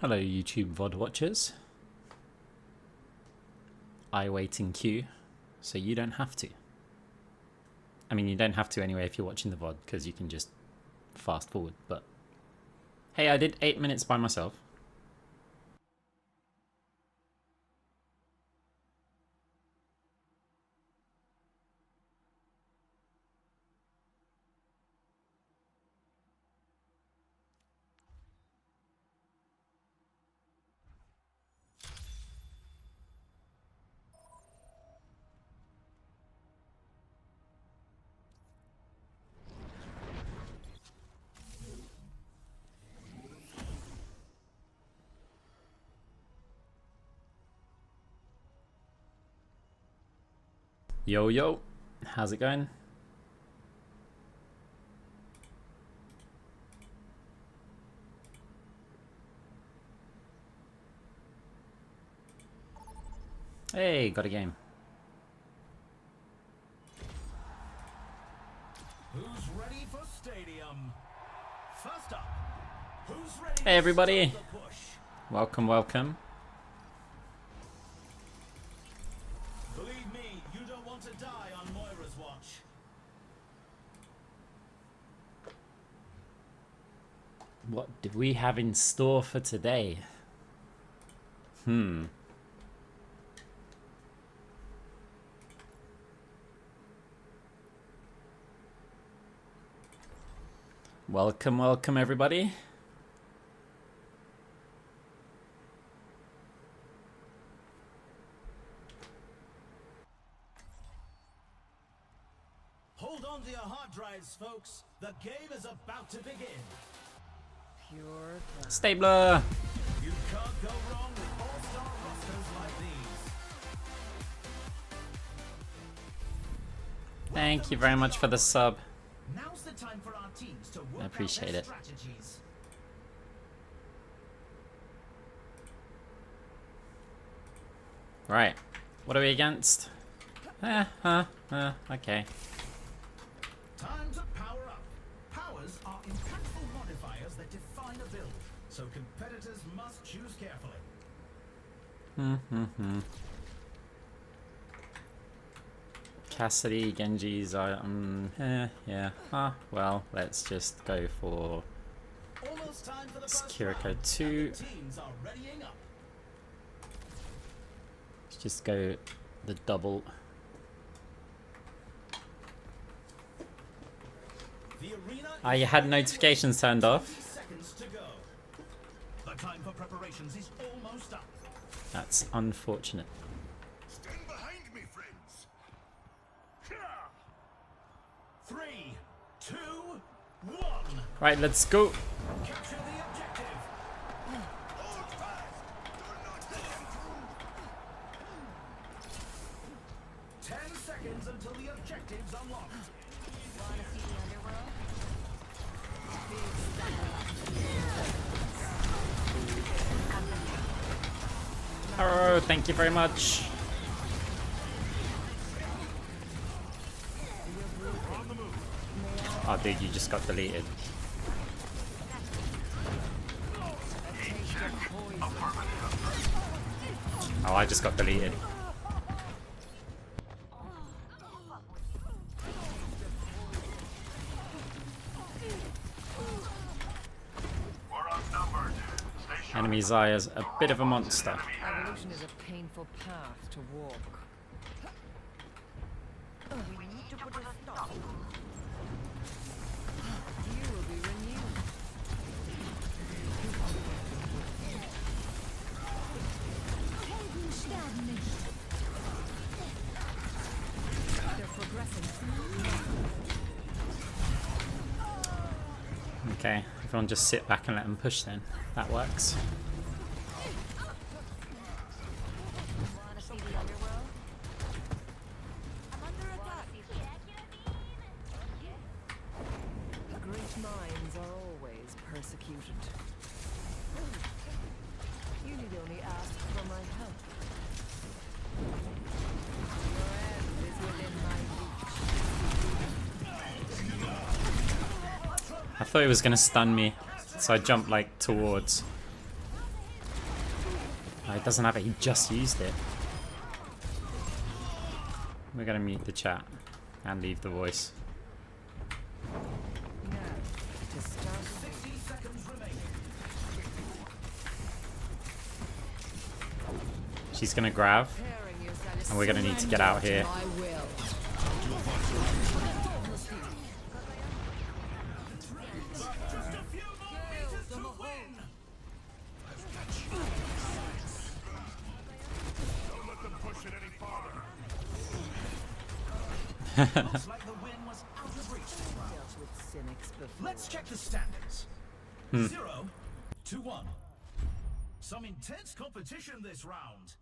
Hello YouTube VOD watchers. I wait in queue, so you don't have to. I mean, you don't have to anyway if you're watching the VOD, because you can just fast forward, but hey, I did 8 minutes by myself. Yo, yo, how's it going? Hey, got a game. Who's ready for stadium? First up, who's ready? Hey everybody, to start the push? welcome, welcome. Believe me, you don't want to die on Moira's watch. What did we have in store for today? Welcome, welcome everybody. Hold on to your hard drives, folks. The game is about to begin. Pure Stabler! You can't go wrong with all-star rosters like these. Thank you very much for the sub. Now's the time for our teams to work I appreciate out their it. strategies. Right, what are we against? Okay. Time to power up. Powers are impactful modifiers that define a build, so competitors must choose carefully. Cassidy, Genji's, yeah. Well, let's just go for Almost time for the It's first Kiriko round, 2. and the teams are readying up. Let's just go the double. The arena I is had ready notifications with turned 20 off. seconds to go. The time for preparations is almost up. That's unfortunate. Stand behind me, friends. 3, 2, 1. Right, let's go. Capture the objective. Hold fast. Do not 10 seconds until the objective's unlocked. Wanna see the underworld? Oh, thank you very much. Oh, dude, you just got deleted. Oh, I just got deleted. We're outnumbered. Stay sharp. Enemy Zaya's a bit of a monster. Evolution is a painful path to walk. We need to put a stop. You will be renewed. They're progressing. Okay, everyone just sit back and let them push then. That works. Wanna see the underworld? I'm under attack. Great minds are always persecuted. You need only ask for my help. Your end is within my reach. I thought it was gonna stun me, so I jumped like towards. Oh, he doesn't have it. He just used it. We're going to mute the chat and leave the voice. Now, to start 60 seconds remaining. She's going to grab. preparing yourself. And we're going to need to get out here. I will. Just a few more meters to win. Don't let them push it any farther. Looks like the win was out of reach this round. Dealt with cynics before. Let's check the standings. 0-1. Some intense competition this round.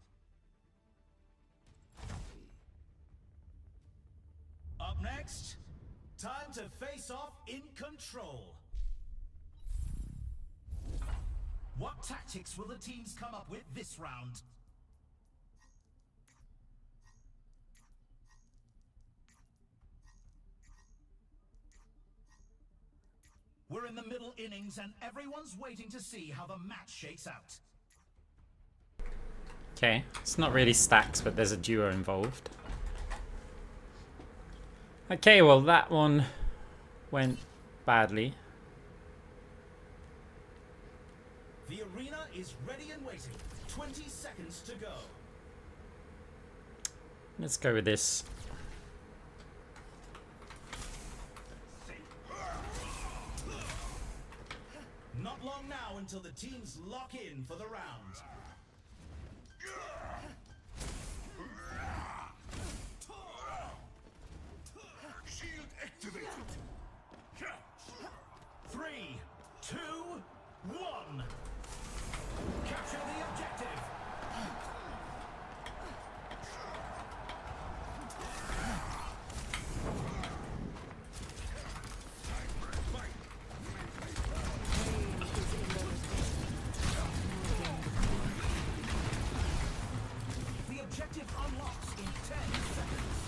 Up next, time to face off in control. What tactics will the teams come up with this round? We're in the middle innings and everyone's waiting to see how the match shakes out. Okay, it's not really stacks, but there's a duo involved. Okay, well that one went badly. The arena is ready and waiting. 20 seconds to go. Let's go with this. Not long now until the teams lock in for the round. Shield activated. Catch. 3, 2, 1. Capture the objective. The objective unlocks in 10 seconds.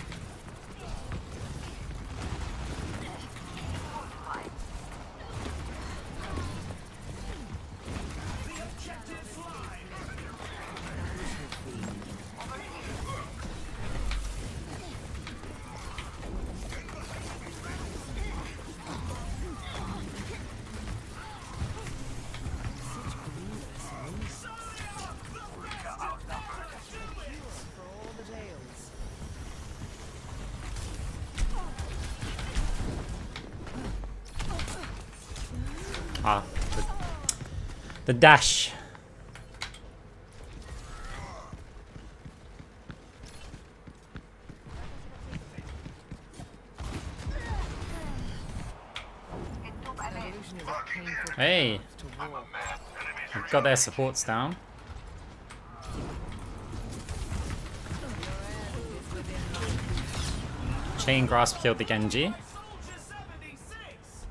The objective's live. For all the tales. Ah, the dash. Evolution is a painful Hey, path to walk. I've got their supports down. Chain Grasp killed the Genji. Soldier 76.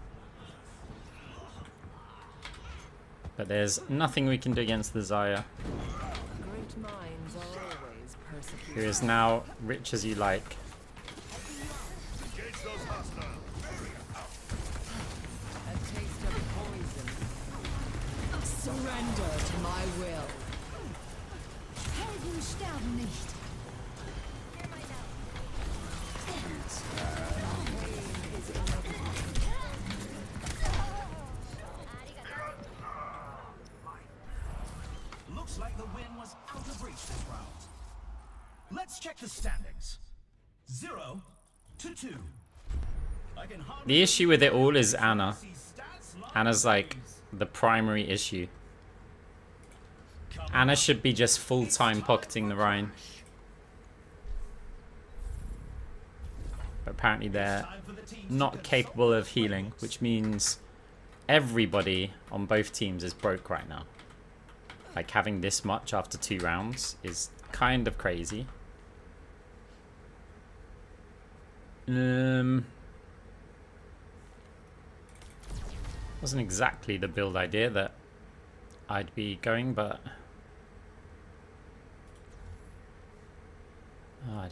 But there's nothing we can do against the Zarya, Great minds are always who persecuted. is now rich as you like. Engage those hostiles. A taste of poison. Surrender to my will. Helden sterben nicht. Looks like the win was out of reach this round. Let's check the standings. 0-2. I can hardly The issue with it all is Anna. see stats live. Anna's like the primary issue. Anna should be just full-time pocketing the Rhine. But apparently they're Time for the teams to not consult capable of their healing, playbooks. which means everybody on both teams is broke right now. Like having this much after 2 rounds is kind of crazy. Wasn't exactly the build idea that I'd be going, but oh, I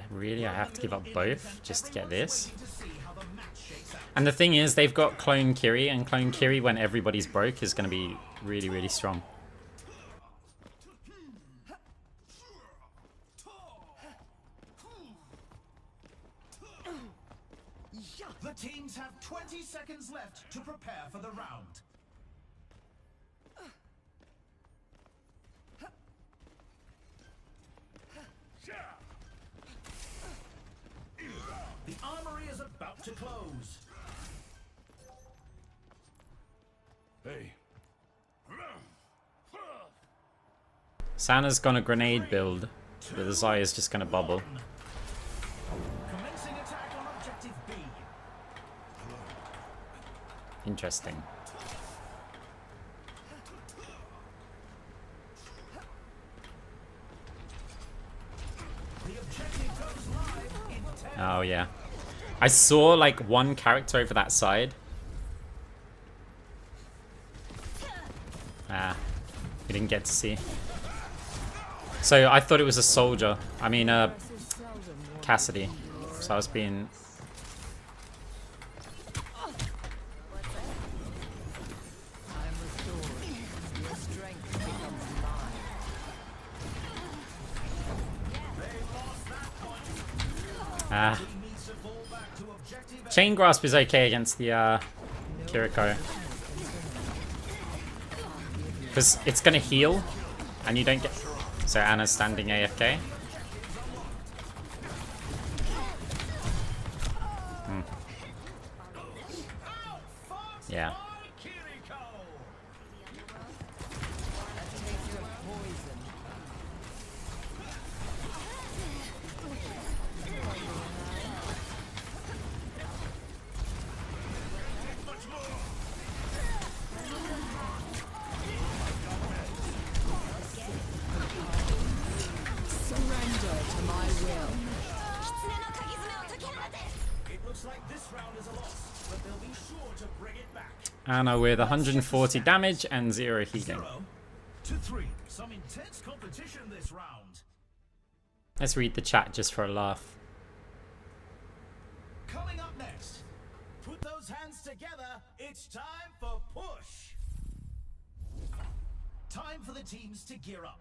have to give up both just to get this. Waiting to see how the match shakes out. And the thing is, they've got Clone Kiri, and Clone Kiri, when everybody's broke, is going to be really, really strong. The teams have 20 seconds left to prepare for the round. The armory is about to close. Hey. Santa's gonna grenade build, but the Zaya's just gonna bubble. Commencing attack on objective B. Interesting. The objective goes live in 10. Oh yeah. I saw like one character over that side. Ah, we didn't get to see. So I thought it was a soldier. I mean, Cassidy. So I was being... I'm restored. Your strength becomes mine. Ah. He needs to fall back to objective A. Chain Grasp is okay against the Kiriko. Because it's going to heal, and you don't get... So Anna's standing AFK. Yeah. Surrender to my will. It looks like this round is a loss, but they'll be sure to bring it back. Anna with 140 damage and 0 healing. 0 to 3. Some intense competition this round. Let's read the chat just for a laugh. Coming up next, put those hands together. It's time for push. Time for the teams to gear up.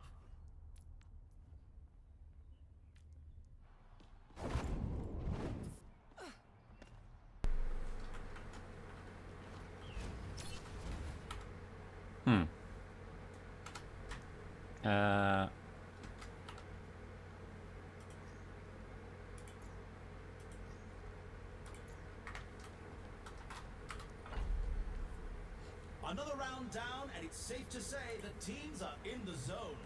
Another round down, and it's safe to say the teams are in the zone.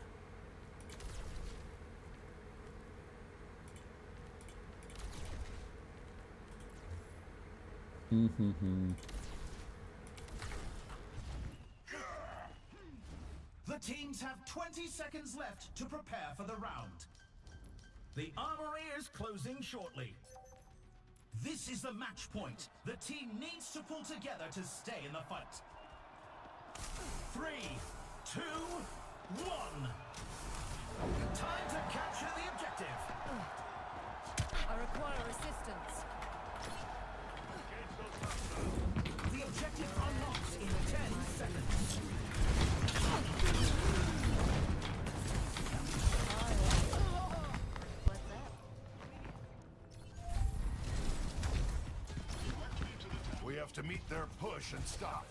The teams have 20 seconds left to prepare for the round. The armory is closing shortly. This is the match point. The team needs to pull together to stay in the fight. 3, 2, 1. Time to capture the objective. I require assistance. The objective unlocks in 10 seconds. We have to meet their push and stop.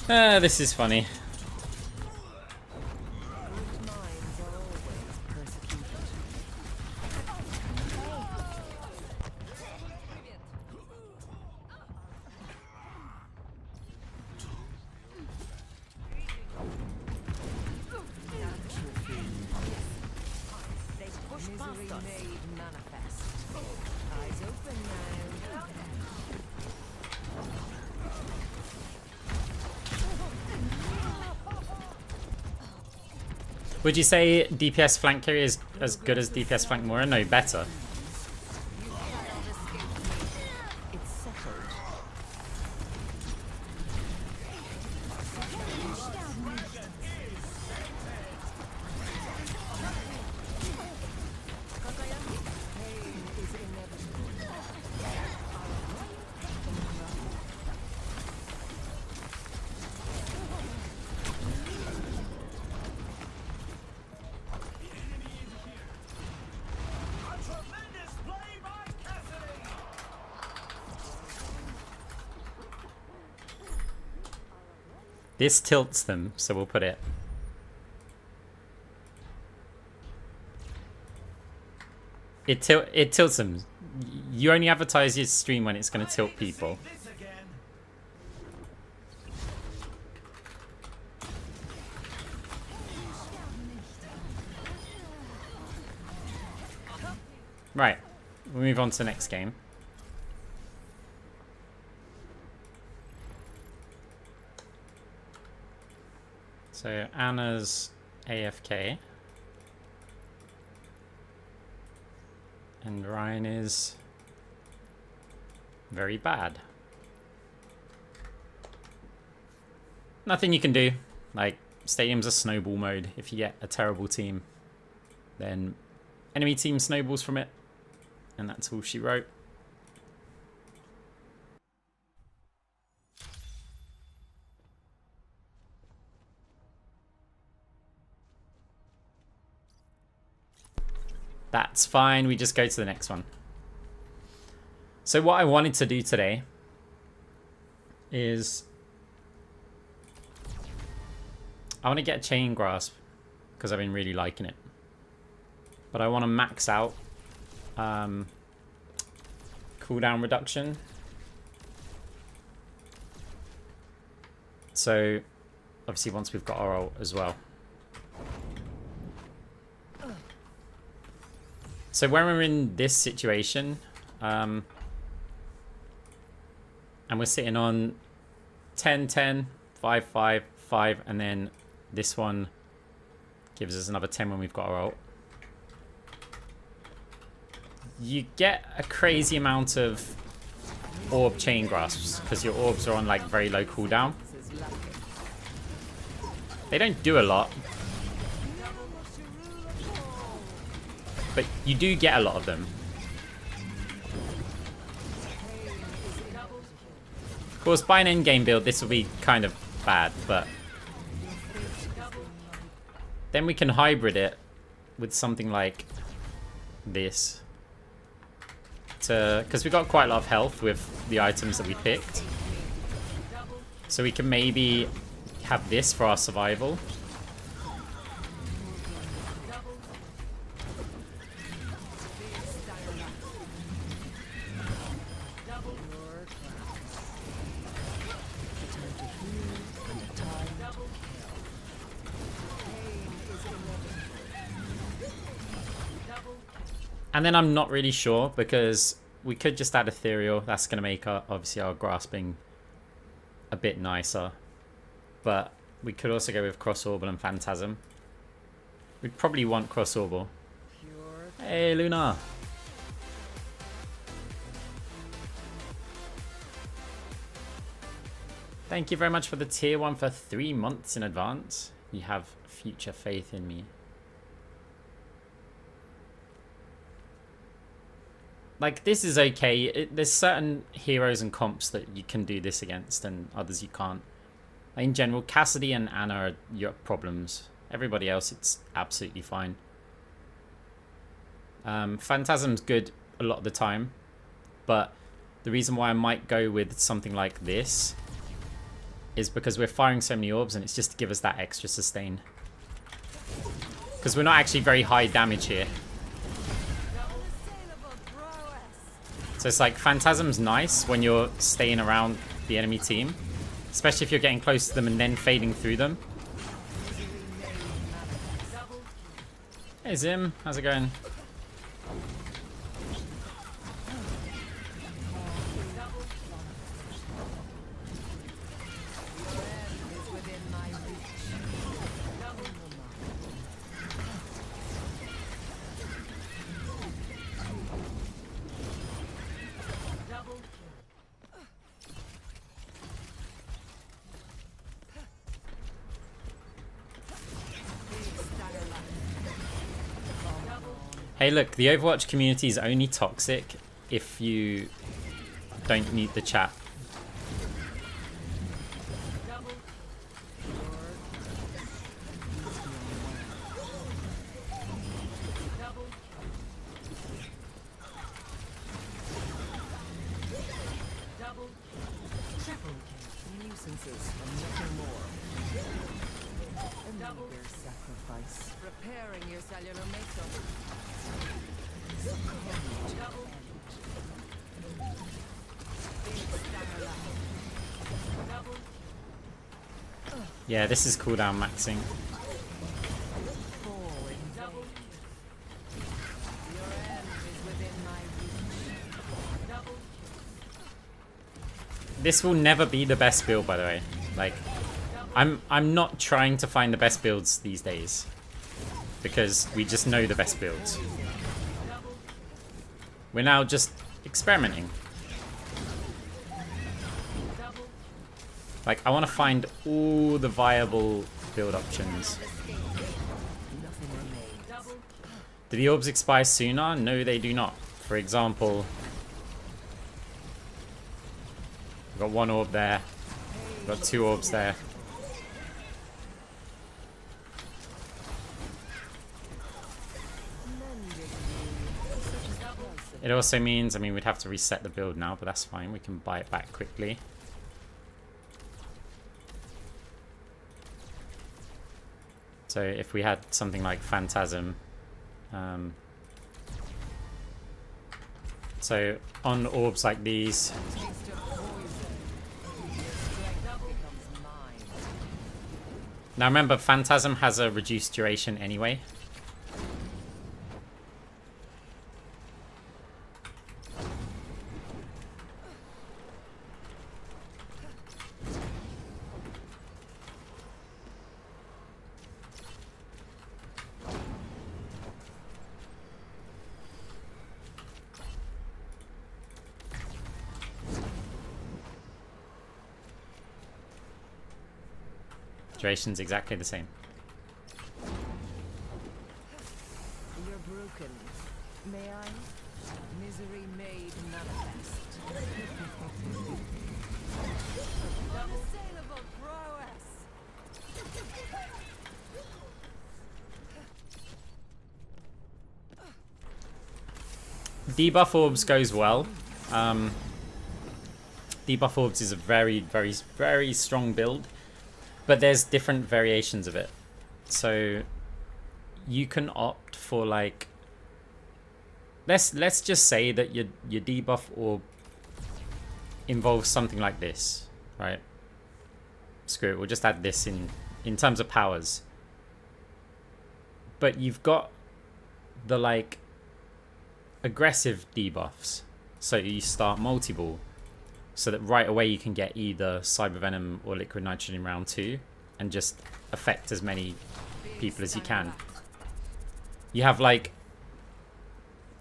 This is funny. Great minds are always persecuted. Misery made manifest. Eyes open now. Would you say DPS flank carry is as good as DPS flank Moira? No, better. It's settled. Pain is inevitable. A tremendous This tilts them, so we'll put it. It tilts them. You only advertise your stream when it's going to tilt people. Right, we'll move on to the next game. So Anna's AFK. And Ryan is very bad. Nothing you can do. Like, Stadium's a snowball mode. If you get a terrible team, then enemy team snowballs from it. And that's all she wrote. That's fine, we just go to the next one. So what I wanted to do today is I want to get Chain Grasp because I've been really liking it. But I want to max out cooldown reduction. So obviously once we've got our ult as well. So when we're in this situation, and we're sitting on 10, 10, 5, 5, 5, and then this one gives us another 10 when we've got our ult. You get a crazy amount of orb chain grasps because your orbs are on like very low cooldown. They don't do a lot, but you do get a lot of them. Of course, by an endgame build, this will be kind of bad, but then we can hybrid it with something like this. Because we got quite a lot of health with the items that we picked. So we can maybe have this for our survival. And then I'm not really sure because we could just add Ethereal. That's going to make obviously our grasping a bit nicer. But we could also go with Cross Orbal and Phantasm. We'd probably want Cross Orbal. Hey, Luna. Thank you very much for the tier 1 for 3 months in advance. You have future faith in me. Like, this is okay. There's certain heroes and comps that you can do this against and others you can't. In general, Cassidy and Anna are your problems. Everybody else, it's absolutely fine. Phantasm's good a lot of the time. But the reason why I might go with something like this is because we're firing so many orbs and it's just to give us that extra sustain. Because we're not actually very high damage here. So it's like Phantasm's nice when you're staying around the enemy team, especially if you're getting close to them and then fading through them. Hey Zim, how's it going? Hey look, the Overwatch community is only toxic if you don't mute the chat. and nothing more. A meager sacrifice. Repairing your cellular makeup. Succumb to double end. Double. Yeah, this is cooldown maxing. Fall in double. Your end is within my reach. Double. This will never be the best build, by the way. Like, I'm not trying to find the best builds these days, because we just know the best builds. We're now just experimenting. Like, I want to find all the viable build options. Do the orbs expire sooner? No, they do not. For example, we've got one orb there. We've got two orbs there. It also means, I mean, we'd have to reset the build now, but that's fine. We can buy it back quickly. So if we had something like Phantasm, so on orbs like these, now remember Phantasm has a reduced duration anyway. Duration's exactly the same. You're broken. May I? Misery made manifest. Unassailable prowess. Debuff orbs goes well. Debuff orbs is a very, very, very strong build. But there's different variations of it. So you can opt for, like, let's just say that your debuff orb involves something like this, right? Screw it, we'll just add this in terms of powers. But you've got the, like, aggressive debuffs. So you start multi-ball, so that right away you can get either Cyber Venom or Liquid Nitrogen in round 2 and just affect as many people as you can. You have, like,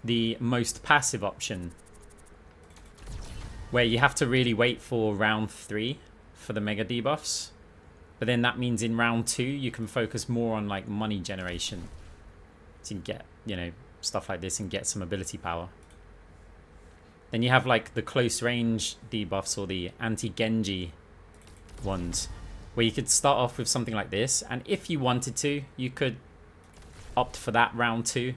the most passive option, where you have to really wait for round 3 for the mega debuffs. But then that means in round 2 you can focus more on, like, money generation. So you can get, you know, stuff like this and get some ability power. Then you have, like, the close range debuffs, or the anti-Genji ones, where you could start off with something like this, and if you wanted to, you could opt for that round 2.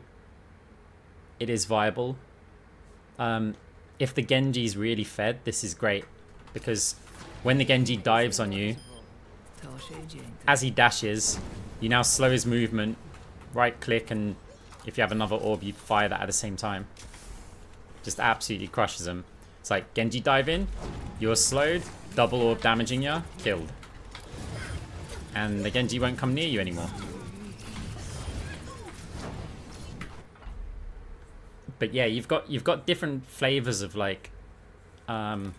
It is viable. If the Genji's really fed, this is great, because when the Genji dives on you, as he dashes, you now slow his movement, right click, and if you have another orb, you fire that at the same time. Just absolutely crushes them. It's like Genji dive in, you're slowed, double orb damaging you, killed. And the Genji won't come near you anymore. But yeah, you've got different flavors of, like, the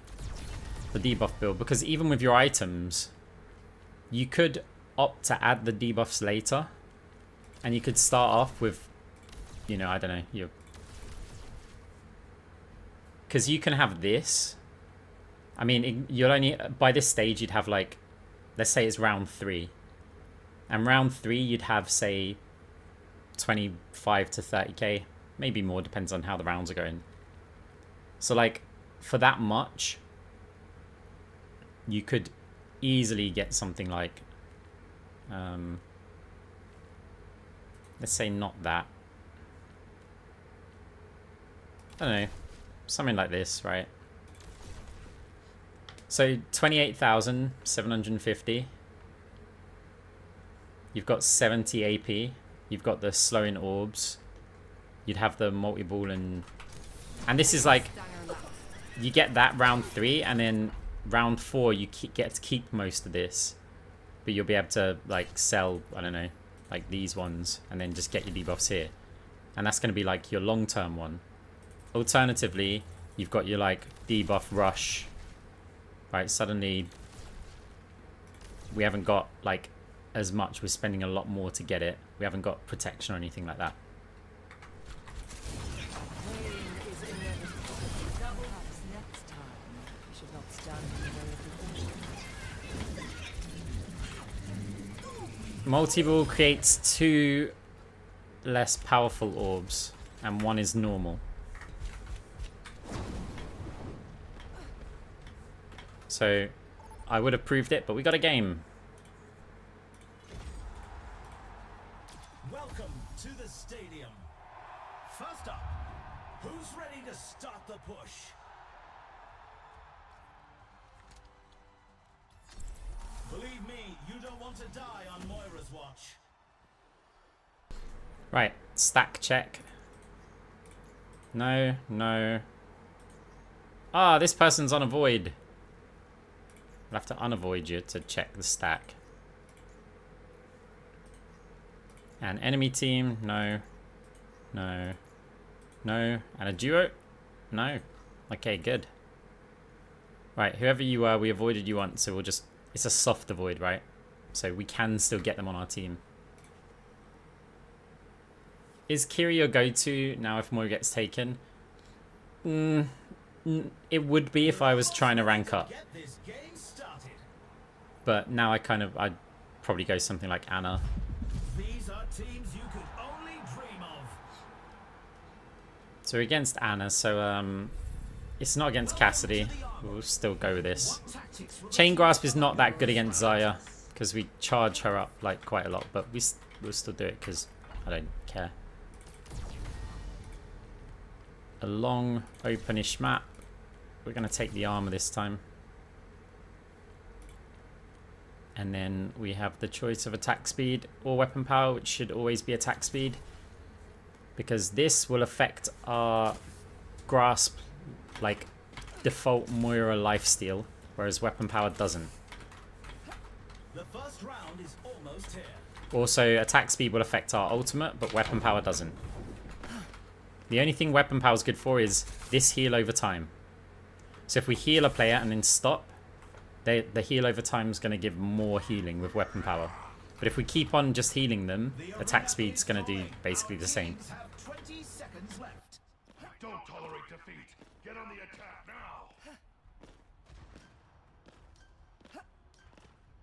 debuff build, because even with your items, you could opt to add the debuffs later, and you could start off with, you know, I don't know, your, because you can have this. I mean, you'll only, by this stage, you'd have, like, let's say it's round 3. And round 3, you'd have, say, 25 to 30k. Maybe more, depends on how the rounds are going. So, like, for that much, you could easily get something like, let's say not that. I don't know. Something like this, right? So 28,750. You've got 70 AP. You've got the slowing orbs. You'd have the multi-ball and this is like, you get that round 3, and then round 4 you get to keep most of this, but you'll be able to like sell, I don't know, like these ones, and then just get your debuffs here, and that's going to be like your long-term one. Alternatively, you've got your like debuff rush, right? Suddenly we haven't got like as much, we're spending a lot more to get it. We haven't got protection or anything like that. Multi-ball creates 2 less powerful orbs, and 1 is normal. So I would have proved it, but we got a game. Welcome to the stadium. First up, who's ready to start the push? Believe me, you don't want to die on Moira's watch. Right, stack check. No, no. Ah, this person's on a void. I'll have to unavoid you to check the stack. And enemy team, no. No. No. And a duo? No. Okay, good. Right, whoever you are, we avoided you once, so we'll just... It's a soft avoid, right? So we can still get them on our team. Is Kiri your go-to now if Moira gets taken? It would be if I was trying to rank up. But now I'd probably go something like Anna. These are teams you could only dream of. So we're against Anna, so it's not against Cassidy. We'll still go with this. Chain Grasp is not that good against Xayah because we charge her up like quite a lot, but we'll still do it because I don't care. A long, openish map. We're going to take the armor this time. And then we have the choice of attack speed or weapon power, which should always be attack speed, because this will affect our grasp, like default Moira lifesteal, whereas weapon power doesn't. The first round is almost here. Also, attack speed will affect our ultimate, but weapon power doesn't. The only thing weapon power is good for is this heal over time. So if we heal a player and then stop, the heal over time is going to give more healing with weapon power. But if we keep on just healing them, attack speed's going to do basically the same. Don't tolerate defeat. Get on the attack now.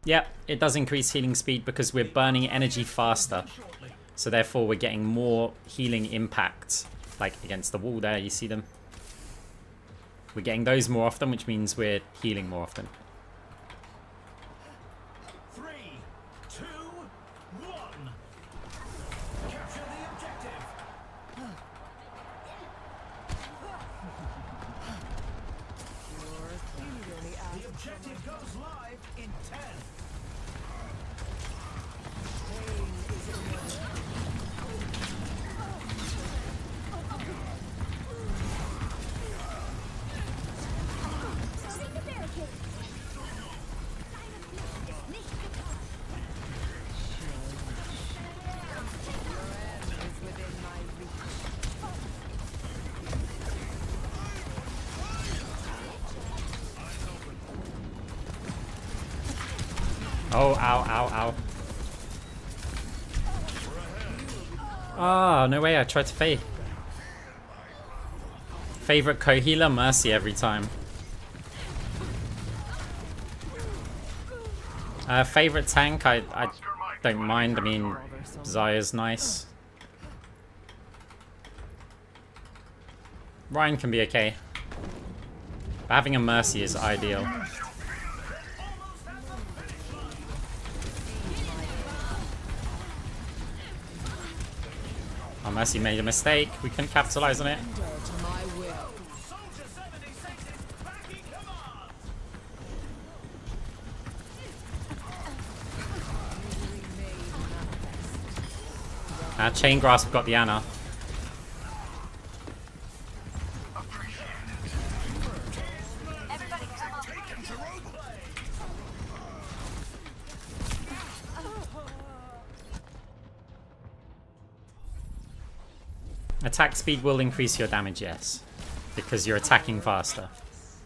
Yep, it does increase healing speed because we're burning energy faster. So therefore we're getting more healing impact. Like against the wall there, you see them? We're getting those more often, which means we're healing more often. 3, 2, 1. Capture the objective. The objective goes live in 10. Oh, ow, ow, ow. Oh, no way, I tried to fade. Favorite co-healer? Mercy every time. Favorite tank? I don't mind. I mean, Xayah's nice. Ryan can be okay. But having a Mercy is ideal. Oh, Mercy made a mistake. We couldn't capitalize on it. Chain Grasp got the Ana. Attack speed will increase your damage, yes. Because you're attacking faster.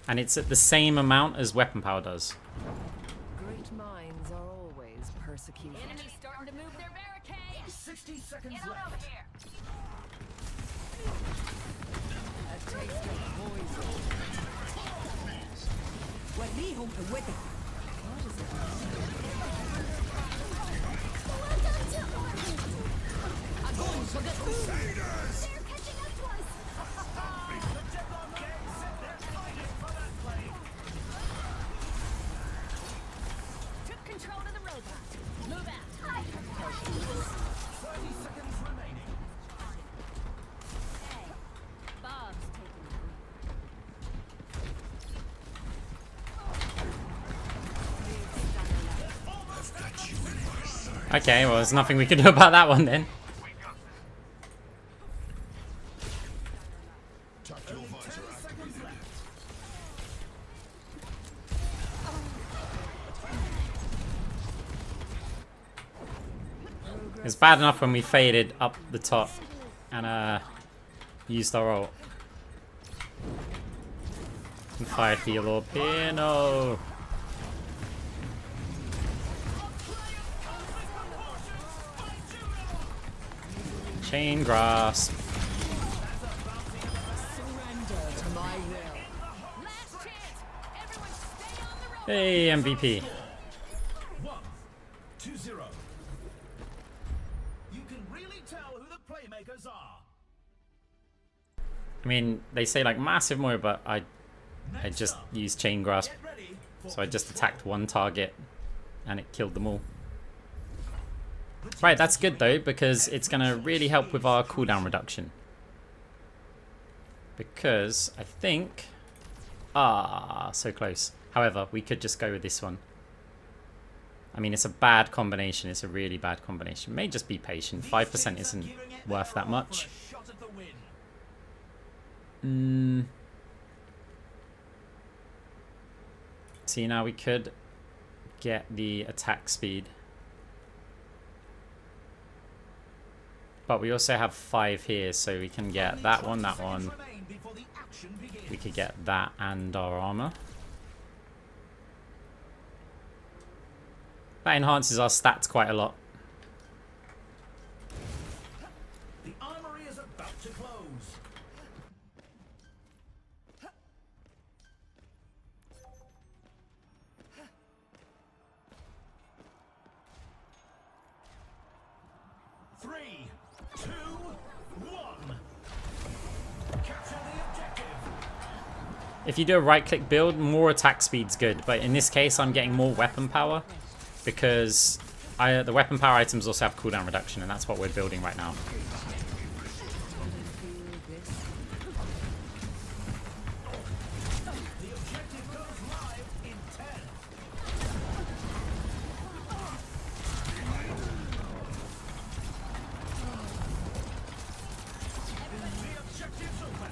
And it's at the same amount as weapon power does. Great minds are always persecuted. Enemies starting to move their barricades. 60 seconds Get on left. over here. A taste of poison. وريهم قوتك. What is it? Took control of the robot. Move out. 30 seconds remaining. Hey, Bob's taking the Okay, well, there's nothing we can do about that one then. Tactical visor activated. It's bad enough when we faded up the top and used our ult. And fire heal or Pino. Chain Grasp. Surrender to my will. last chance. Everyone stay on the road. Hey, MVP. 1-0. You can really tell who the playmakers are. I mean, they say like massive Moira, but I just used Chain Grasp. Get ready for So I just attacked one target and it killed them all. Right, that's good though, because it's going to really help with our cooldown reduction. Because I think... so close. However, we could just go with this one. I mean, it's a bad combination. It's a really bad combination. May just be patient. 5% isn't worth that much. shot at the win. See, now we could get the attack speed. But we also have 5 here, so we can get that one, that one. Remain before the action begins. We could get that and our armor. That enhances our stats quite a lot. The armory is about to close. Three, two, one. Capture the objective. If you do a right-click build, more attack speed's good. But in this case, I'm getting more weapon power because the weapon power items also have cooldown reduction, and that's what we're building right now. The objective goes live in 10. The objective's open.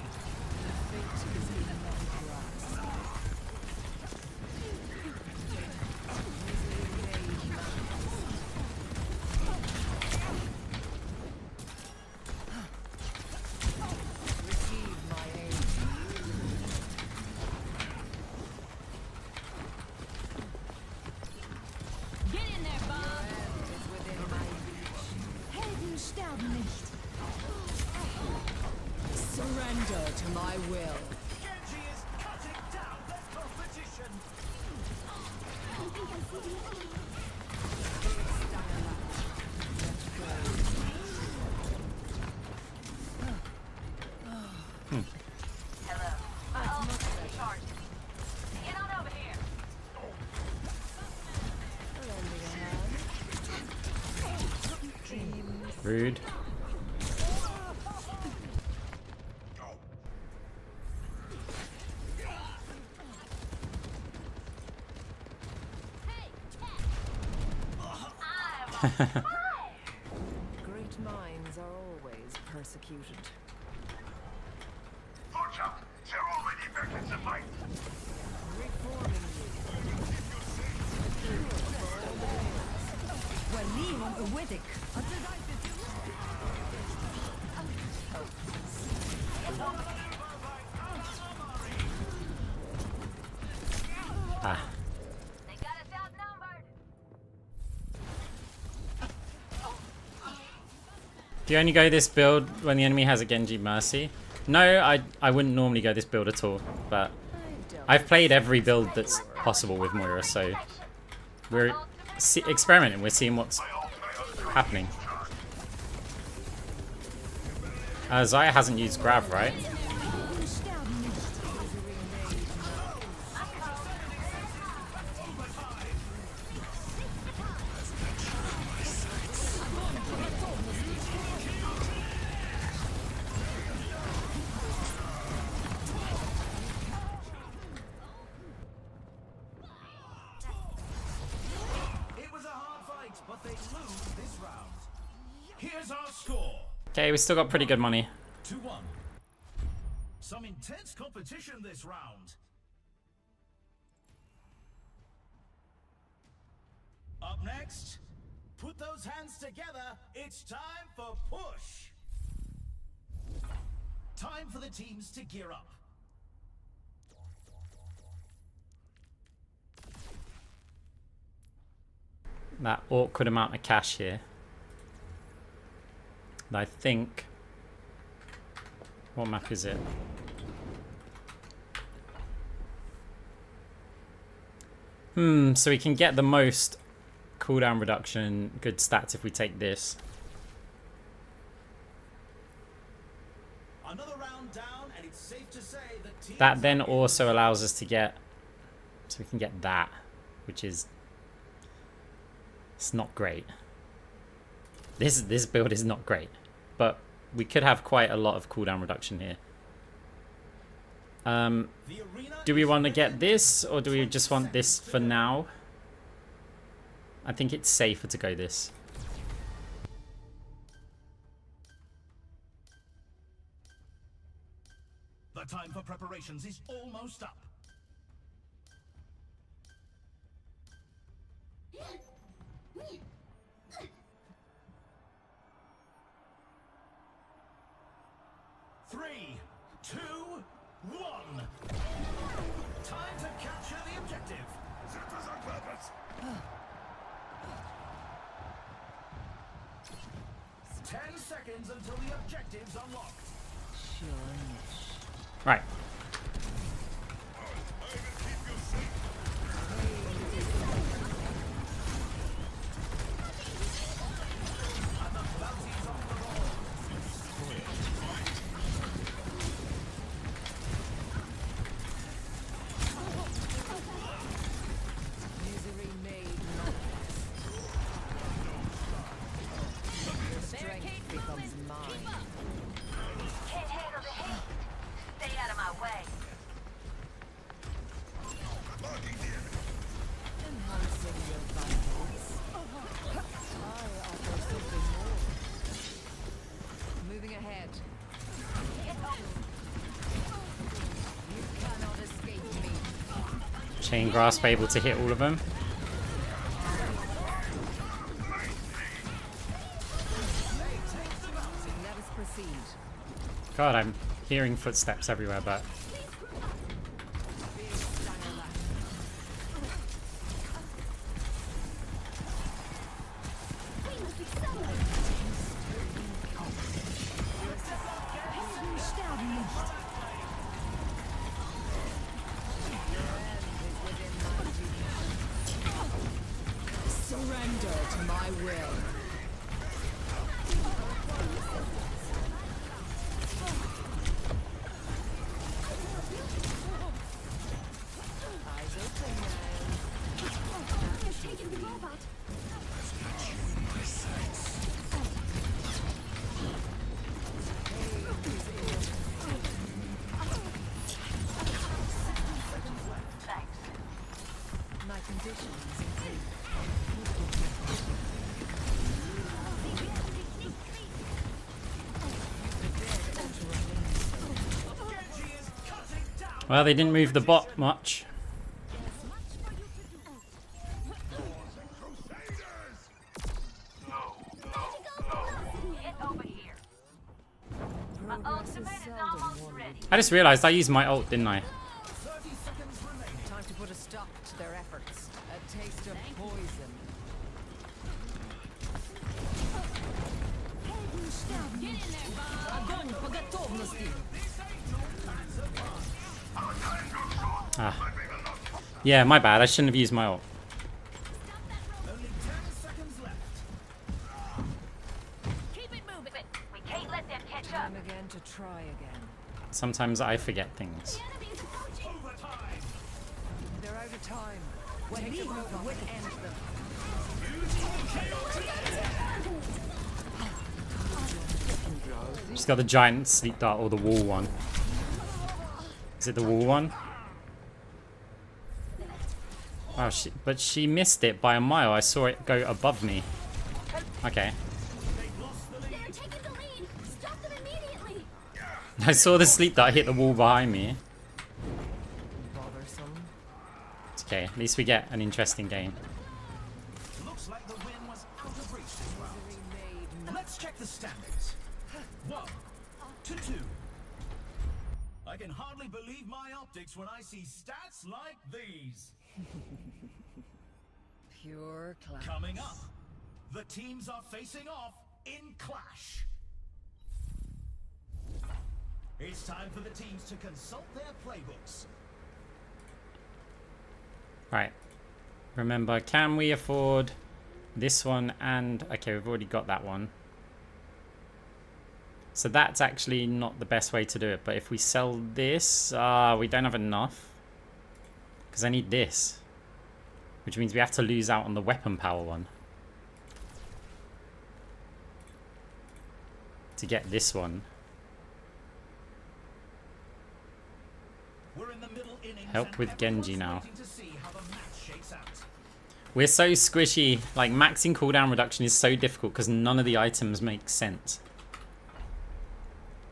Receive my aid. Get in there, Bob. End is within my reach. Helden sterben nicht. Surrender to my will. Genji is cutting down the competition. Get on over here. Rude. Great minds persecuted. Watch out! They're already back in the fight! Reforming you. Walim Uwidik. Ah. They got us outnumbered. Do you only go this build when the enemy has a Genji Mercy? No, I wouldn't normally go this build at all, but I've played every build that's possible with Moira, so we're experimenting, we're seeing what's happening. Zaya hasn't used Grav, right? It was a hard fight, but they lose this round. Here's our score. Okay, we still got pretty good money. 2-1. Some intense competition this round. Up next, put those hands together. It's time for push. Time for the teams to gear up. That awkward amount of cash here. And I think... What map is it? So we can get the most cooldown reduction, good stats if we take this. Another round down, and it's safe to say the teams That then also allows us to get... So we can get that, which is... It's not great. This build is not great, but we could have quite a lot of cooldown reduction here. Do we want to get this, or do we just want this for now? I think it's safer to go this. The time for preparations is almost up. Three, two, one. Time to capture the objective. That was on purpose! 10 seconds until the objective's unlocked. Right. I will keep you safe! Misery made manifest. Your strength becomes mine. Can't handle the heat. Stay out of my way. Enhancing your vitals. I offer something more. Moving ahead. You cannot escape me. Chain Grasp able to hit all of them. Let us proceed. God, I'm hearing footsteps everywhere, but... Surrender to my will. Eyes open now. They're taking the robot. Thanks. My conditions improve. Well, they didn't move the bot much. Get over here. My ultimate is almost ready. I just realized I used my ult, didn't I? 30 seconds remaining. Time to put a stop to their efforts. A taste of poison. Огонь по готовности. Ah. Yeah, my bad. I shouldn't have used my ult. Only 10 seconds left. Keep it moving. We can't let them catch up. Time again to try again. Sometimes I forget things. Overtime. They're out of time. Take them over and end them. She's got the giant sleep dart or the wall one. Is it the wall one? Wow, but she missed it by a mile. I saw it go above me. Okay. They're taking the lead. Stop them immediately. I saw the sleep dart hit the wall behind me. Bothersome. It's okay. At least we get an interesting game. Looks like the win was out of reach this round. Made Let's check the standings. 1 to 2. I can hardly believe my optics when I see stats like these. pure class. Coming up, the teams are facing off in Clash. It's time for the teams to consult their playbooks. Right. Remember, can we afford this one and... Okay, we've already got that one. So that's actually not the best way to do it. But if we sell this... we don't have enough. Because I need this. Which means we have to lose out on the weapon power one. To get this one. We're in the middle innings. Help with Genji now. Waiting to see how the match shakes out. We're so squishy. Like, maxing cooldown reduction is so difficult because none of the items make sense.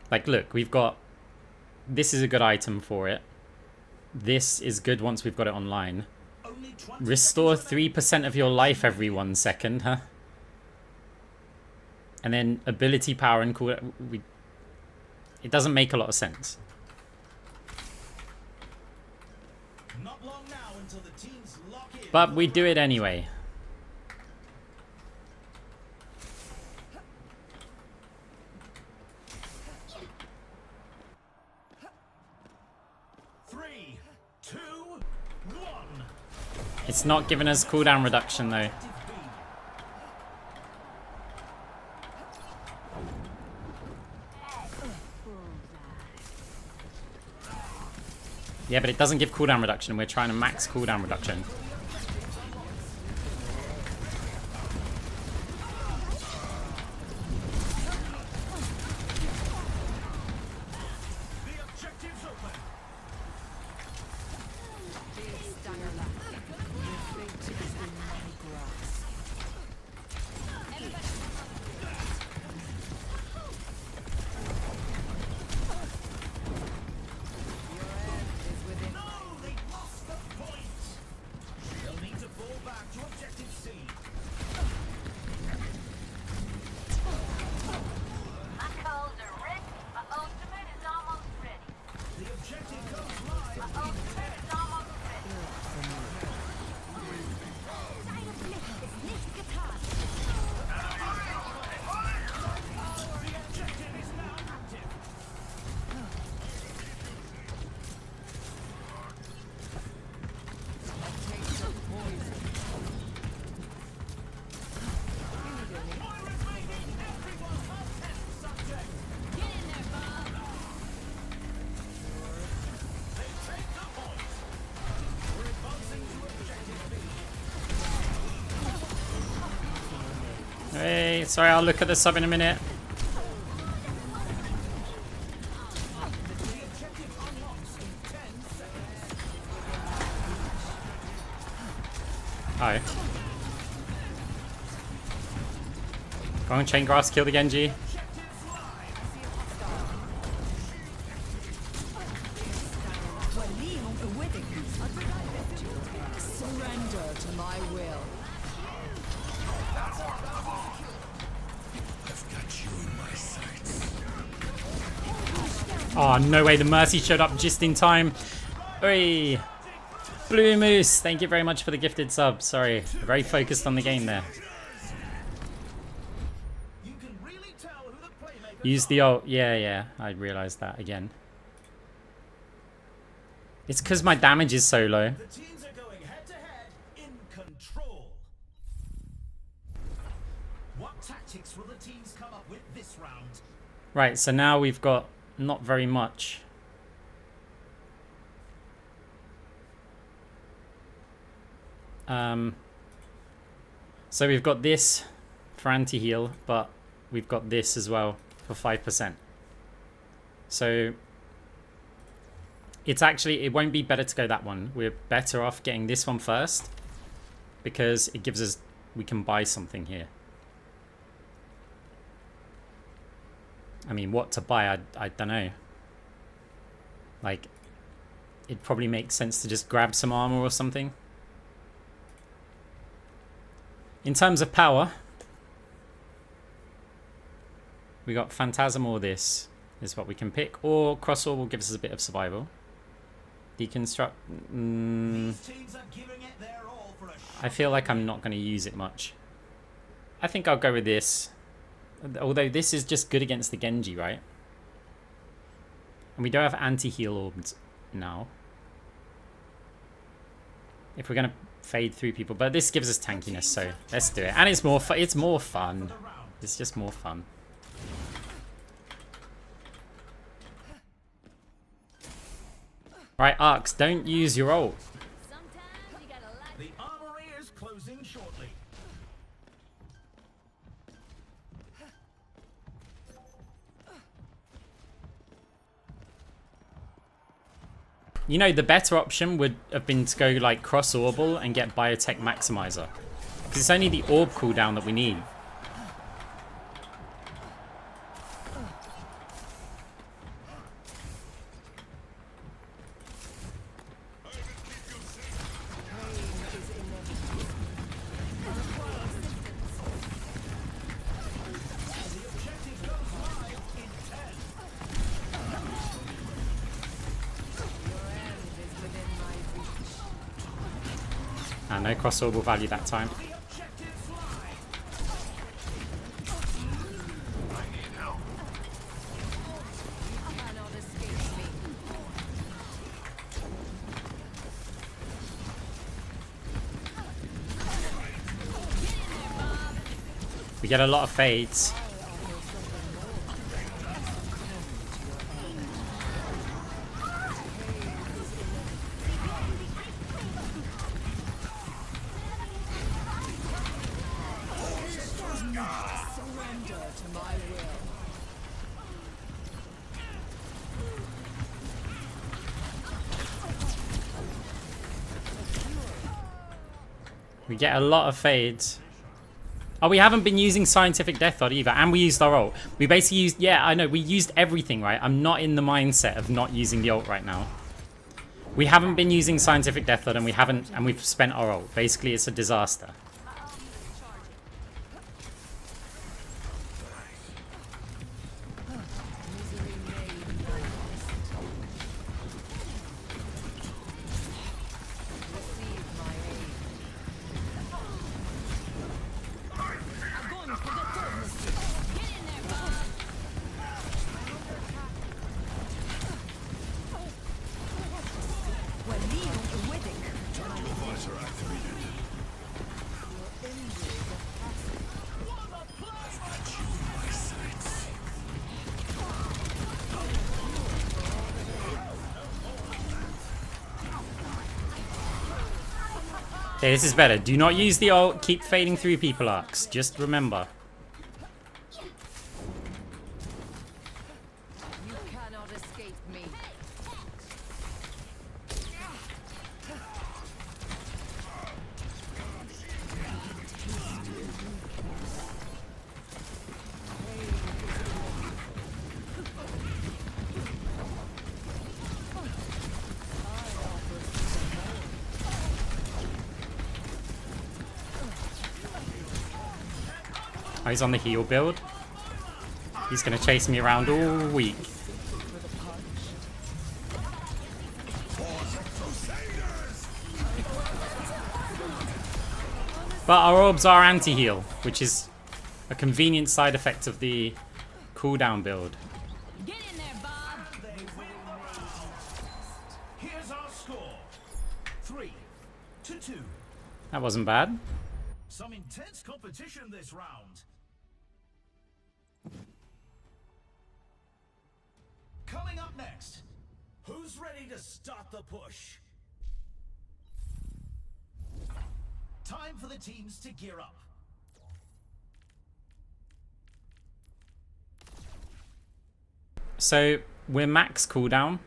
Like, look, we've got... This is a good item for it. This is good once we've got it online. Only 20 Restore seconds remaining. 3% of your life every 1 second, huh? And then ability power and cooldown... It doesn't make a lot of sense. Not long now until the teams lock in. But we do it anyway. Three, two, one. It's not giving us cooldown reduction, though. Yeah, but it doesn't give cooldown reduction. We're trying to max cooldown reduction. The objective's open. Your fate is in my grasp. No, they lost the point. They'll need to fall back to objective C. My calls are ready. My ultimate is almost ready. The objective goes live. My ultimate is almost ready. The objective is now active. A taste of poison. Moira's making everyone a test subject. Get in there, Bob. They take the point. We're advancing to objective B. Hey, sorry, I'll look at the sub in a minute. The objective unlocks in 10 seconds. Hi. Go on, chain grass, kill the Genji. Objectives live. Oh, no way. The Mercy showed up just in time. Oi. Blue Moose, thank you very much for the gifted sub. Sorry, very focused on the game there. You can really tell who the playmakers Use the ult. Yeah, I realized that again. It's because my damage is so low. The teams are going head to head in control. What tactics will the teams come up with this round? Right, so now we've got not very much. So we've got this for anti-heal, but we've got this as well for 5%. So it's actually, it won't be better to go that one. We're better off getting this one first because it gives us, we can buy something here. I mean, what to buy, I don't know. Like, it probably makes sense to just grab some armor or something. In terms of power, we got Phantasm or this is what we can pick, or Crossover will give us a bit of survival. Deconstruct. These teams are giving it their all for a I feel like I'm not going to use it much. I think I'll go with this. Although this is just good against the Genji, right? And we don't have anti-heal orbs now. If we're going to fade through people, but this gives us tankiness, so let's do it. And it's more it's more fun. It's just more fun. Right, Arcs, don't use your ult. The armory is closing shortly. You know, the better option would have been to go like cross orbal and get Biotech Maximizer. Because it's only the orb cooldown that we need. And no cross orbal value that time. We get a lot of fades. We get a lot of fades. Oh, we haven't been using Scientific Death Dot either, and we used our ult. We basically used, yeah, I know, we used everything, right? I'm not in the mindset of not using the ult right now. We haven't been using Scientific Death Dot, and we've spent our ult. Basically, it's a disaster. Okay, this is better. Do not use the ult. Keep fading through people, Arcs. Just remember. You cannot escape me. Oh, he's on the heal build. He's going to chase me around all week. But our orbs are anti-heal, which is a convenient side effect of the cooldown build. Get in there, Bob. They win the round. Here's our score. 3-2. That wasn't bad. Some intense competition this round. Coming up next, who's ready to start the push? Time for the teams to gear up. So we're max cooldown,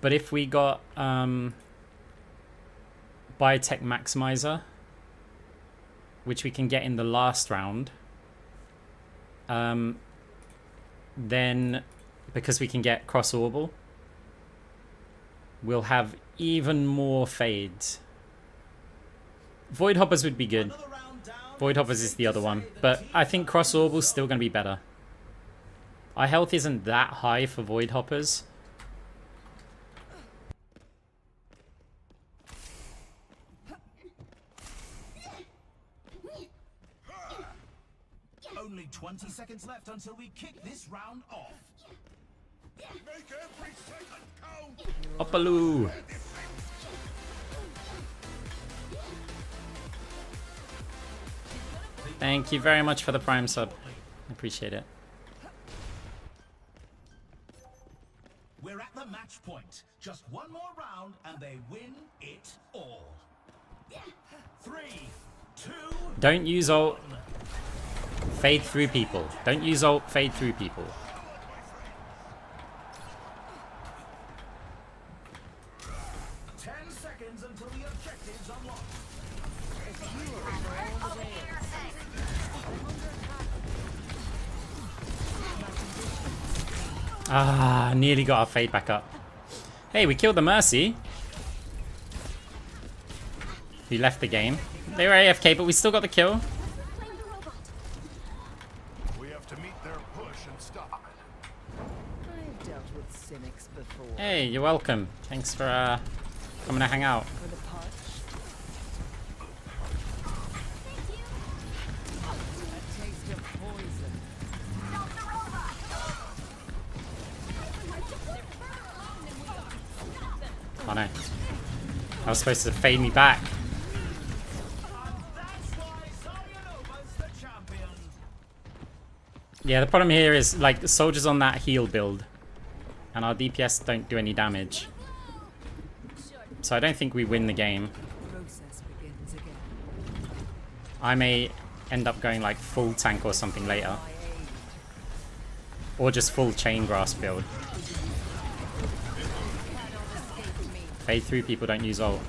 but if we got Biotech Maximizer, which we can get in the last round, then because we can get cross orbal, we'll have even more fades. Void Hoppers would be good. Void Hoppers is the other one, but I think cross orbal's still going to be better. Our health isn't that high for Void Hoppers. Only 20 seconds left until we kick this round off. Make every second count! Hoppaloo! Thank you very much for the Prime sub. I appreciate it. We're at the match point. Just one more round and they win it all. 3, 2. Don't use ult. Fade through people. Don't use ult. Fade through people. Until the objectives unlocked. Ah, nearly got our fade back up. Hey, we killed the Mercy. Who left the game. They were AFK, but we still got the kill. We have to meet their push and stop it. I've dealt with cynics before. Hey, you're welcome. Thanks for coming to hang out. For the punch. A taste of poison. Oh no. I was supposed to fade me back. Yeah, the problem here is, like, the soldiers on that heal build. And our DPS don't do any damage. So I don't think we win the game. Process begins again. I may end up going, like, full tank or something later. Or just full chain grass build. Fade through people, don't use ult.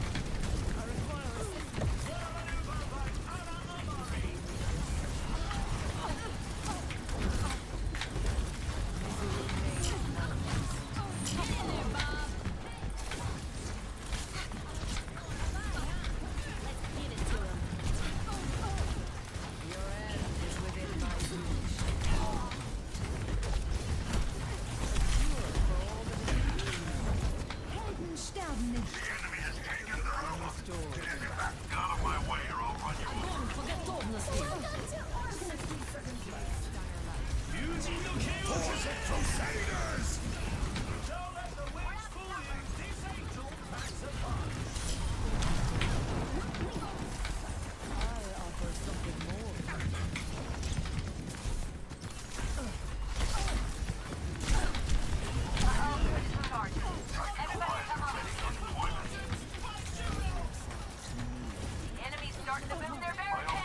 Enemies starting to build their barricade.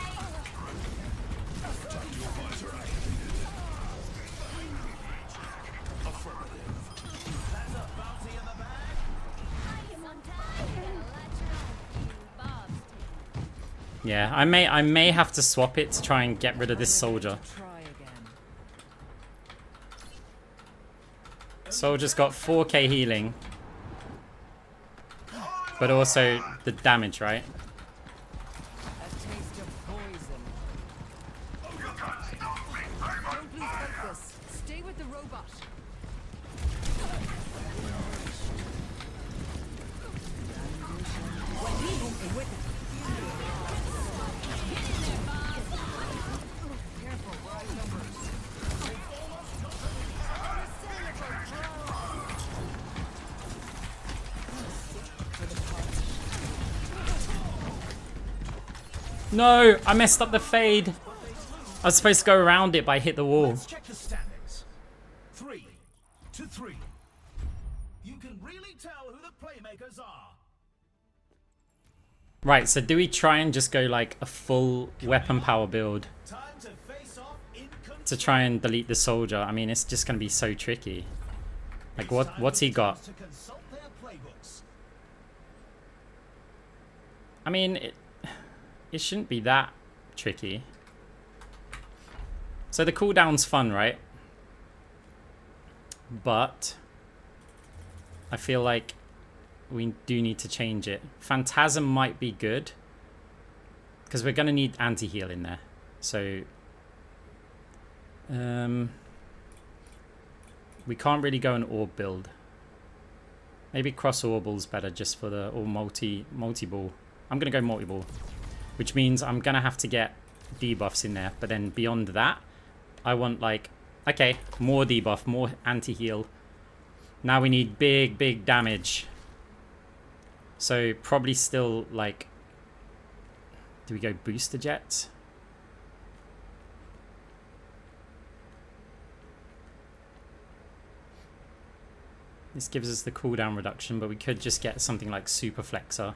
Yeah, I may have to swap it to try and get rid of this soldier. Try again. Soldier's got 4k healing. But also the damage, right? A taste of poison. Don't lose focus. Stay with the robot. No, I messed up the fade. I was supposed to go around it, but I hit the wall. Let's check the standings. 3-3. You can really tell who the playmakers are. Right, so do we try and just go like a full weapon power build Time to face off in to try and delete the soldier? I mean, it's just going to be so tricky. Like, what's he got? to consult their playbooks. I mean, it shouldn't be that tricky. So the cooldown's fun, right? But I feel like we do need to change it. Phantasm might be good, because we're going to need anti-heal in there. So we can't really go an orb build. Maybe cross orbal's better just for the, or multi-ball. I'm going to go multi-ball, which means I'm going to have to get debuffs in there. But then beyond that, I want like, okay, more debuff, more anti-heal. Now we need big damage. So probably still like, do we go booster jets? This gives us the cooldown reduction, but we could just get something like super flexor.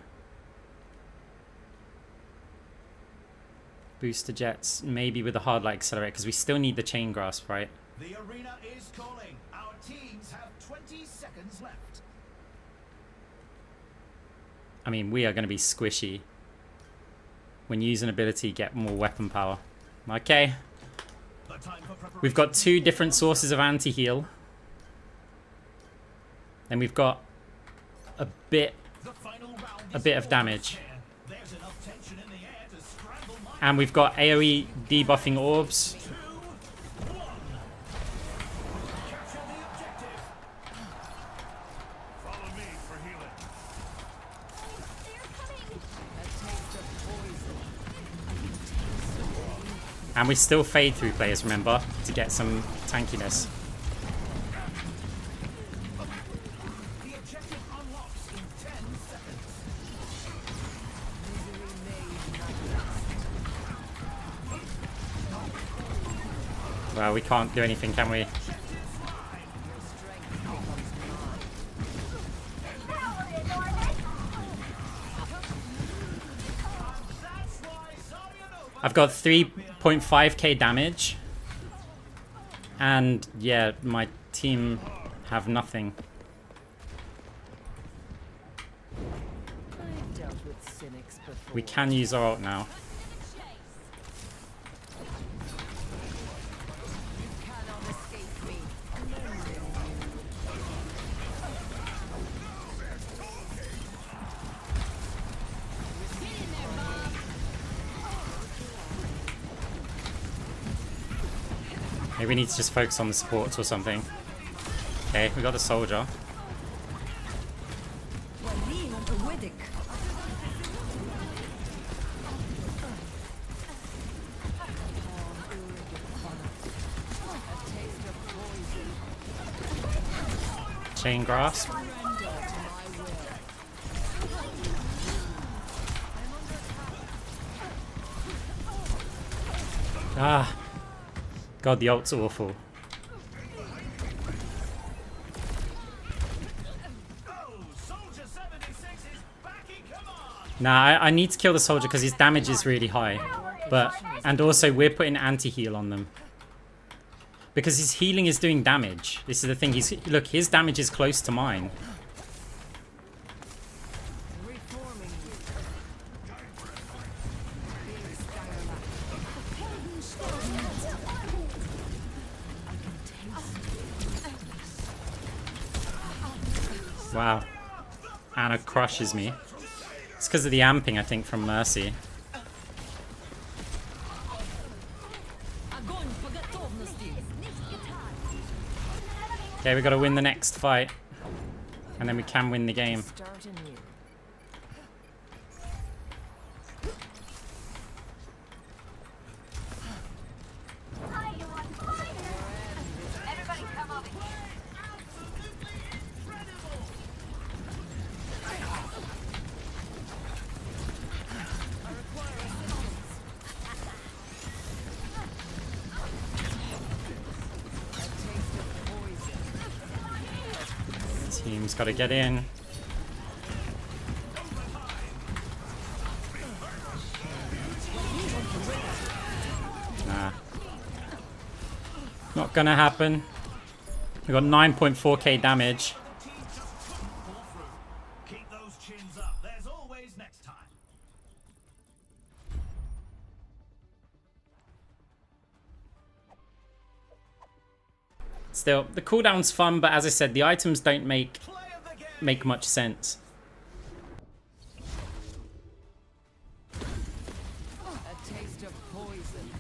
Booster jets, maybe with a hard light accelerator, because we still need the chain grasp, right? The arena is calling. Our teams have 20 seconds left. I mean, we are going to be squishy. When you use an ability, get more weapon power. Okay. We've got 2 different sources of anti-heal. Then we've got a bit of damage. And we've got AoE debuffing orbs. And we still fade through players, remember, to get some tankiness. The objective unlocks in 10 seconds. Well, we can't do anything, can we? I've got 3.5k damage. And yeah, my team have nothing. I've dealt with cynics before. We can use our ult now. You cannot escape me. Maybe we need to just focus on the supports or something. Okay, we got the soldier. Chain grasp. Ah. God, the ult's awful. Nah, I need to kill the soldier because his damage is really high. And also we're putting anti-heal on them. Because his healing is doing damage. This is the thing. Look, his damage is close to mine. Wow. Anna crushes me. It's because of the amping, I think, from Mercy. Okay, we got to win the next fight. And then we can win the game. Everybody come over here. Team's got to get in. Nah. Not gonna happen. We got 9.4k damage. Keep those chins up. There's always next time. Still, the cooldown's fun, but as I said, the items don't make Play of the game. much sense. A taste of poison.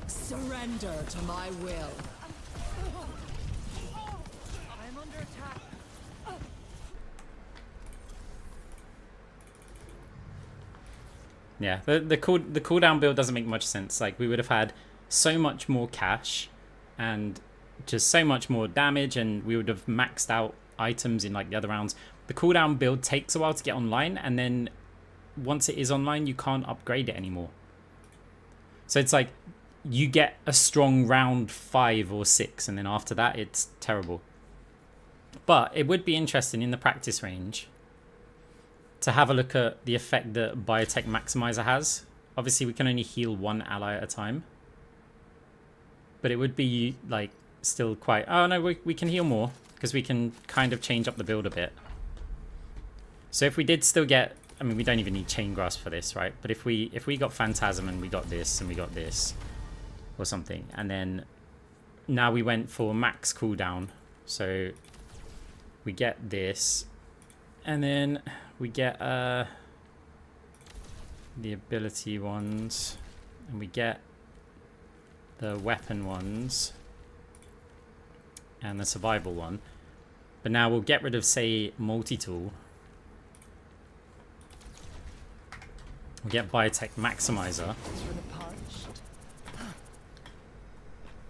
Surrender to my will. I'm under attack. Yeah, the cooldown build doesn't make much sense. Like, we would have had so much more cash and just so much more damage, and we would have maxed out items in like the other rounds. The cooldown build takes a while to get online, and then once it is online, you can't upgrade it anymore. So it's like you get a strong round 5 or 6, and then after that, it's terrible. But it would be interesting in the practice range to have a look at the effect that Biotech Maximizer has. Obviously, we can only heal one ally at a time. But it would be, like, still quite... Oh, no, we can heal more, because we can kind of change up the build a bit. So if we did still get... I mean, we don't even need Chain Grasp for this, right? But if we got Phantasm and we got this and we got this or something, and then now we went for max cooldown. So we get this, and then we get the ability ones, and we get the weapon ones and the survival one. But now we'll get rid of, say, multi-tool. We'll get Biotech Maximizer.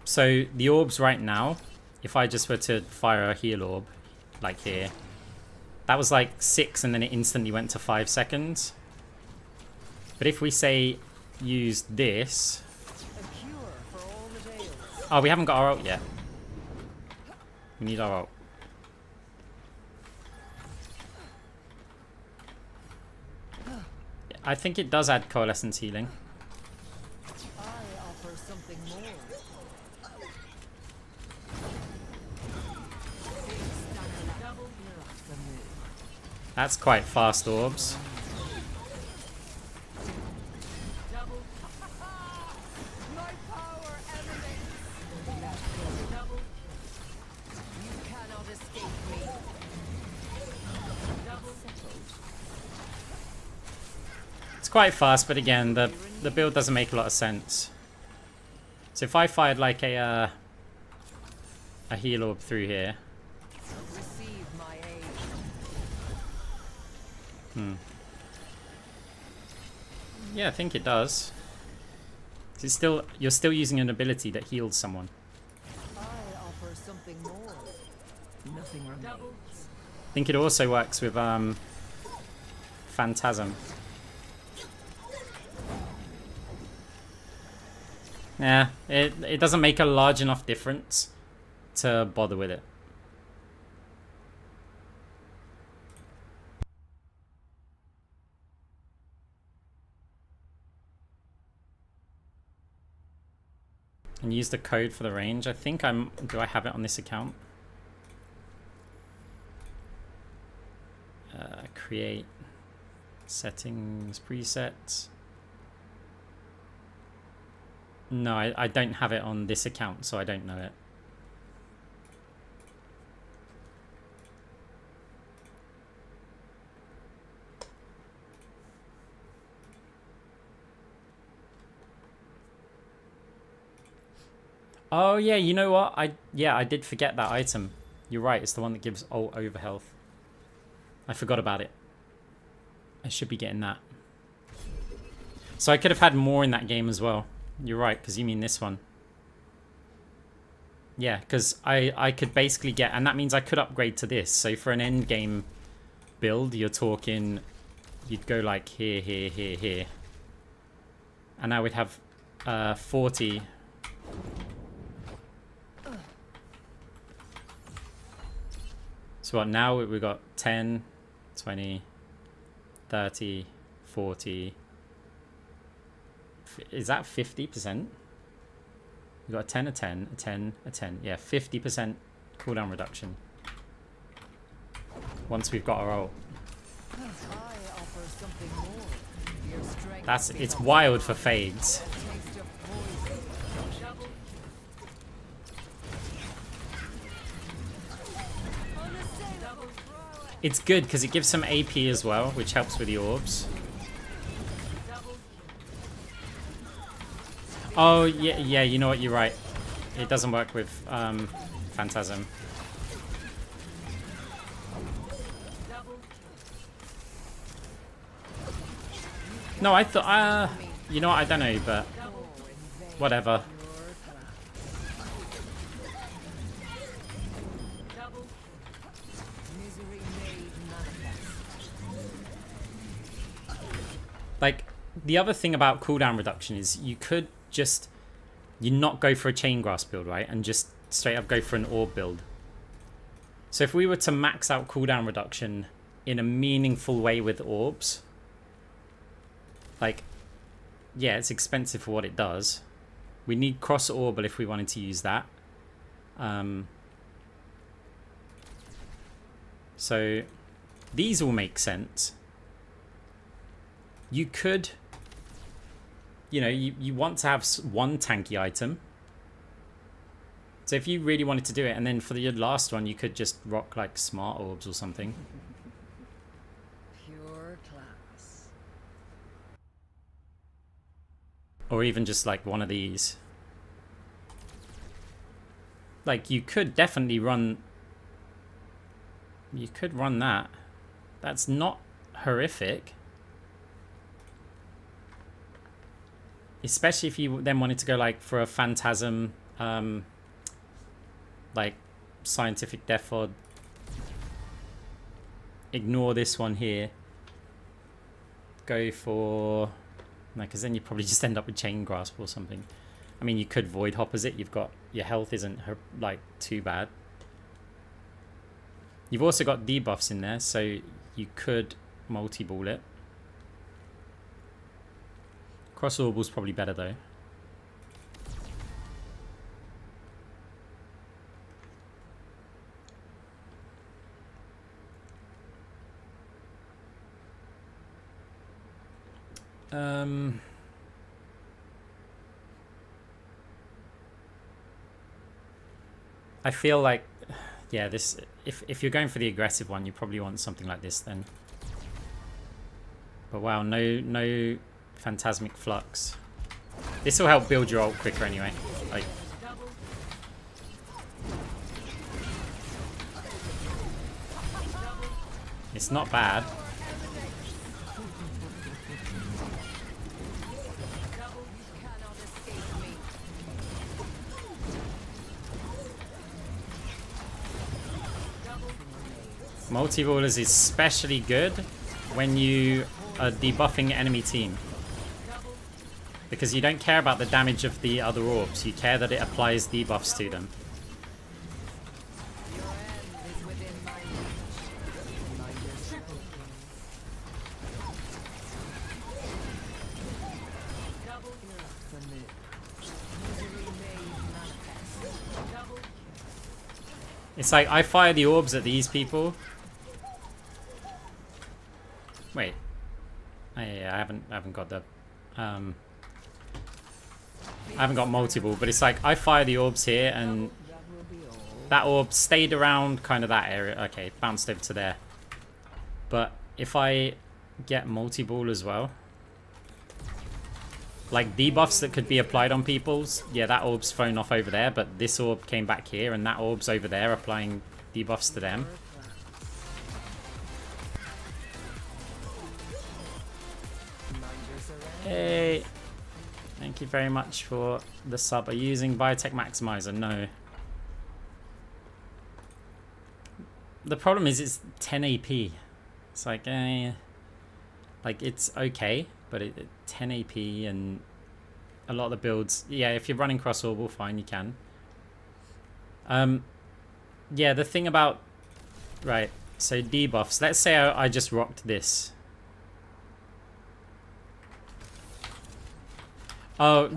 So the orbs right now, if I just were to fire a heal orb, like here, that was like 6 and then it instantly went to 5 seconds. But if we say use this... Oh, we haven't got our ult yet. We need our ult. I think it does add coalescence healing. I offer something more. That's quite fast orbs. My power emanates. You cannot escape me. It's quite fast, but again, the build doesn't make a lot of sense. So if I fired like a heal orb through here. Receive my aid. Yeah, I think it does. It's still, you're still using an ability that heals someone. I offer something more. Nothing remains. I think it also works with Phantasm. Yeah, it doesn't make a large enough difference to bother with it. And use the code for the range. I think do I have it on this account? Create settings presets. No, I don't have it on this account, so I don't know it. Oh yeah, you know what? I did forget that item. You're right, it's the one that gives ult over health. I forgot about it. I should be getting that. So I could have had more in that game as well. You're right, because you mean this one. Yeah, because I could basically get... And that means I could upgrade to this. So for an end game build, you're talking... You'd go like here, here, here, here. And now we'd have 40... So what, now we've got 10, 20, 30, 40. Is that 50%? We've got a 10, a 10, a 10, a 10. Yeah, 50% cooldown reduction. Once we've got our ult. I offer something more. Your strength That's, is it's a wild for fades. taste of poison. It's good because it gives some AP as well, which helps with the orbs. Oh, yeah, yeah, you know what, you're right. It doesn't work with Phantasm. No, I thought, you know what, I don't know, but whatever. Misery made manifest. Like, the other thing about cooldown reduction is you could just, you not go for a chain grasp build, right? And just straight up go for an orb build. So if we were to max out cooldown reduction in a meaningful way with orbs, like, yeah, it's expensive for what it does. We need cross orbal if we wanted to use that. So these all make sense. You could, you know, you want to have one tanky item. So if you really wanted to do it, and then for the last one, you could just rock like smart orbs or something. Pure class. Or even just like one of these. Like you could definitely run. You could run that. That's not horrific. Especially if you then wanted to go like for a Phantasm, like scientific death odd. Ignore this one here. Go for, no, because then you probably just end up with chain grasp or something. I mean, you could void hoppers it. You've got, your health isn't like too bad. You've also got debuffs in there, so you could multi-ball it. Cross orbal's probably better though. I feel like, yeah, this, if you're going for the aggressive one, you probably want something like this then. But wow, no Phantasmic Flux. This will help build your ult quicker anyway. Like, it's not bad. Cannot escape me. Multi-ballers is especially good when you are debuffing enemy team. Because you don't care about the damage of the other orbs, you care that it applies debuffs to them. Your end is within my reach. My triple kill. Double kill for me. Misery made manifest. Double kill. It's like, I fire the orbs at these people. Wait. Oh, yeah, I haven't got the... I haven't got multiple, but it's like, I fire the orbs here, and That will be all. that orb stayed around kind of that area. Okay, bounced over to there. But if I get multi-ball as well, like debuffs that could be applied on people's, yeah, that orb's thrown off over there, but this orb came back here, and that orb's over there applying debuffs to them. Hey, thank you very much for the sub. Are you using Biotech Maximizer? No. The problem is it's 10 AP. It's like, it's okay, but 10 AP and a lot of the builds. Yeah, if you're running cross orbital, fine, you can. Yeah, the thing about Right. So debuffs. Let's say I just rocked this. Oh,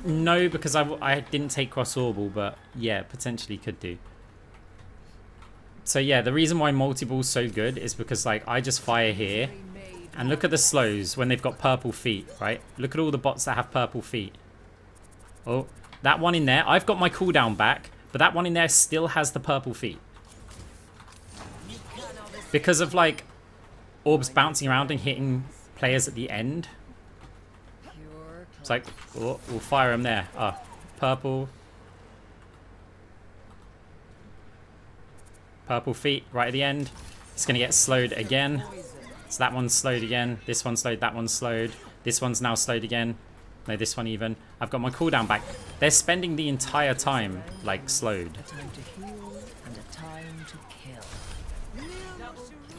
no, because I didn't take cross orbal, but yeah, potentially could do. So yeah, the reason why multi-ball's so good is because like I just fire here, and look at the slows when they've got purple feet, right? Look at all the bots that have purple feet. Oh, that one in there, I've got my cooldown back, but that one in there still has the purple feet. Because of like orbs bouncing around and hitting players at the end. It's like, oh, we'll fire them there. Ah, purple. Purple feet right at the end. It's going to get slowed again. So that one's slowed again. This one's slowed. That one's slowed. This one's now slowed again. No, this one even. I've got my cooldown back. They're spending the entire time, like, slowed.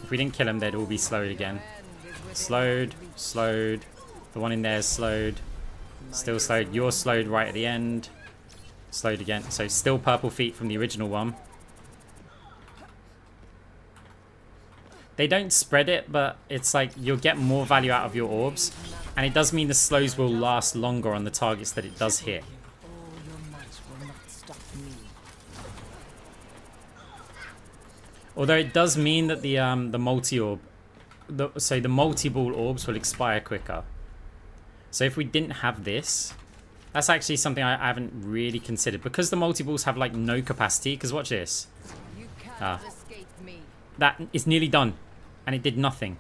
If we didn't kill them, they'd all be slowed again. Slowed. Slowed. The one in there is slowed. Still slowed. You're slowed right at the end. Slowed again. So still purple feet from the original one. They don't spread it, but it's like you'll get more value out of your orbs. And it does mean the slows will last longer on the targets that it does hit. Although it does mean that the multi-orb, the multi-ball orbs will expire quicker. So if we didn't have this, that's actually something I haven't really considered. Because the multi-balls have like no capacity, because watch this. That is nearly done. And it did nothing.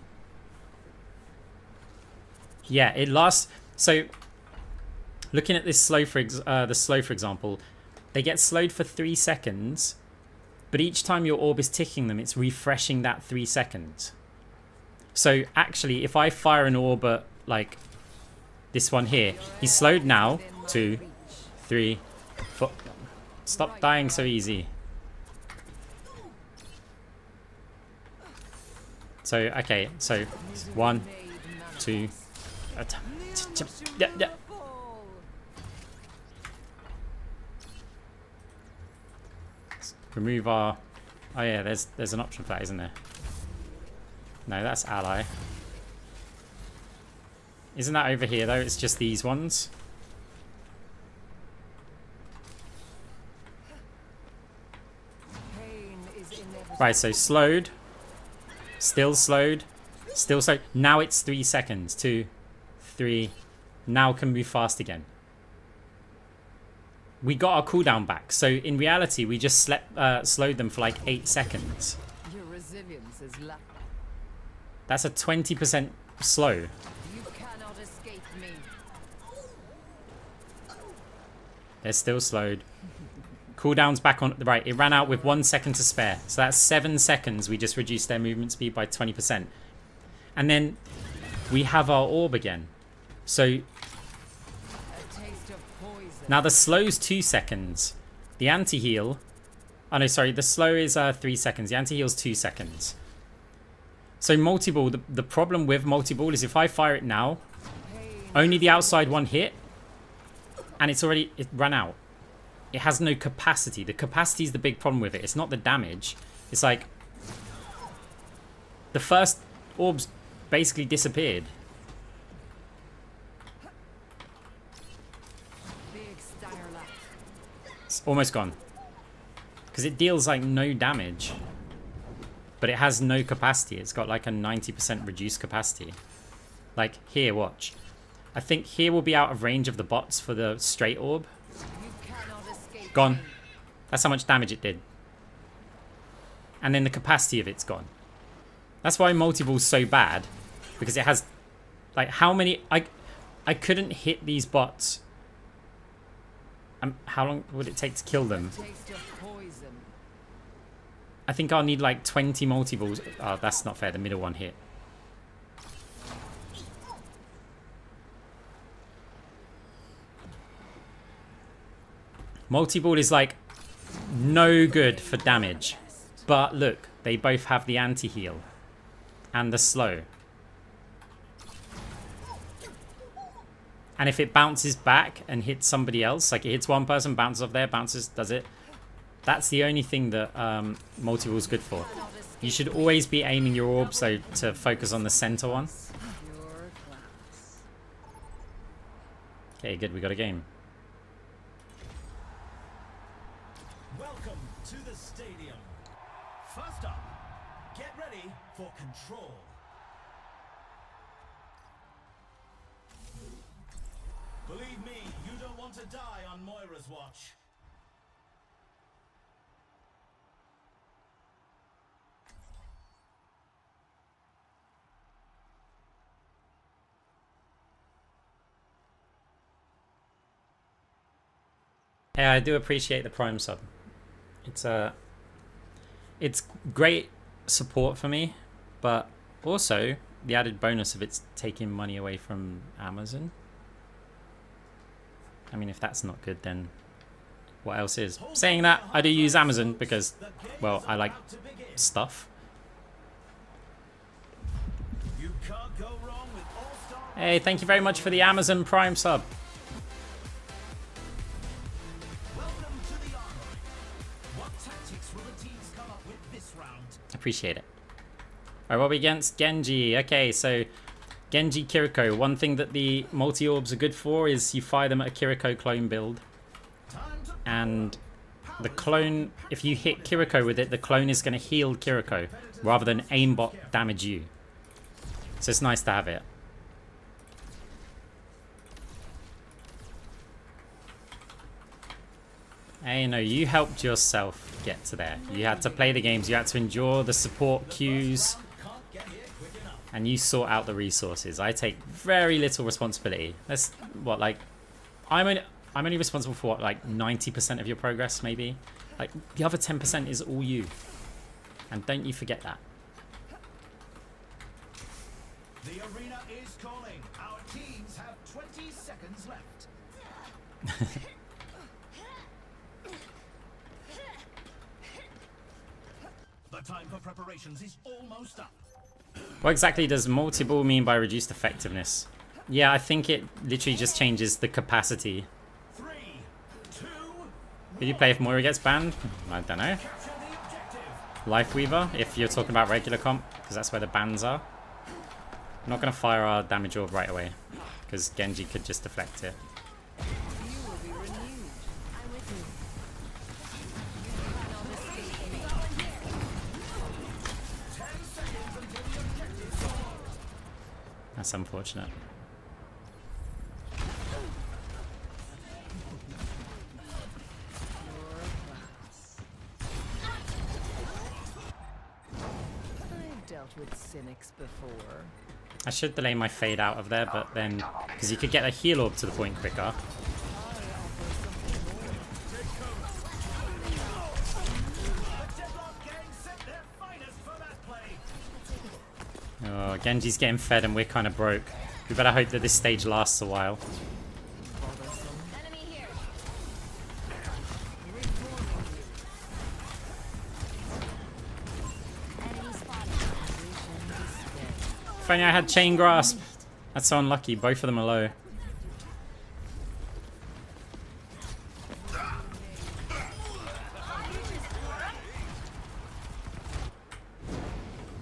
Yeah, it lasts. So, looking at this slow, for example, they get slowed for 3 seconds, but each time your orb is ticking them, it's refreshing that 3 seconds. So actually, if I fire an orb at like this one here, he's slowed now. 2, 3, 4. Stop dying so easy. So okay, so 1, 2. Yeah. Let's remove our. Oh yeah, there's an option for that, isn't there? No, that's ally. Isn't that over here though? It's just these ones. Right, so slowed. Still slowed. Still slowed. Now it's 3 seconds. 2, 3. Now can move fast again. We got our cooldown back. So in reality, we just slowed them for like 8 seconds. Your resilience is That's a 20% slow. You cannot escape me. They're still slowed. Cooldown's back on the right. It ran out with 1 second to spare. So that's 7 seconds. We just reduced their movement speed by 20%. And then we have our orb again. So now the slow's 2 seconds. The anti-heal. Oh no, sorry. The slow is 3 seconds. The anti-heal's 2 seconds. So multi-ball. The problem with multi-ball is if I fire it now, only the outside one hit, and it ran out. It has no capacity. The capacity is the big problem with it. It's not the damage. It's like the first orbs basically disappeared. It's almost gone. Because it deals like no damage. But it has no capacity. It's got like a 90% reduced capacity. Like here, watch. I think here will be out of range of the bots for the straight orb. Gone. That's how much damage it did. And then the capacity of it's gone. That's why multi-ball's so bad. Because it has... Like, how many... I couldn't hit these bots. How long would it take to kill them? I think I'll need like 20 multi-balls. Oh, that's not fair. The middle one hit. Multi-ball is like no good for damage. But look, they both have the anti-heal and the slow. And if it bounces back and hits somebody else, like it hits one person, bounces off there, bounces, does it? That's the only thing that multi-ball is good for. You should always be aiming your orb so to focus on the center one. Pure class. Okay, good. We got a game. Welcome to the stadium. First up, get ready for control. Believe me, you don't want to die on Moira's watch. Yeah, I do appreciate the Prime sub. It's great support for me, but also the added bonus of it's taking money away from Amazon. I mean, if that's not good, then what else is? Saying that, I do use Amazon because, well, I like stuff. You can't go wrong with all-star. Hey, thank you very much for the Amazon Prime sub. Welcome to the armory. What tactics will the teams come up with this round? Appreciate it. Alright, what are we against? Genji. Okay, so Genji Kiriko. One thing that the multi-orbs are good for is you fire them at a Kiriko clone build. And the clone, if you hit Kiriko with it, the clone is going to heal Kiriko rather than aimbot damage you. So it's nice to have it. Hey, no, you helped yourself get to there. You had to play the games, you had to endure the support queues, and you sort out the resources. I take very little responsibility. That's what, like, I'm only responsible for what, like 90% of your progress, maybe. Like the other 10% is all you, and don't you forget that. The arena is calling. Our teams have 20 seconds left. The time for preparations is almost up. What exactly does multi-ball mean by reduced effectiveness? Yeah, I think it literally just changes the capacity. 3, 2, Did you play if Moira gets banned? I don't know. capture the objective. Lifeweaver, if you're talking about regular comp, because that's where the bans are. I'm not going to fire our damage orb right away, because Genji could just deflect it. You will be renewed. I'm with you. You cannot escape me. 10 seconds until the objective is over. That's unfortunate. I've dealt with cynics before. I should delay my fade out of there, but then, because you could get a heal orb to the point quicker. The Deadlock gang set their finest for that play. Oh, Genji's getting fed and we're kind of broke. We better hope that this stage lasts a while. Enemy here. Enemy spotted. If only I had Chain Grasp. That's so unlucky. Both of them are low.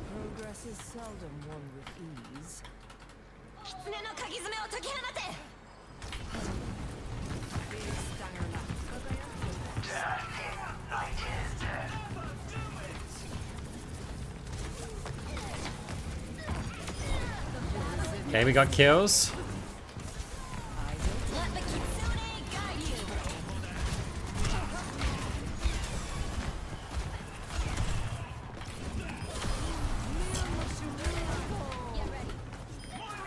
Progress is seldom won with ease. 狐の鍵爪を解き放て Big stanger Okay, we got kills. Let the kitsune guide you. Get ready. Pain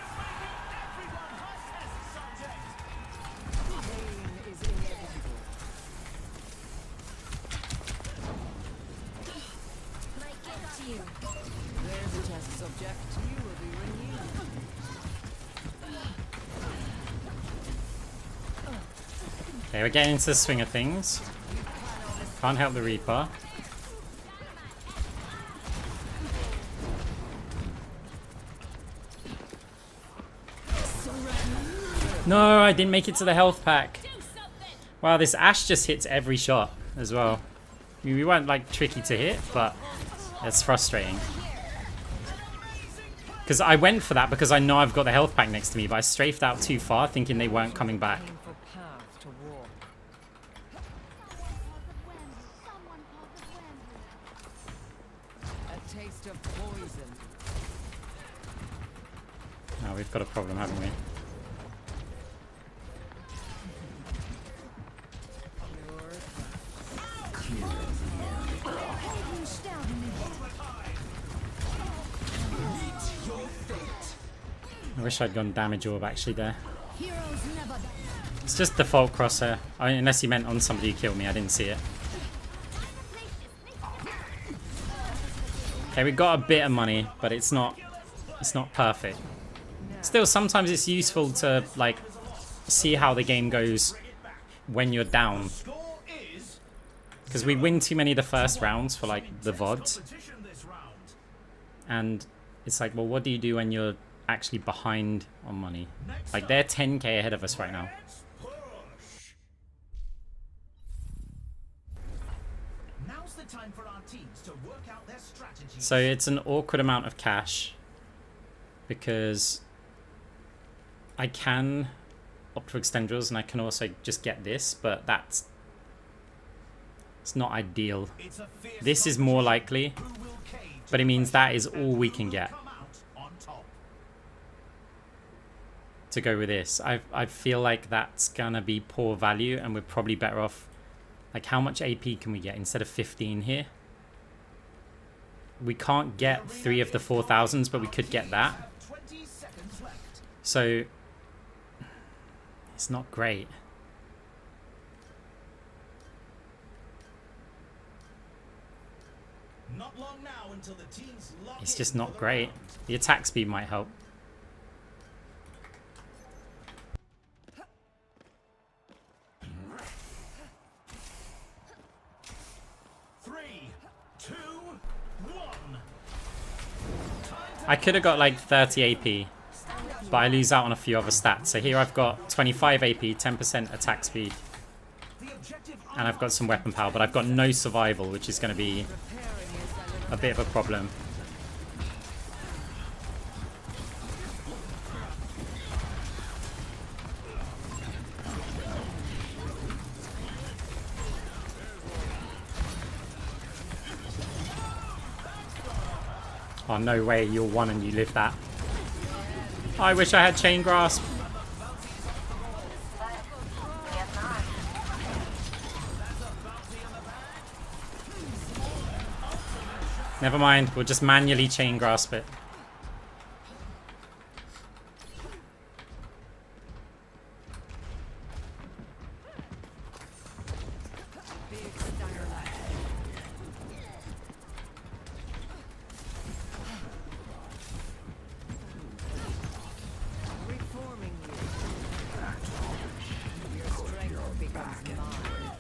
is inevitable. Might get to you. There's a test subject. You will be renewed. Okay, we're getting into the swing of things. Can't help the Reaper. No, I didn't make it to the health pack. Wow, this Ashe just hits every shot as well. We weren't like tricky to hit, but it's frustrating. Because I went for that because I know I've got the health pack next to me, but I strafed out too far thinking they weren't coming back. Painful path to walk. A taste of poison. Now we've got a problem, haven't we? I wish I'd gone damage orb actually there. It's just default crosshair. I mean, unless you meant on somebody who killed me, I didn't see it. Okay, we got a bit of money, but it's not perfect. Still, sometimes it's useful to like see how the game goes when you're down. Because we win too many of the first rounds for like the VOD. And it's like, well, what do you do when you're actually behind on money? Like, they're 10k ahead of us right now. Now's the time for our teams to work out their strategies. So it's an awkward amount of cash because I can opt for extendrils and I can also just get this, but it's not ideal. This is more likely, but it means that is all we can get to go with this. I feel like that's gonna be poor value and we're probably better off. Like, how much AP can we get instead of 15 here? We can't get 3 of the 4,000s, but we could get that. So it's not great. Not long now until the teams lock It's just in not for the great. round. The attack speed might help. Three, two, one. I could have got like 30 AP, but I lose out on a few other stats. So here I've got 25 AP, 10% attack speed, The objective and I've got some weapon power, but I've got no survival, which is going to be a bit of a problem. Oh, no way, you're 1 and you live that. I wish I had chain grasp. Never mind, we'll just manually chain grasp it. Reforming you. Your strength becomes mine.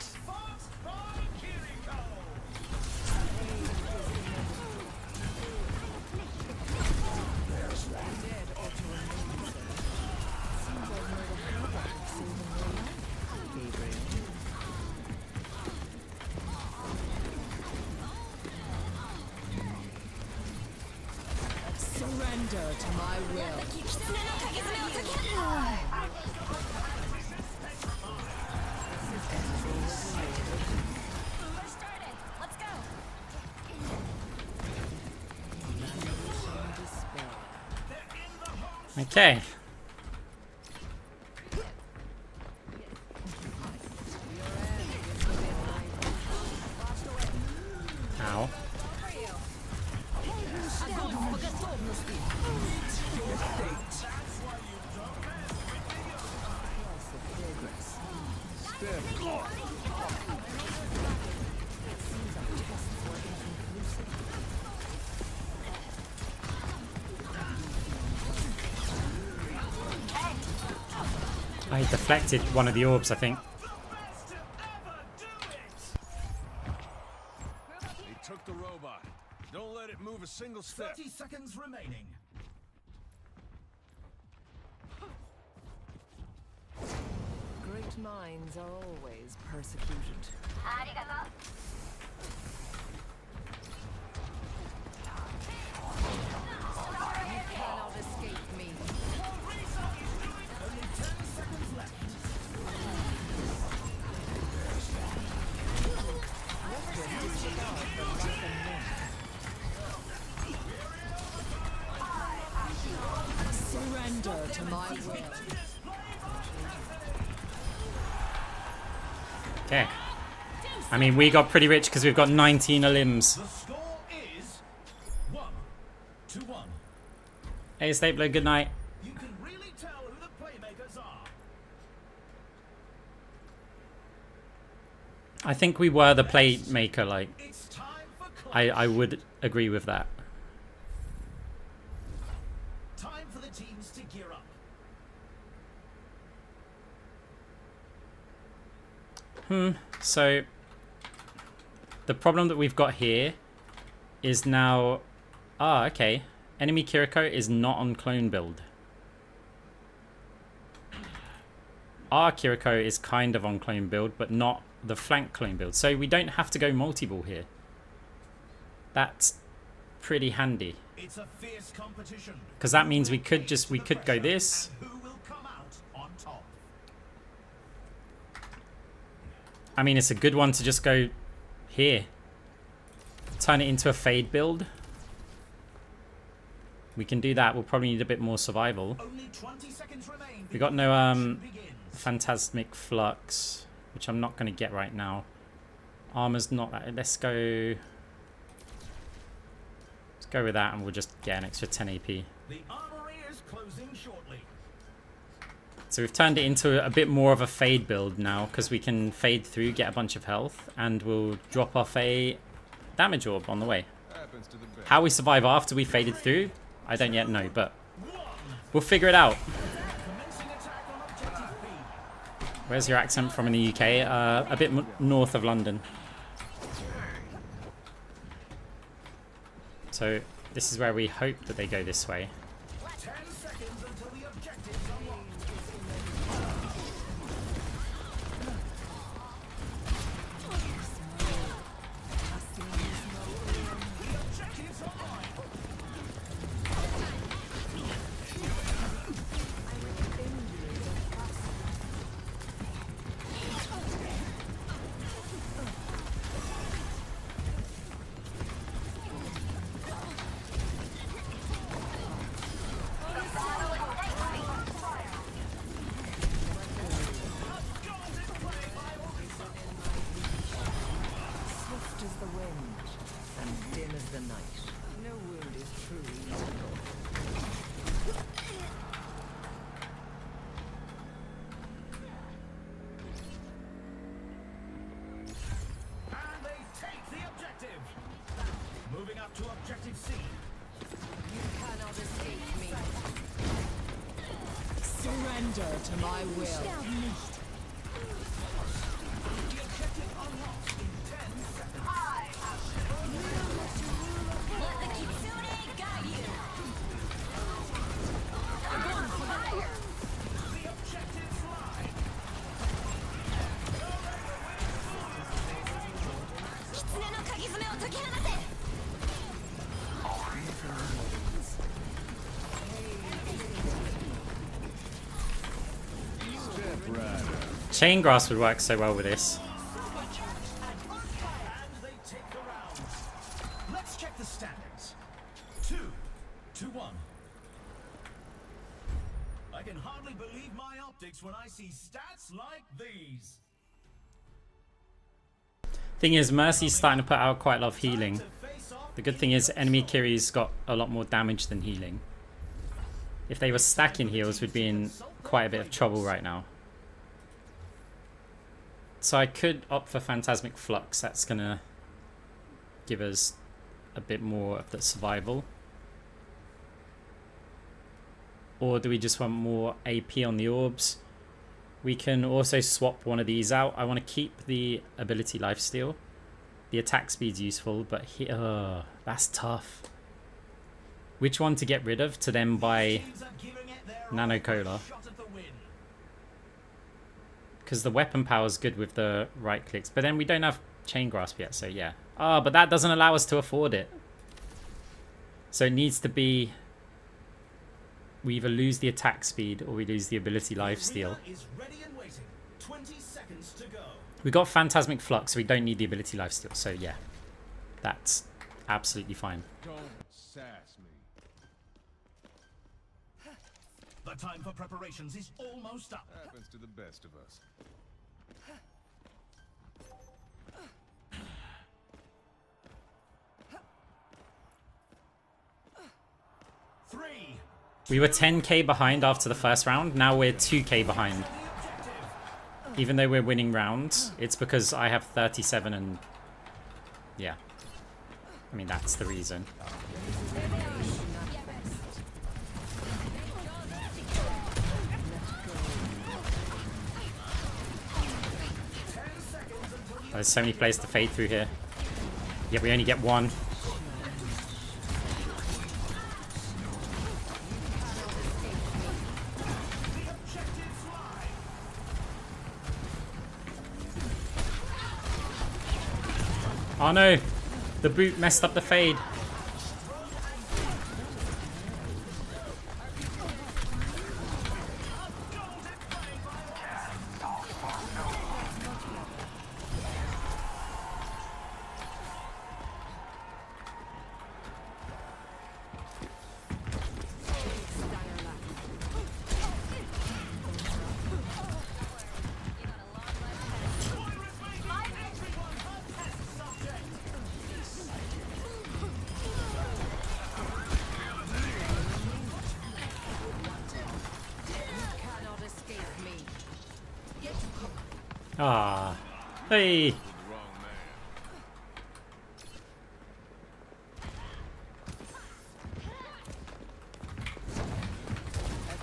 Dead ought to remain so. Seems I've heard a habit of saving your life, Gabriel. Surrender to my will. Despair. Okay. Ow. I deflected one of the orbs, I think. They took the robot. Don't let it move a single step. 30 seconds remaining. Great minds are always persecuted. Cannot escape me. Only 10 seconds left. Surrender to my will. Okay. I mean, we got pretty rich because we've got 19 limbs. The score is 1-1. Hey, Stapler, good night. You can really tell who the playmakers are. I think we were the playmaker, like, It's time for I would agree with that. time for the teams to gear up. So, the problem that we've got here is now... Ah, okay. Enemy Kiriko is not on clone build. Our Kiriko is kind of on clone build, but not the flank clone build. So we don't have to go multi-ball here. That's pretty handy. It's a fierce competition. Because that means we could go this. And who will come out on top? I mean, it's a good one to just go here. Turn it into a fade build. We can do that. We'll probably need a bit more survival. Only 20 seconds remain. We got no Action begins. phantasmic flux, which I'm not going to get right now. Armor's not that. Let's go with that, and we'll just get an extra 10 AP. The armory is closing shortly. So we've turned it into a bit more of a fade build now, because we can fade through, get a bunch of health, and we'll drop off a damage orb on the way. How we survive after we faded through, I don't yet know, but we'll figure it out. Commencing attack on objective B. Where's your accent from in the UK? A bit north of London. So this is where we hope that they go this way. 10 seconds until the objective's unlocked. The objective's online. Swift as the wind, and dim as the night. No wound is truly mortal. And they take the objective. Moving up to objective C. You cannot escape me. Surrender to my will. The objective unlocks in 10 seconds. Let the Kitsune guide you. The objective's live. 狐の鍵爪を解き放て。 Chain grass would work so well with this. And they take the round. Let's check the standings. 2-1. I can hardly believe my optics when I see stats like these. Thing is, Mercy's starting to put out quite a lot of healing. To face off The good thing is enemy Kiri's got a lot more damage than healing. If they were stacking heals, we'd be in quite a bit of trouble right now. So I could opt for Phantasmic Flux. That's going to give us a bit more of the survival. Or do we just want more AP on the orbs? We can also swap one of these out. I want to keep the ability lifesteal. The attack speed's useful, but that's tough. Which one to get rid of to then buy teams are giving it their Nano all for a Cola? shot at the win. Because the weapon power is good with the right clicks, but then we don't have chain grasp yet, so yeah. Ah, but that doesn't allow us to afford it. So it needs to be... We either lose the attack speed or we lose the ability lifesteal. Is ready and waiting. 20 seconds to go. We got Phantasmic Flux, so we don't need the ability lifesteal. So yeah, that's absolutely fine. Don't sass me. The time for preparations is almost up. Happens to the best of us. 3. We were 10k behind after the first round. Now we're 2k behind. Even though we're winning rounds, it's because I have 37 and... Yeah. I mean, that's the reason. There's so many players to fade through here. Yeah, we only get one. Oh no! The boot messed up the fade. Ah, hey!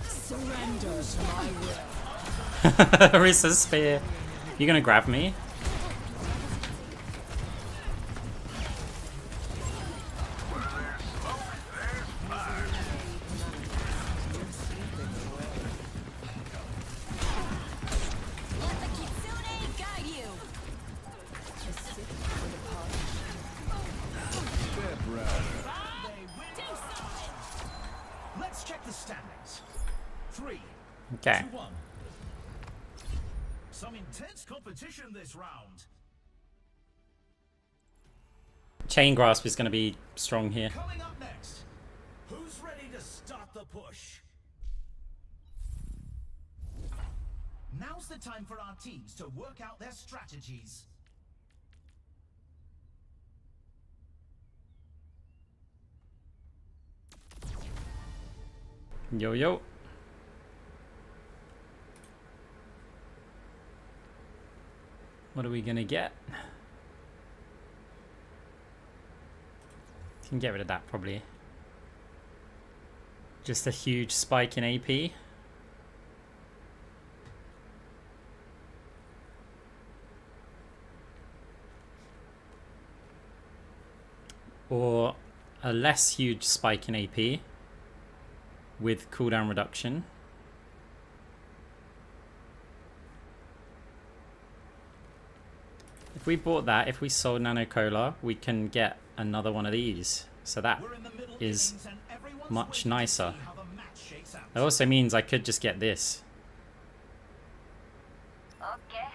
Surrender to my will. Orisa's spear. You gonna grab me? Let's check the standings. 3, Okay. 2, 1. Some intense competition this round. Chain grasp is gonna be strong here. Coming up next, who's ready to start the push? Now's the time for our teams to work out their strategies. Yo yo. What are we gonna get? Can get rid of that probably. Just a huge spike in AP. Or a less huge spike in AP with cooldown reduction. If we bought that, if we sold Nano Cola, we can get another one of these. So that is much nicer. That also means I could just get this. Okay.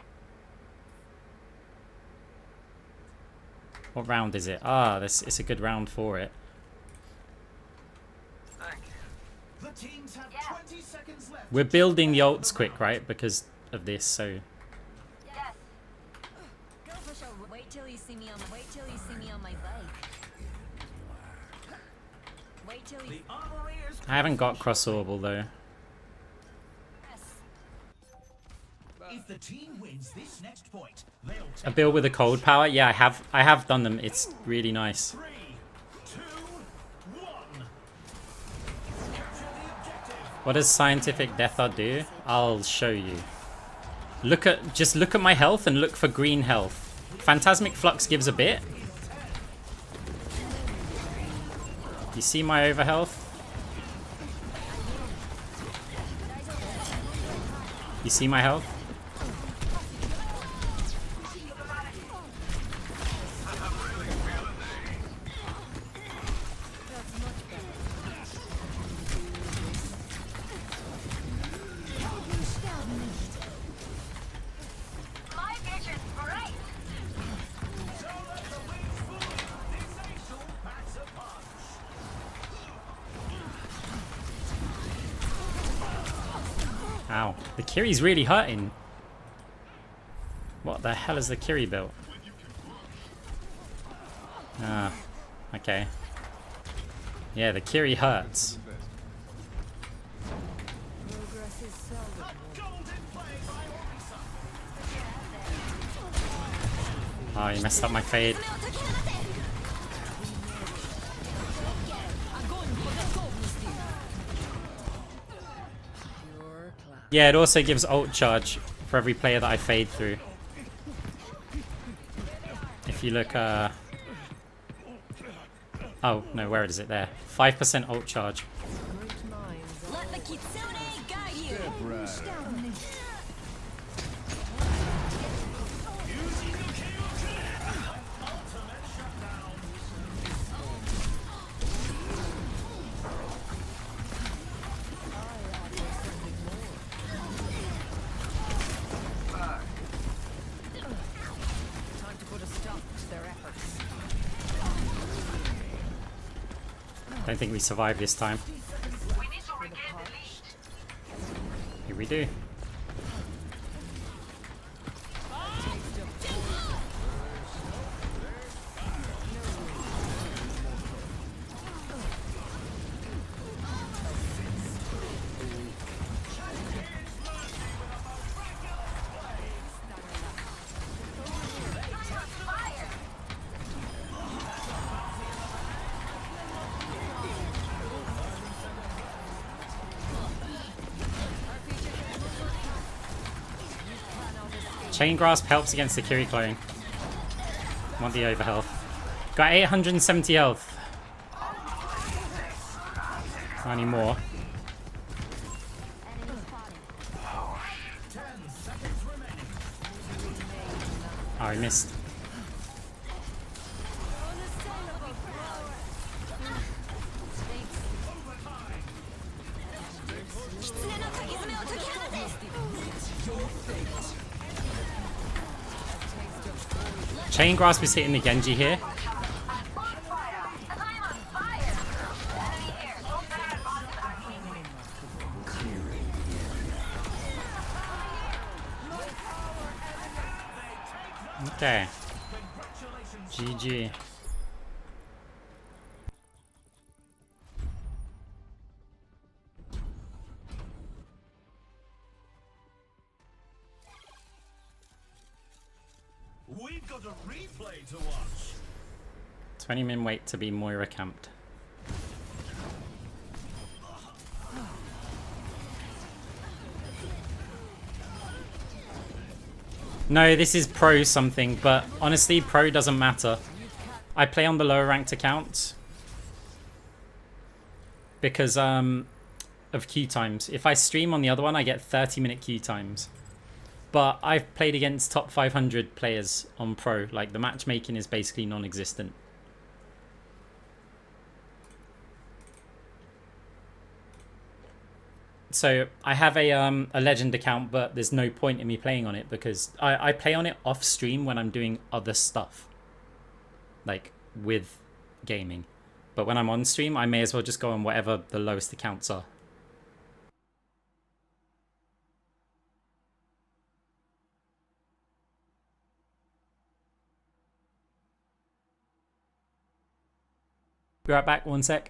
What round is it? Ah, this it's a good round for it. The teams have 20 seconds left. We're building the ults quick, right? Because of this, so Yes. Go for sure. Wait till you see me on my bike. Wait till you The armory is I haven't got cross orbal though. If the team wins this next point, they'll A take build with a cold power? Yeah, I have done them. It's really nice. 3, 2, 1. Capture the objective. What does scientific death do? I'll show you. Just look at my health and look for green health. Phantasmic Flux gives a bit. You see my overhealth? You see my health? The Kiri's really hurting. What the hell is the Kiri built? Ah, okay. Yeah, the Kiri hurts. Progress is seldom Oh, you messed up my fade. pure class. Yeah, it also gives ult charge for every player that I fade through. If you look, oh, no, where is it there? 5% ult charge. Great minds are Let the Kitsune guide you. time to put a stop to their efforts. Don't think we survive this time. Here we do. Chain Grasp helps against the Kiri clone. Want the overhealth. Got 870 health. Not any more. Enemy spotted. Oh, he missed. Chain Grasp is hitting the Genji here. Okay. GG. We've got a replay to watch. 20-min wait to be Moira camped. No, this is pro something, but honestly, pro doesn't matter. I play on the lower ranked account because of queue times. If I stream on the other one, I get 30-minute queue times. But I've played against top 500 players on pro. Like, the matchmaking is basically non-existent. So I have a legend account, but there's no point in me playing on it because I play on it off stream when I'm doing other stuff, like with gaming. But when I'm on stream, I may as well just go on whatever the lowest accounts are. Be right back, one sec.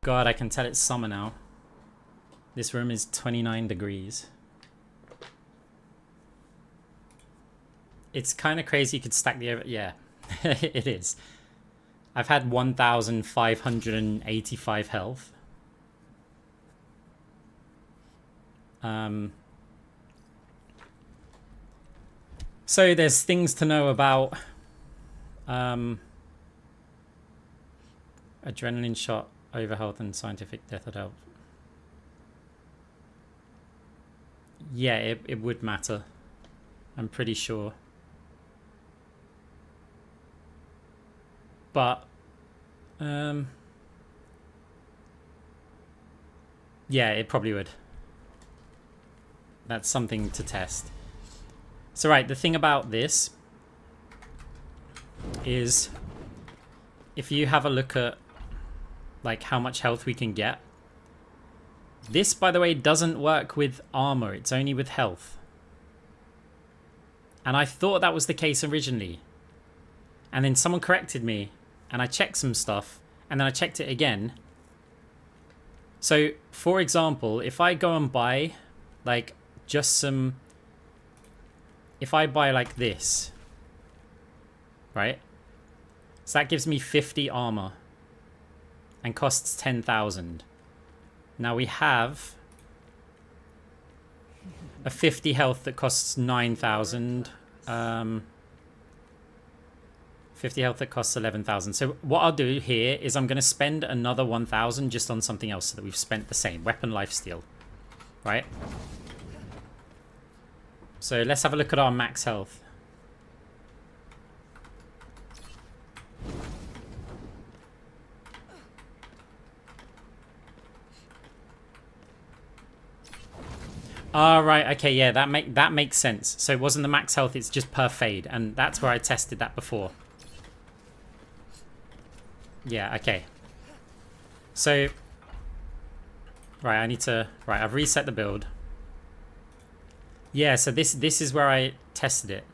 God, I can tell it's summer now. This room is 29 degrees. It's kind of crazy you could stack the... Yeah, it is. I've had 1,585 health. So there's things to know about adrenaline shot, overhealth, and scientific death would help. Yeah, it would matter. I'm pretty sure. But yeah, it probably would. That's something to test. So right, the thing about this is if you have a look at like how much health we can get. This, by the way, doesn't work with armor. It's only with health. And I thought that was the case originally. And then someone corrected me and I checked some stuff and then I checked it again. So, for example, if I go and buy like just some... If I buy like this, right? So that gives me 50 armor and costs 10,000. Now we have a 50 health that costs 9,000. 50 health that costs 11,000. So what I'll do here is I'm going to spend another 1,000 just on something else so that we've spent the same. Weapon lifesteal, right? So let's have a look at our max health. Ah, right, okay, yeah, that makes sense. So it wasn't the max health, it's just per fade, and that's where I tested that before. Yeah, okay. So, right, I need to... Right, I've reset the build. Yeah, so this is where I tested it.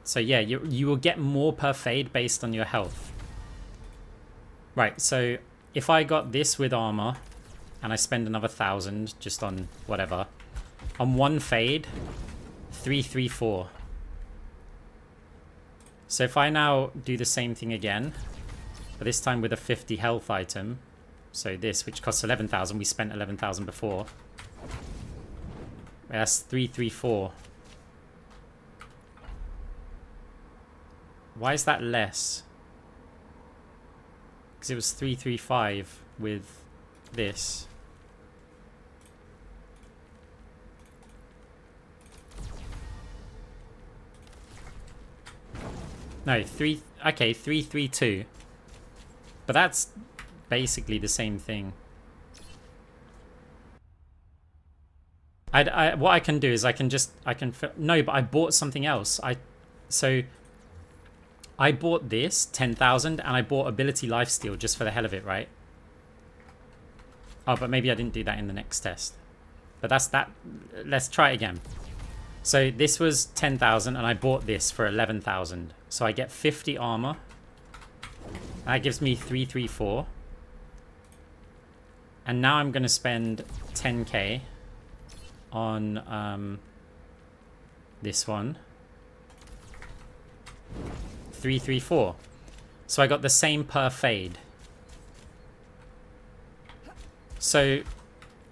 So yeah, you will get more per fade based on your health. Right, so if I got this with armor, and I spend another 1,000 just on whatever... On one fade, 334. So if I now do the same thing again, but this time with a 50 health item, so this, which costs 11,000, we spent 11,000 before. That's 334. Why is that less? Because it was 335 with this. No, okay, 332. But that's basically the same thing. What I can do is no, but I bought something else. So I bought this 10,000 and I bought ability lifesteal just for the hell of it, right? Oh, but maybe I didn't do that in the next test. But that's that. Let's try it again. So this was 10,000 and I bought this for 11,000. So I get 50 armor. That gives me 334. And now I'm going to spend 10k on this one. 334. So I got the same per fade. So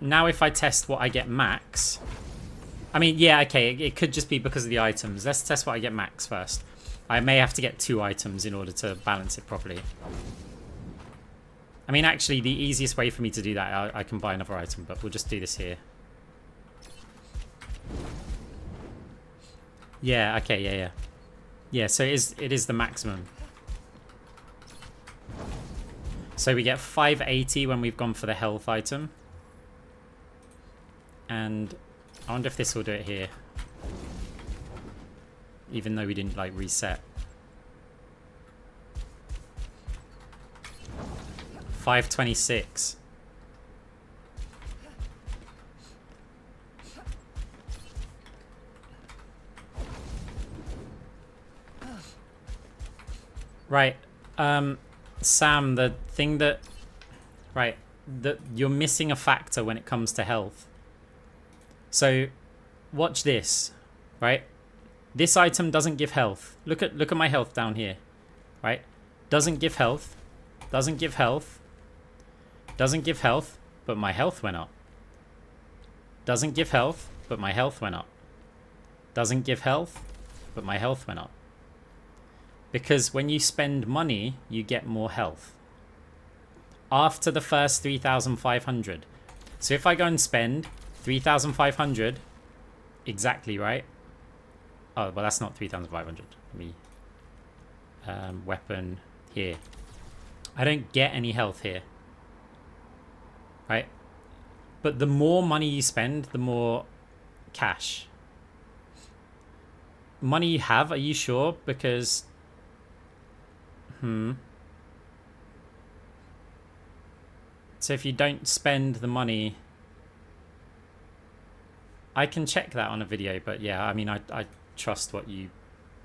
now if I test what I get max... I mean, yeah, okay, it could just be because of the items. Let's test what I get max first. I may have to get 2 items in order to balance it properly. I mean, actually, the easiest way for me to do that, I can buy another item, but we'll just do this here. Yeah, okay, yeah. Yeah, so it is the maximum. So we get 580 when we've gone for the health item. And I wonder if this will do it here. Even though we didn't, like, reset. 526. Right. Sam, the thing that... Right. you're missing a factor when it comes to health. So watch this, right? This item doesn't give health. Look at my health down here, right? Doesn't give health, doesn't give health, doesn't give health, but my health went up. Doesn't give health, but my health went up. Doesn't give health, but my health went up. Because when you spend money, you get more health. After the first 3,500. So if I go and spend 3,500, exactly, right? Oh, well, that's not 3,500. Let me... weapon here. I don't get any health here. Right? But the more money you spend, the more cash. Money you have, are you sure? Because... So if you don't spend the money... I can check that on a video, but yeah, I mean, I trust what you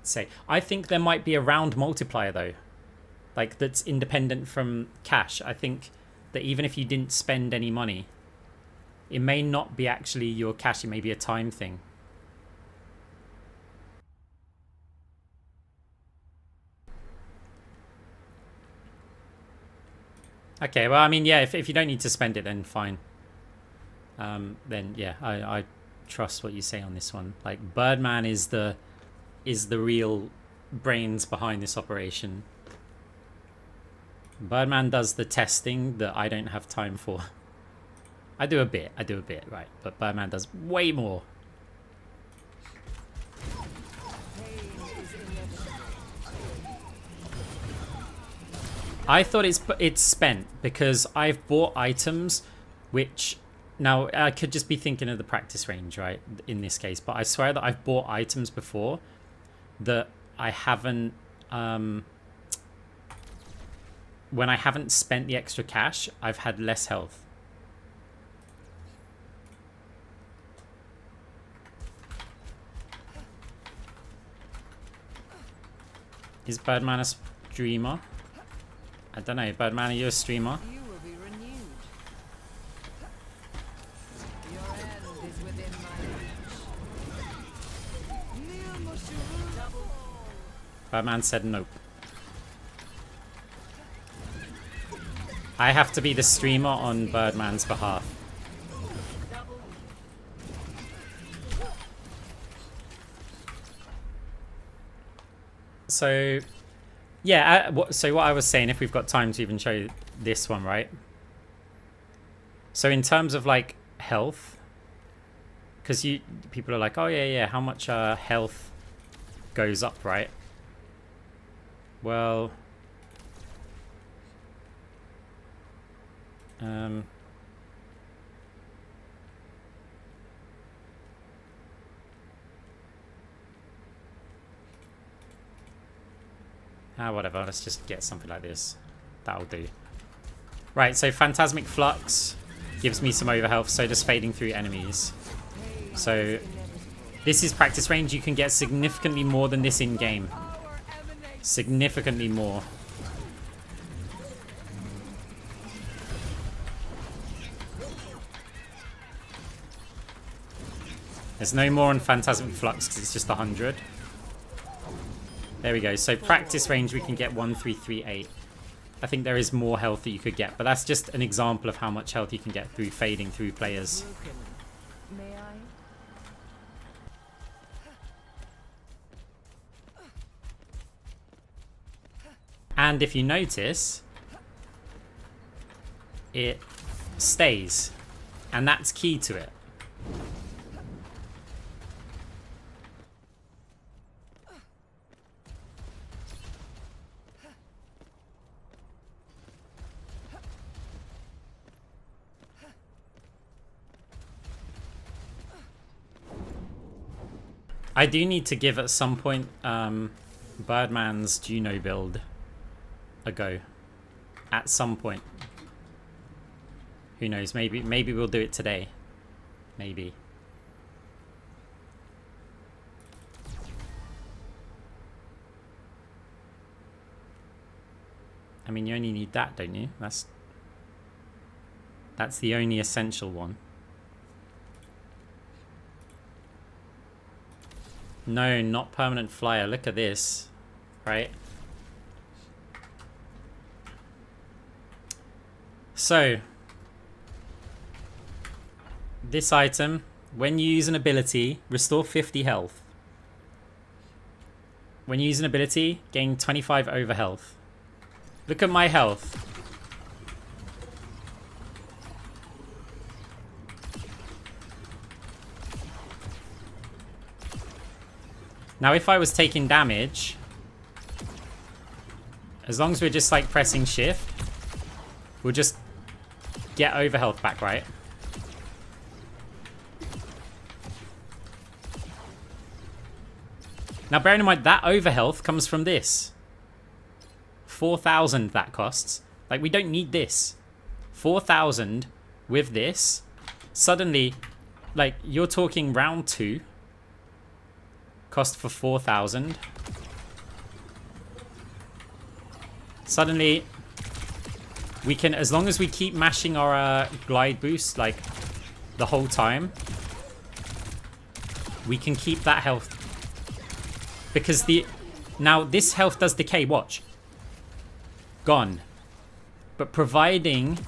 say. I think there might be a round multiplier, though. Like, that's independent from cash. I think that even if you didn't spend any money, it may not be actually your cash. It may be a time thing. Okay, well, I mean, yeah, if you don't need to spend it, then fine. Then, yeah, I trust what you say on this one. Like, Birdman is the real brains behind this operation. Birdman does the testing that I don't have time for. I do a bit, right? But Birdman does way more. I thought it's spent because I've bought items which... Now, I could just be thinking of the practice range, right, in this case. But I swear that I've bought items before that I haven't... when I haven't spent the extra cash, I've had less health. Is Birdman a streamer? I don't know. Birdman, are you a streamer? You will be renewed. Your end is within my reach. Birdman said nope. I have to be the streamer on Birdman's behalf. So, yeah, so what I was saying, if we've got time to even show this one, right? So in terms of, like, health, because people are like, oh, yeah, how much health goes up, right? Well... whatever, let's just get something like this. That'll do. Right, so Phantasmic Flux gives me some overhealth, so does Fading Through Enemies. So this is practice range. You can get significantly more than this in-game. Significantly more. There's no more on Phantasmic Flux because it's just 100. There we go. So practice range, we can get 1338. I think there is more health that you could get, but that's just an example of how much health you can get through fading through players. May I? And if you notice, it stays, and that's key to it. I do need to give at some point Birdman's Juno build a go. At some point. Who knows? Maybe we'll do it today. Maybe. I mean, you only need that, don't you? That's the only essential one. No, not permanent flyer. Look at this. Right? So, this item, when you use an ability, restore 50 health. When you use an ability, gain 25 over health. Look at my health. Now, if I was taking damage, as long as we're just like pressing shift, we'll just get over health back, right? Now, bearing in mind, that over health comes from this. 4,000 that costs. Like, we don't need this. 4,000 with this. Suddenly, like, you're talking round 2. Cost for 4,000. Suddenly, we can, as long as we keep mashing our glide boost, like, the whole time, we can keep that health. Because now this health does decay, watch. Gone. But providing,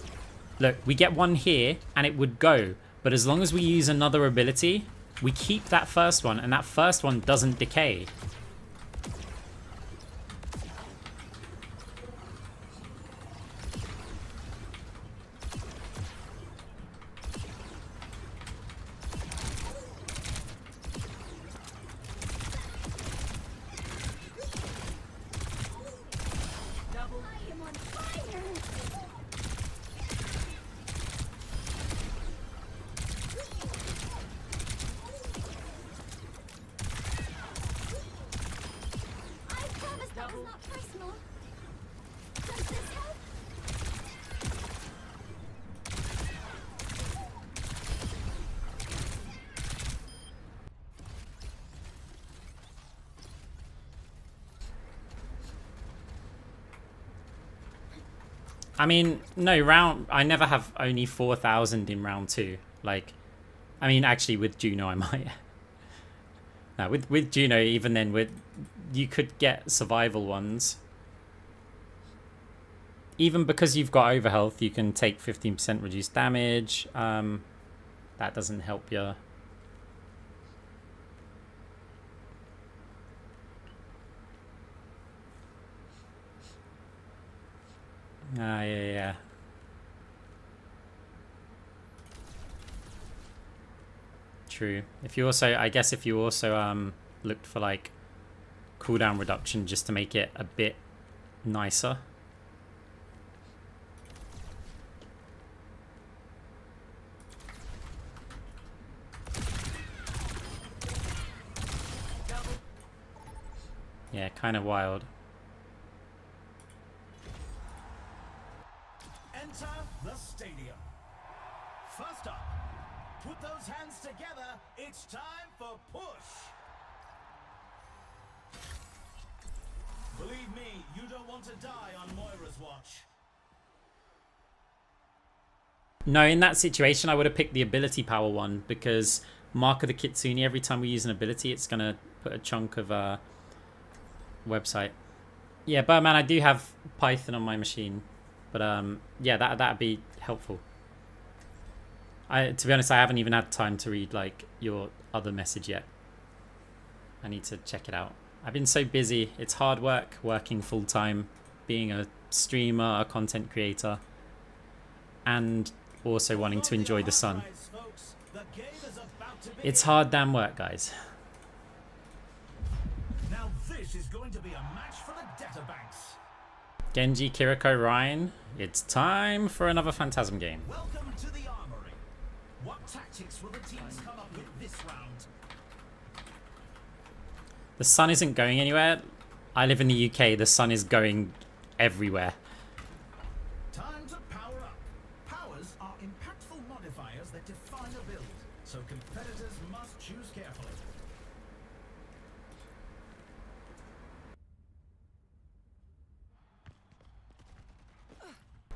look, we get one here and it would go. But as long as we use another ability, we keep that first one and that first one doesn't decay. I mean, no, I never have only 4,000 in round 2. Like, I mean, actually, with Juno, I might. No, with Juno, even then, you could get survival ones. Even because you've got overhealth, you can take 15% reduced damage. That doesn't help you. Yeah. True. If you also, I guess if you also looked for like cooldown reduction just to make it a bit nicer. Yeah, kind of wild. Enter the stadium. First up, put those hands together. It's time for push. Believe me, you don't want to die on Moira's watch. No, in that situation, I would have picked the ability power one because Mark of the Kitsune, every time we use an ability, it's going to put a chunk of website. Yeah, Birdman, I do have Python on my machine. But yeah, that'd be helpful. To be honest, I haven't even had time to read like your other message yet. I need to check it out. I've been so busy. It's hard work working full time, being a streamer, a content creator, and also wanting to enjoy the sun. It's hard damn work, guys. Now this is going to be a match for the data banks. Genji, Kiriko, Ryan. It's time for another Phantasm game. Welcome to the armory. What tactics will the teams come up with this round? The sun isn't going anywhere. I live in the UK. The sun is going everywhere. Time to power up. Powers are impactful modifiers that define a build, so competitors must choose carefully.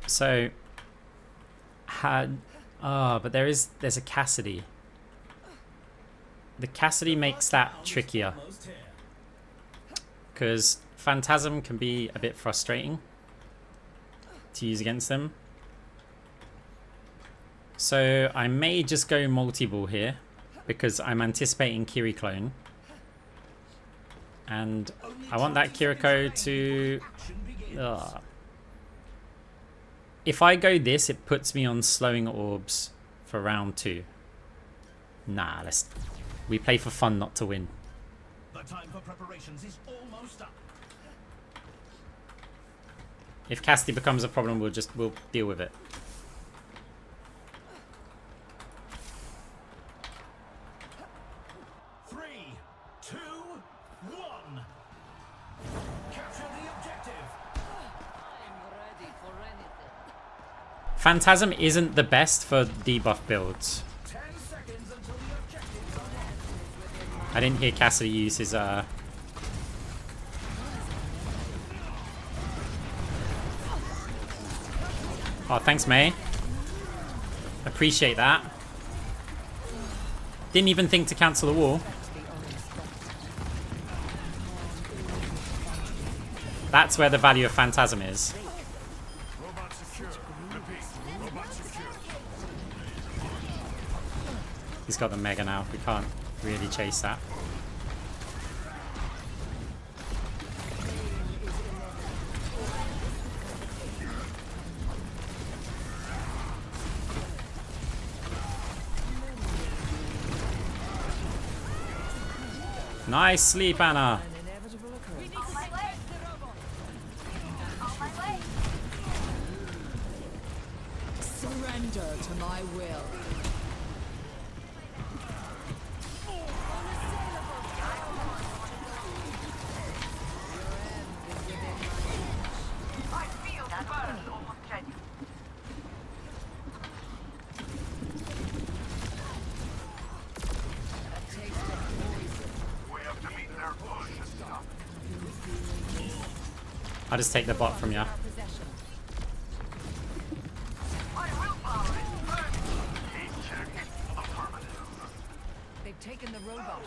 So, had... Oh, but there's a Cassidy. The Cassidy makes that trickier. Because Phantasm can be a bit frustrating to use against them. So I may just go multi-ball here because I'm anticipating Kiri clone. And I want that Kiriko to... If I go this, it puts me on slowing orbs for round 2. Nah, we play for fun, not to win. The time for preparations is almost up. If Cassidy becomes a problem, we'll deal with it. Phantasm isn't the best for debuff builds. I didn't hear Cassidy use his Oh, thanks, May. Appreciate that. Didn't even think to cancel the wall. That's where the value of Phantasm is. He's got the Mega now. We can't really chase that. Nice sleep, Anna. Surrender to my will. I'll just take the bot from you. They've taken the robot.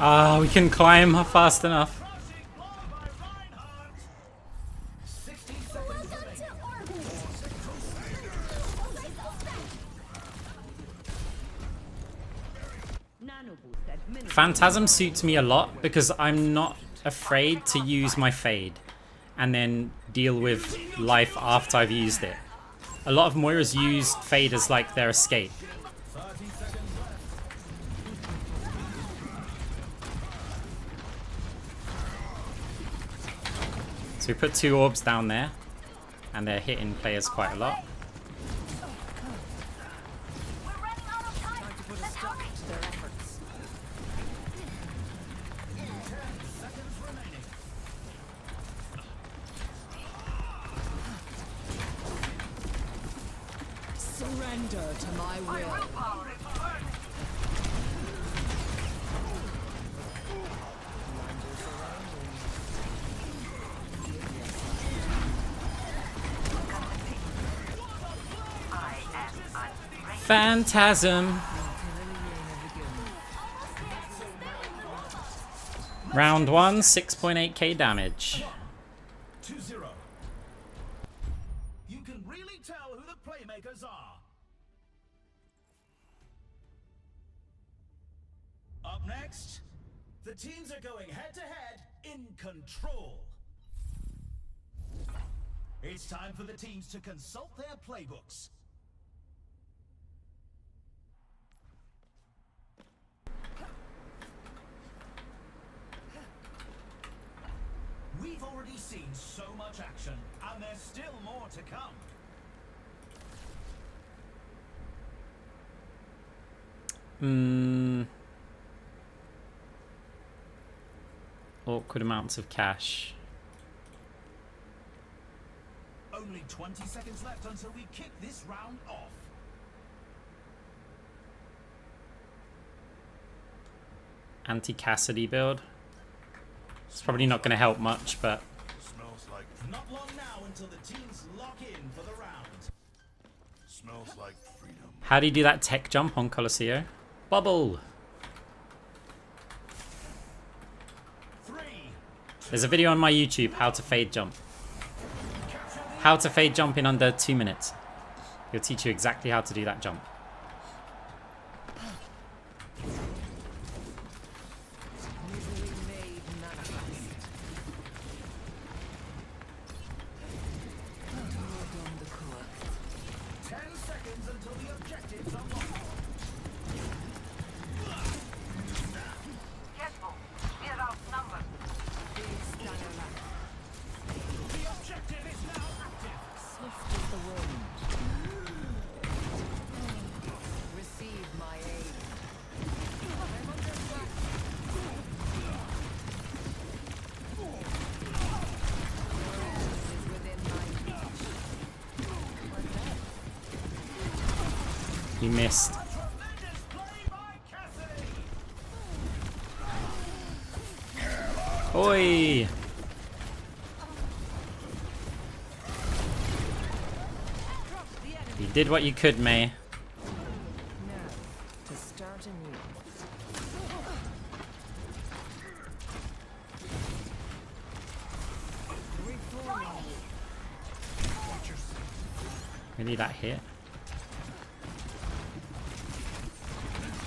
Ah, we can climb fast enough. Phantasm suits me a lot because I'm not afraid to use my fade and then deal with life after I've used it. A lot of Moiras used fade as like their escape. So we put 2 orbs down there and they're hitting players quite a lot. Surrender to my will. Phantasm. Round 1, 6.8k damage. 2-0. You can really tell who the playmakers are. Up next, the teams are going head-to-head in Control. It's time for the teams to consult their playbooks. We've already seen so much action, and there's still more to come. awkward amounts of cash. Only 20 seconds left until we kick this round off. Anti-Cassidy build. It's probably not going to help much, but Smells like Not long now until the teams lock in for the round. smells like freedom. how do you do that tech jump on Colosseo? Bubble! 3, There's a video on my YouTube, how to fade jump. How to fade jump in under 2 minutes. He'll teach you exactly how to do that jump. Misery made manifest. Hold on the court. 10 seconds until the objectives are locked. Careful. We are outnumbered. Big stunner left. The objective is now active. Swift as the wind. Receive my aid. I'm under attack. Is within my reach. You missed. Tremendous play by Cassidy. Oi! You did what you could, May. Now, to start anew. Reforming you. Really, that hit?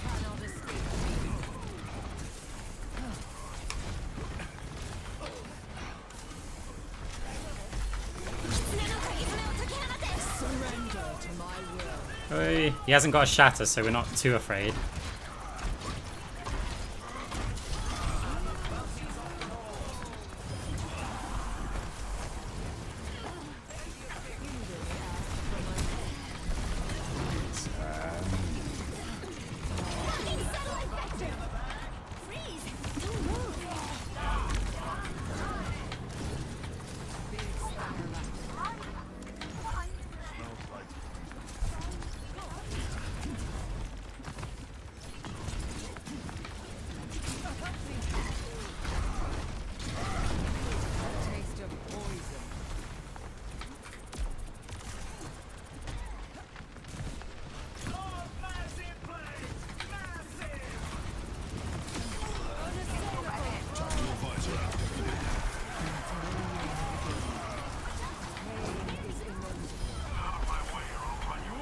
Cannot escape me. Surrender to my will. Oi! He hasn't got a shatter, so we're not too afraid. Taste of poison. Oh, massive plays! Massive! Pain is inevitable.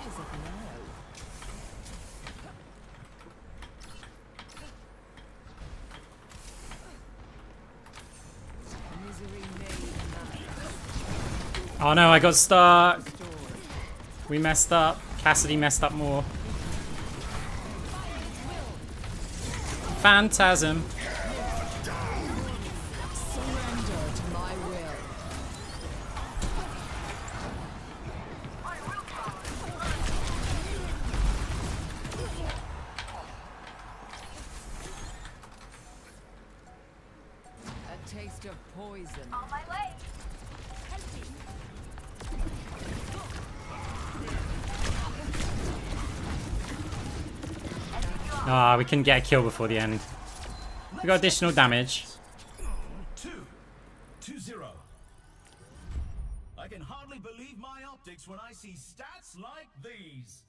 What is it now? Misery made manifest. Oh no, I got stuck! Stored. We messed up. Cassidy messed up more. Phantasm. Surrender to my will. A taste of poison. On my way. Ah, we couldn't get a kill before the end. We got additional damage. 2-0. I can hardly believe my optics when I see stats like these.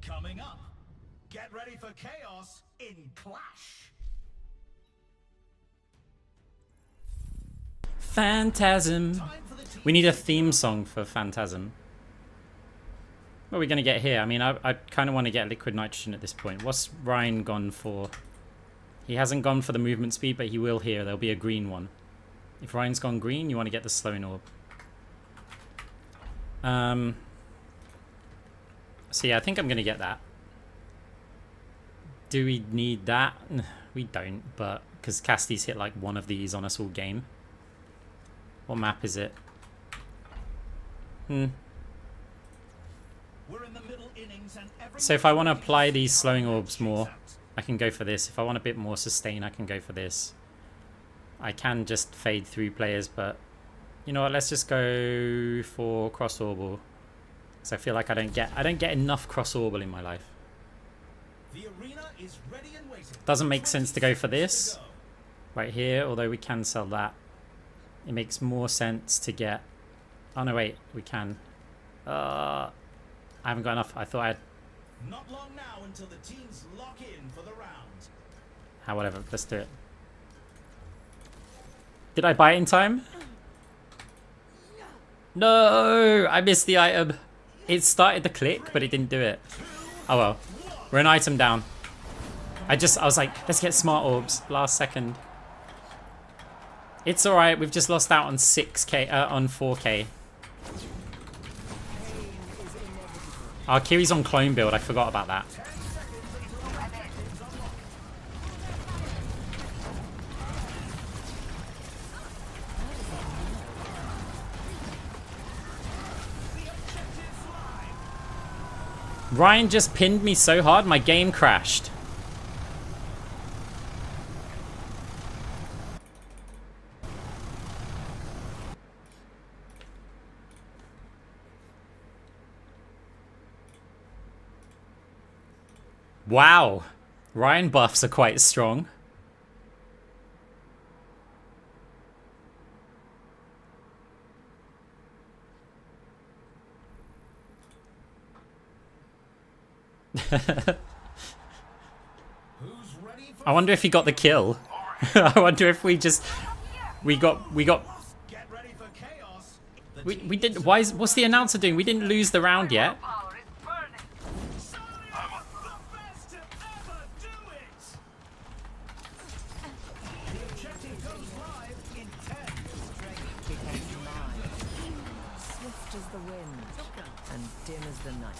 Coming up, get ready for chaos in Clash. Phantasm. Time for the team. We need a theme song for Phantasm. What are we going to get here? I mean, I kind of want to get liquid nitrogen at this point. What's Ryan gone for? He hasn't gone for the movement speed, but he will here. There'll be a green one. If Ryan's gone green, you want to get the slowing orb. So yeah, I think I'm going to get that. Do we need that? We don't, but because Cassidy's hit like one of these on us all game. What map is it? We're in the middle innings and So if I want to apply these slowing orbs more, I can go for this. If I want a bit more sustain, I can go for this. I can just fade through players, but you know what? Let's just go for cross orbal. Because I feel like I don't get enough cross orbal in my life. The arena is ready and waiting. Doesn't make sense to go for this right here, although we can sell that. It makes more sense to get... Oh no, wait, we can. I haven't got enough. I thought I had... Not long now until the teams lock in for the round. Whatever, let's do it. Did I buy it in time? No, I missed the item. It started the click, but it didn't do it. Oh well, we're an item down. I was like, let's get smart orbs last second. It's all right. We've just lost out on 6k, on 4k. Our Kiri's on clone build. I forgot about that. Ryan just pinned me so hard, my game crashed. Wow. Ryan buffs are quite strong. I wonder if he got the kill. I wonder if we got Get ready for chaos. we didn't. What's the announcer doing? We didn't lose the round yet. Swift as the wind, and dim as the night.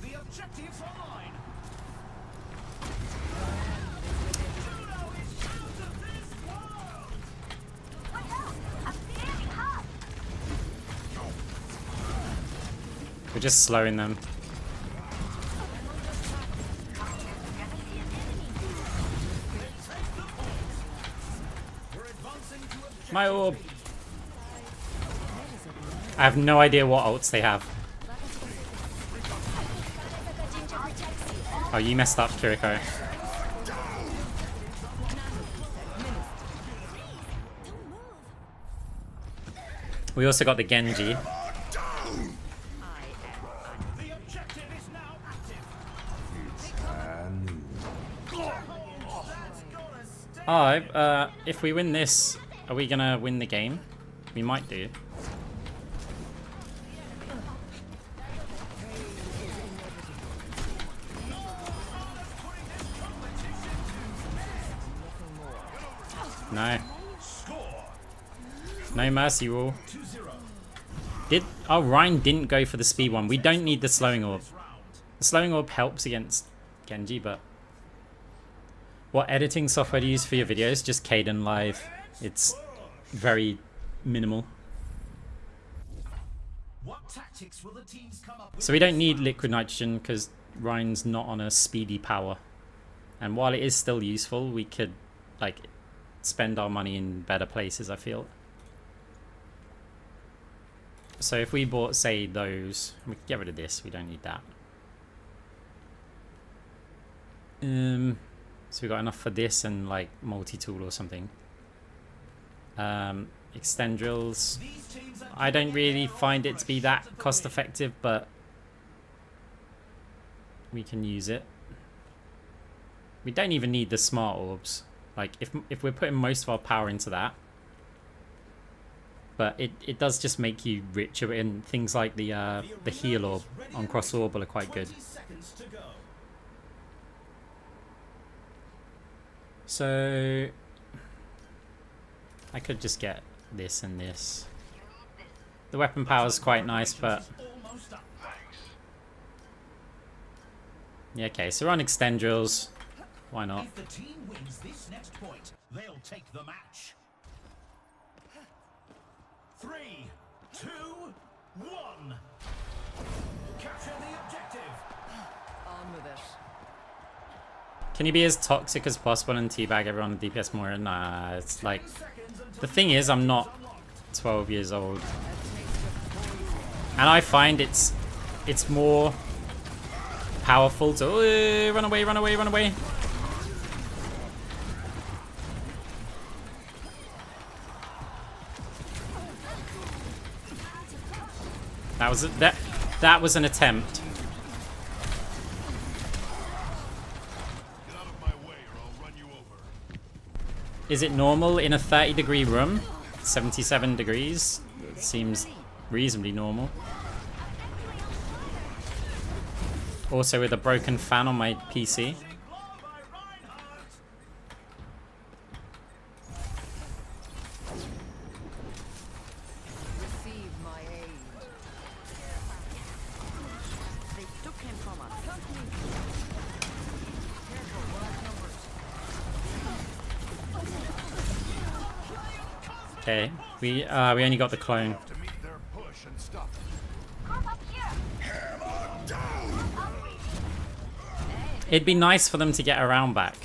The objective's online. We're just slowing them. My orb. I have no idea what ults they have. Oh, you messed up, Kiriko. We also got the Genji. The objective is now active. Oh, if we win this, are we gonna win the game? We might do. No. No mercy rule. Oh, Ryan didn't go for the speed one. We don't need the slowing orb. The slowing orb helps against Genji, but... What editing software do you use for your videos? Just Caden Live. It's very minimal. What tactics will the teams come up with? So we don't need liquid nitrogen because Ryan's not on a speedy power. And while it is still useful, we could, like, spend our money in better places, I feel. So if we bought, say, those, we could get rid of this. We don't need that. So we got enough for this and like multi-tool or something. Extend drills. I don't really find it to be that cost effective, but we can use it. We don't even need the smart orbs. Like if we're putting most of our power into that. But it does just make you richer, and things like the heal orb on cross orbal are quite good. So I could just get this and this. The weapon power is quite nice, but yeah, okay. So we're on extend drills. Why not? If the team wins this next point, they'll take the match. 3, 2, 1. Capture the objective. on with it. Can you be as toxic as possible and teabag everyone with DPS Moira? Nah, it's like... The thing is, I'm not 12 years old. And I find it's more powerful to... Oh, run away, run away, run away. That was an attempt. Get out of my way or I'll run you over. Is it normal in a 30-degree room? 77 degrees? It seems reasonably normal. Also with a broken fan on my PC. Receive my aid. They took him from us. Careful, we're outnumbered. Okay, we only got the clone. To meet their push and stop it. Group up here. It'd be nice for them to get around back.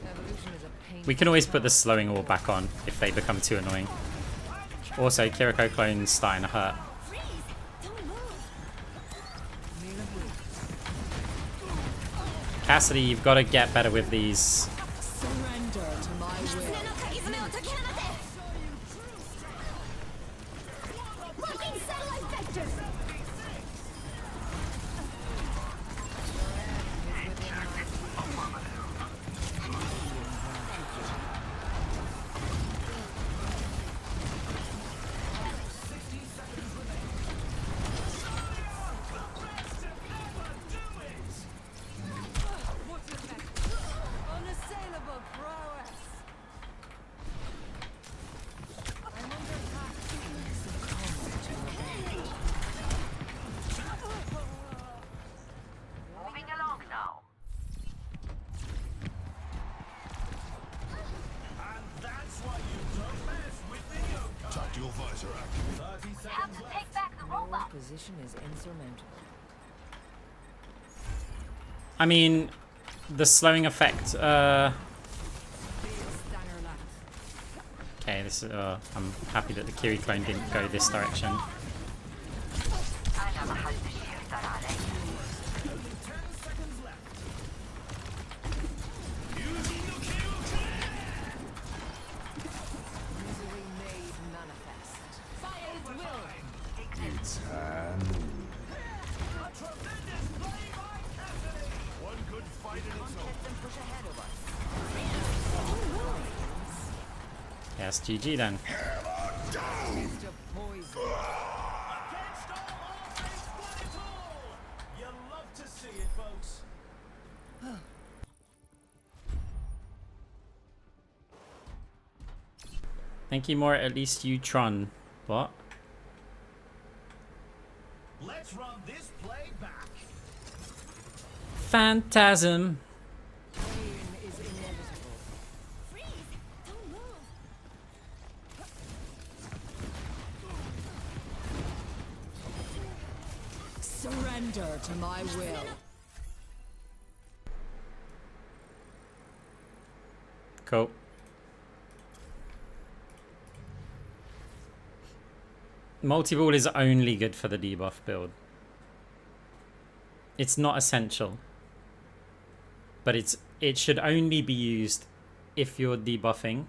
Evolution is a pain. We can always put the slowing orb back on if they become too annoying. Also, Kiriko clone's starting to hurt. Freeze! Don't move. Cassidy, you've got to get better with these. Surrender to my will. Locking satellite vector. Unassailable prowess. I'm under attack. Moving along now. And that's why you don't mess with the yoke. Tactical visor active. 30 We have seconds to left. take back the Your robot. position is insurmountable. I mean, the slowing effect. Stanger laugh. Okay, this is. I'm happy that the Kiri clone didn't go this direction. Misery made manifest. Fire's will. One good fight in its own. Let them push ahead of us. Yes, GG then. Taste of poison. Against all odds, they've won it all. You love to see it, folks. Thank you more, at least you Tron. What? Let's run this play back. Phantasm. Pain is inevitable. Freeze! Don't move. Surrender to my will. Cool. Multi-ball is only good for the debuff build. It's not essential. But it should only be used if you're debuffing.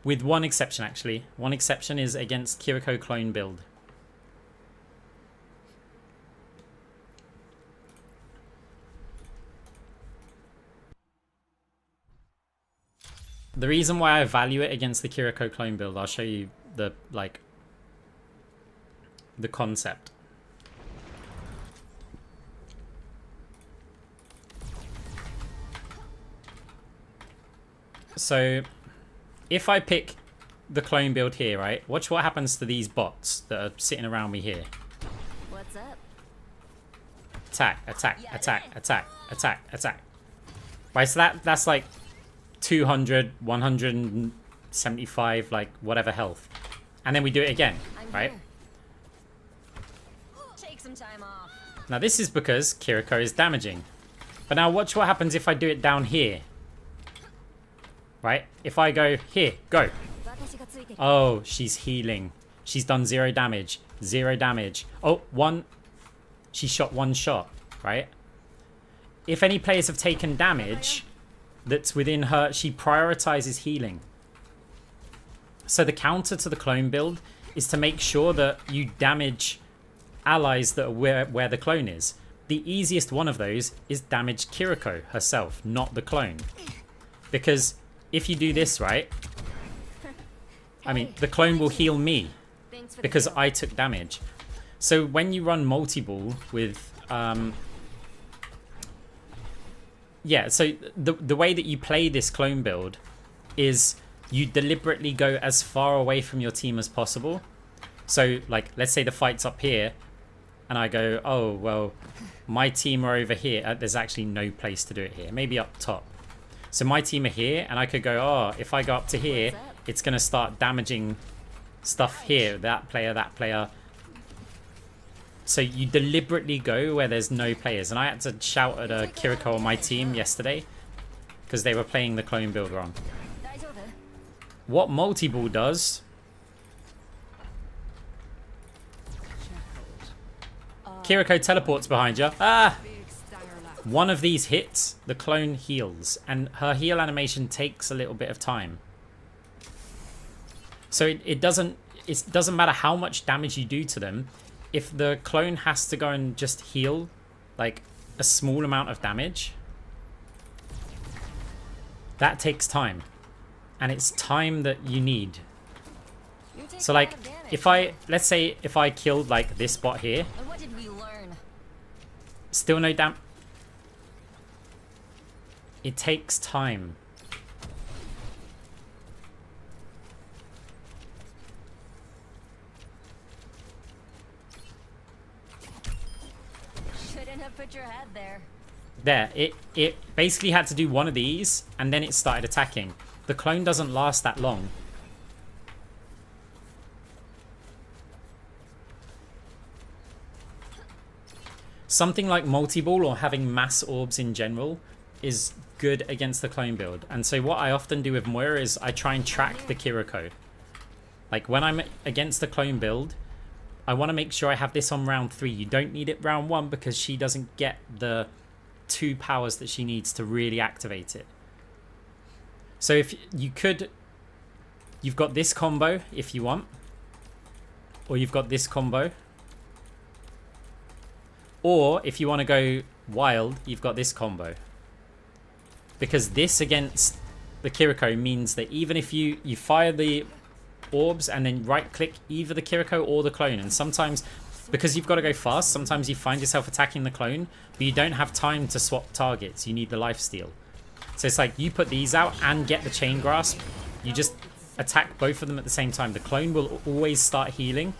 With one exception, actually. One exception is against Kiriko clone build. The reason why I value it against the Kiriko clone build, I'll show you the concept. So, if I pick the clone build here, right? Watch what happens to these bots that are sitting around me here. What's up? Attack, attack, attack, attack, attack, attack. Right, so that's like 200, 175, like whatever health. And then we do it again, right? Take some some time off. Now this is because Kiriko is damaging. But now watch what happens if I do it down here. Right? If I go here, go. Oh, she's healing. She's done 0 damage. 0 damage. Oh, one. She shot 1 shot, right? If any players have taken damage that's within her, she prioritizes healing. So the counter to the clone build is to make sure that you damage allies that are where the clone is. The easiest one of those is damage Kiriko herself, not the clone. Because if you do this right, I mean, the clone will heal me because I took damage. So when you run multi-ball with, yeah, so the way that you play this clone build is you deliberately go as far away from your team as possible. So like, let's say the fight's up here and I go, oh, well, my team are over here. There's actually no place to do it here. Maybe up top. So my team are here and I could go, oh, if I go up to here, it's going to start damaging stuff here. That player. So you deliberately go where there's no players. And I had to shout at a Kiriko on my team yesterday because they were playing the clone build wrong. What multi-ball does... Kiriko teleports behind you. Ah! One of these hits, the clone heals. And her heal animation takes a little bit of time. So it doesn't matter how much damage you do to them. If the clone has to go and just heal like a small amount of damage, that takes time. And it's time that you need. So like, let's say if I killed like this bot here, What did we learn? still no damage. It takes time. Shouldn't have put your head there. There, it basically had to do one of these and then it started attacking. The clone doesn't last that long. Something like multi-ball or having mass orbs in general is good against the clone build. And so what I often do with Moira is I try and track the Kiriko. Like when I'm against the clone build, I want to make sure I have this on round 3. You don't need it round 1 because she doesn't get the 2 powers that she needs to really activate it. So if you could, you've got this combo if you want, or you've got this combo. Or if you want to go wild, you've got this combo. Because this against the Kiriko means that even if you fire the orbs and then right click either the Kiriko or the clone, and sometimes because you've got to go fast, sometimes you find yourself attacking the clone but you don't have time to swap targets. You need the lifesteal. So it's like you put these out and get the chain grasp, you just attack both of them at the same time. The clone will always start healing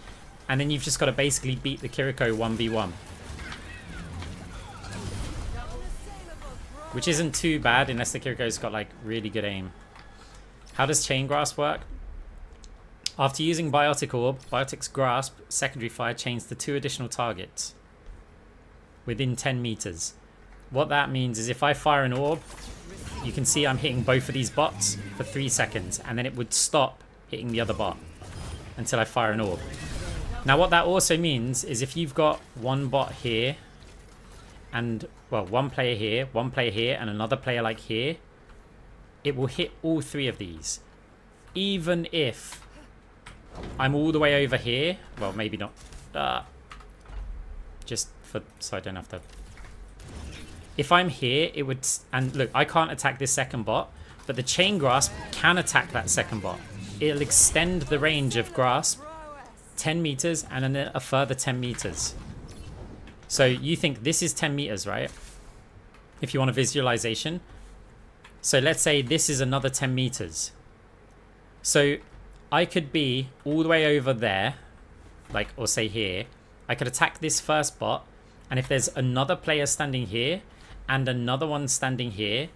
and then you've just got to basically beat the Kiriko 1v1, which isn't too bad unless the Kiriko's got like really good aim. How does chain grasp work? After using Biotic Orb, Biotic's Grasp secondary fire chains to 2 additional targets within 10 meters. What that means is if I fire an orb, you can see I'm hitting both of these bots for 3 seconds and then it would stop hitting the other bot until I fire an orb. Now what that also means is if you've got one bot here and, well, one player here and another player like here, it will hit all 3 of these. Even if I'm all the way over here, well, maybe not, just for, so I don't have to. If I'm here, it would, and look, I can't attack this second bot, but the chain grasp can attack that second bot. It'll extend the range of grasp 10 meters and then a further 10 meters. So you think this is 10 meters, right? If you want a visualization. So let's say this is another 10 meters. So I could be all the way over there, like, or say here. I could attack this first bot, and if there's another player standing here and another one standing here,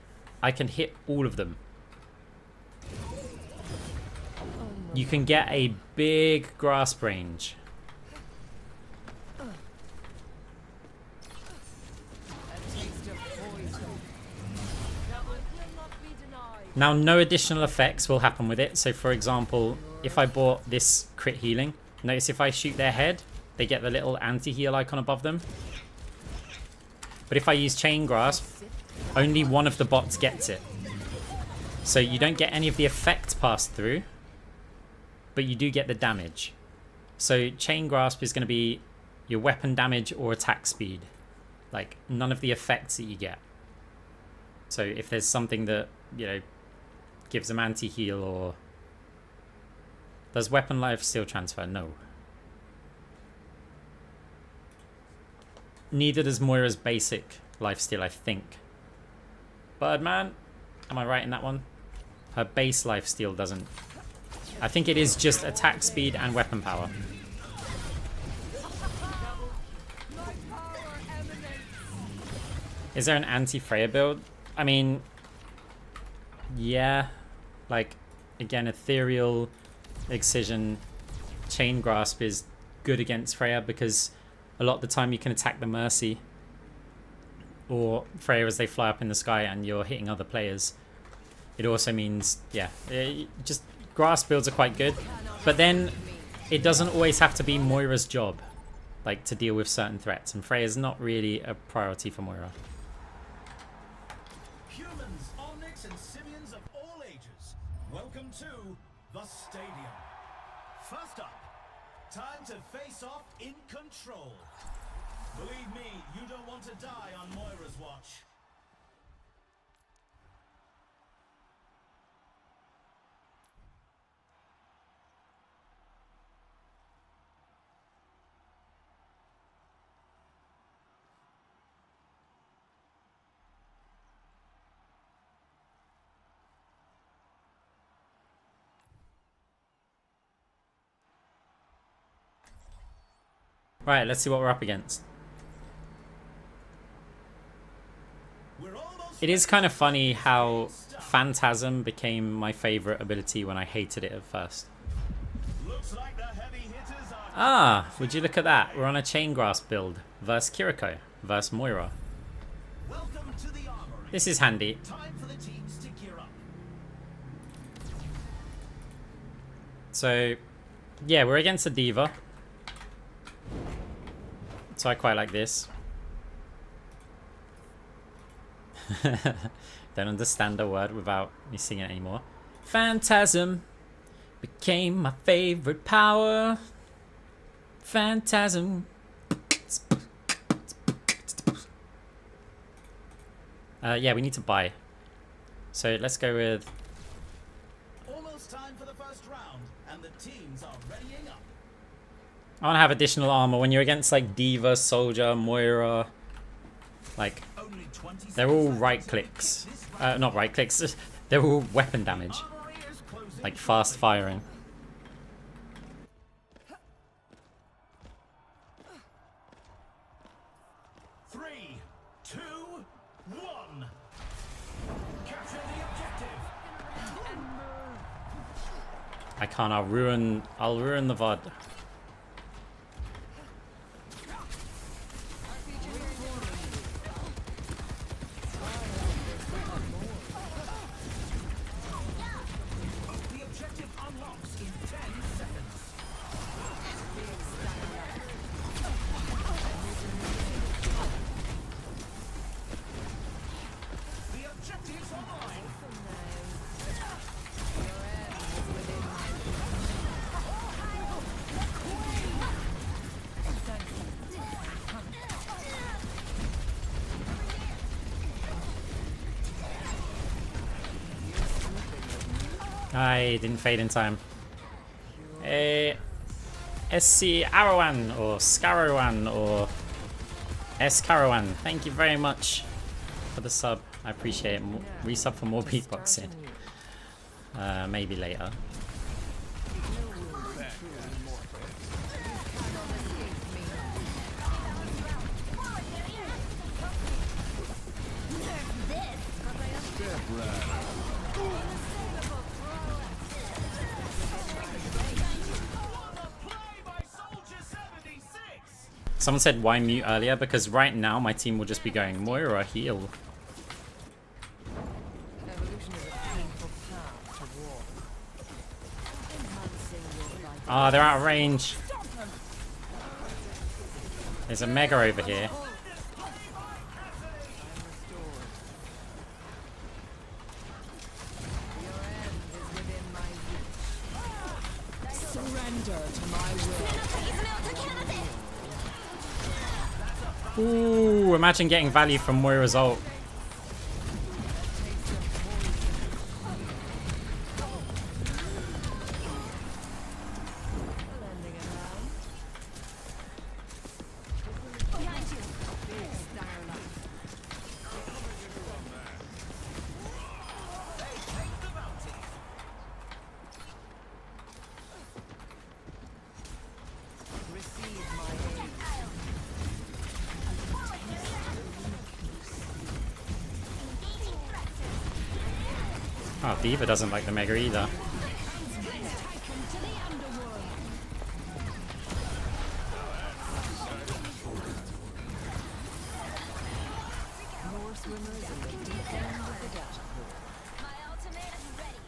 I can hit all of them. You can get a big grasp range. Now, no additional effects will happen with it. So, for example, if I bought this crit healing, notice if I shoot their head, they get the little anti-heal icon above them. But if I use Chain Grasp, only one of the bots gets it. So you don't get any of the effect passed through, but you do get the damage. So Chain Grasp is going to be your weapon damage or attack speed. Like, none of the effects that you get. So if there's something that, you know, gives them anti-heal or... Does weapon life steal transfer? No. Neither does Moira's basic lifesteal, I think. Birdman? Am I right in that one? Her base lifesteal doesn't. I think it is just attack speed and weapon power. Is there an anti-Freya build? I mean... Yeah. Like, again, Ethereal, Excision, Chain Grasp is good against Freya because a lot of the time you can attack the Mercy or Freya as they fly up in the sky and you're hitting other players. It also means, yeah, just Grasp builds are quite good. But then it doesn't always have to be Moira's job, like, to deal with certain threats. And Freya's not really a priority for Moira. Humans, Omnics, and Simians of all ages, welcome to the stadium. First up, time to face off in control. Believe me, you don't want to die on Moira's watch. Right, let's see what we're up against. It is kind of funny how Phantasm became my favorite ability when I hated it at first. Ah, would you look at that? We're on a Chain Grasp build versus Kiriko versus Moira. This is handy. So, yeah, we're against a D.Va. So I quite like this. Don't understand a word without me singing it anymore. Phantasm became my favorite power. Phantasm. Yeah, we need to buy. So let's go with... Almost time for the first round, and the teams are readying up. I want to have additional armor when you're against like D.Va, Soldier, Moira. Like, they're all right clicks. Not right clicks. They're all weapon damage. Like fast firing. Three, two, one. Capture the objective. I can't. I'll ruin the VOD. I didn't fade in time. SC Arawan or Scarawan or Escarawan. Thank you very much for the sub. I appreciate it. Resub for more beatboxing. Maybe later. Someone said why mute earlier, because right now my team will just be going Moira heal. Evolution is a painful Ah, they're out of range. There's a mega over here. Surrender to my will. Ooh, imagine getting value from Moira's ult. Oh, Diva doesn't like the mega either. More swimmers in the deep end of the data pool. My ultimate is ready.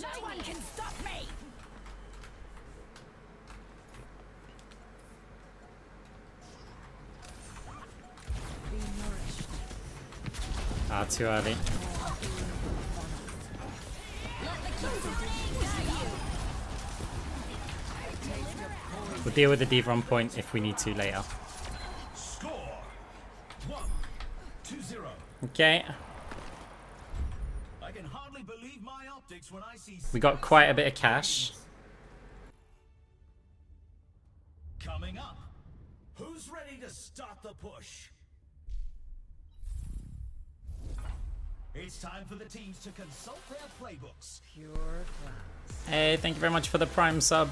No one can stop me. Be nourished. Ah, too early. Let the kids We'll deal with the Diva on point if we need to later. Score 1-0. Okay, I can hardly believe my optics when I see we got quite a bit of cash. coming up. Who's ready to start the push? It's time for the teams to consult their playbooks. Pure class. Hey, thank you very much for the Prime sub.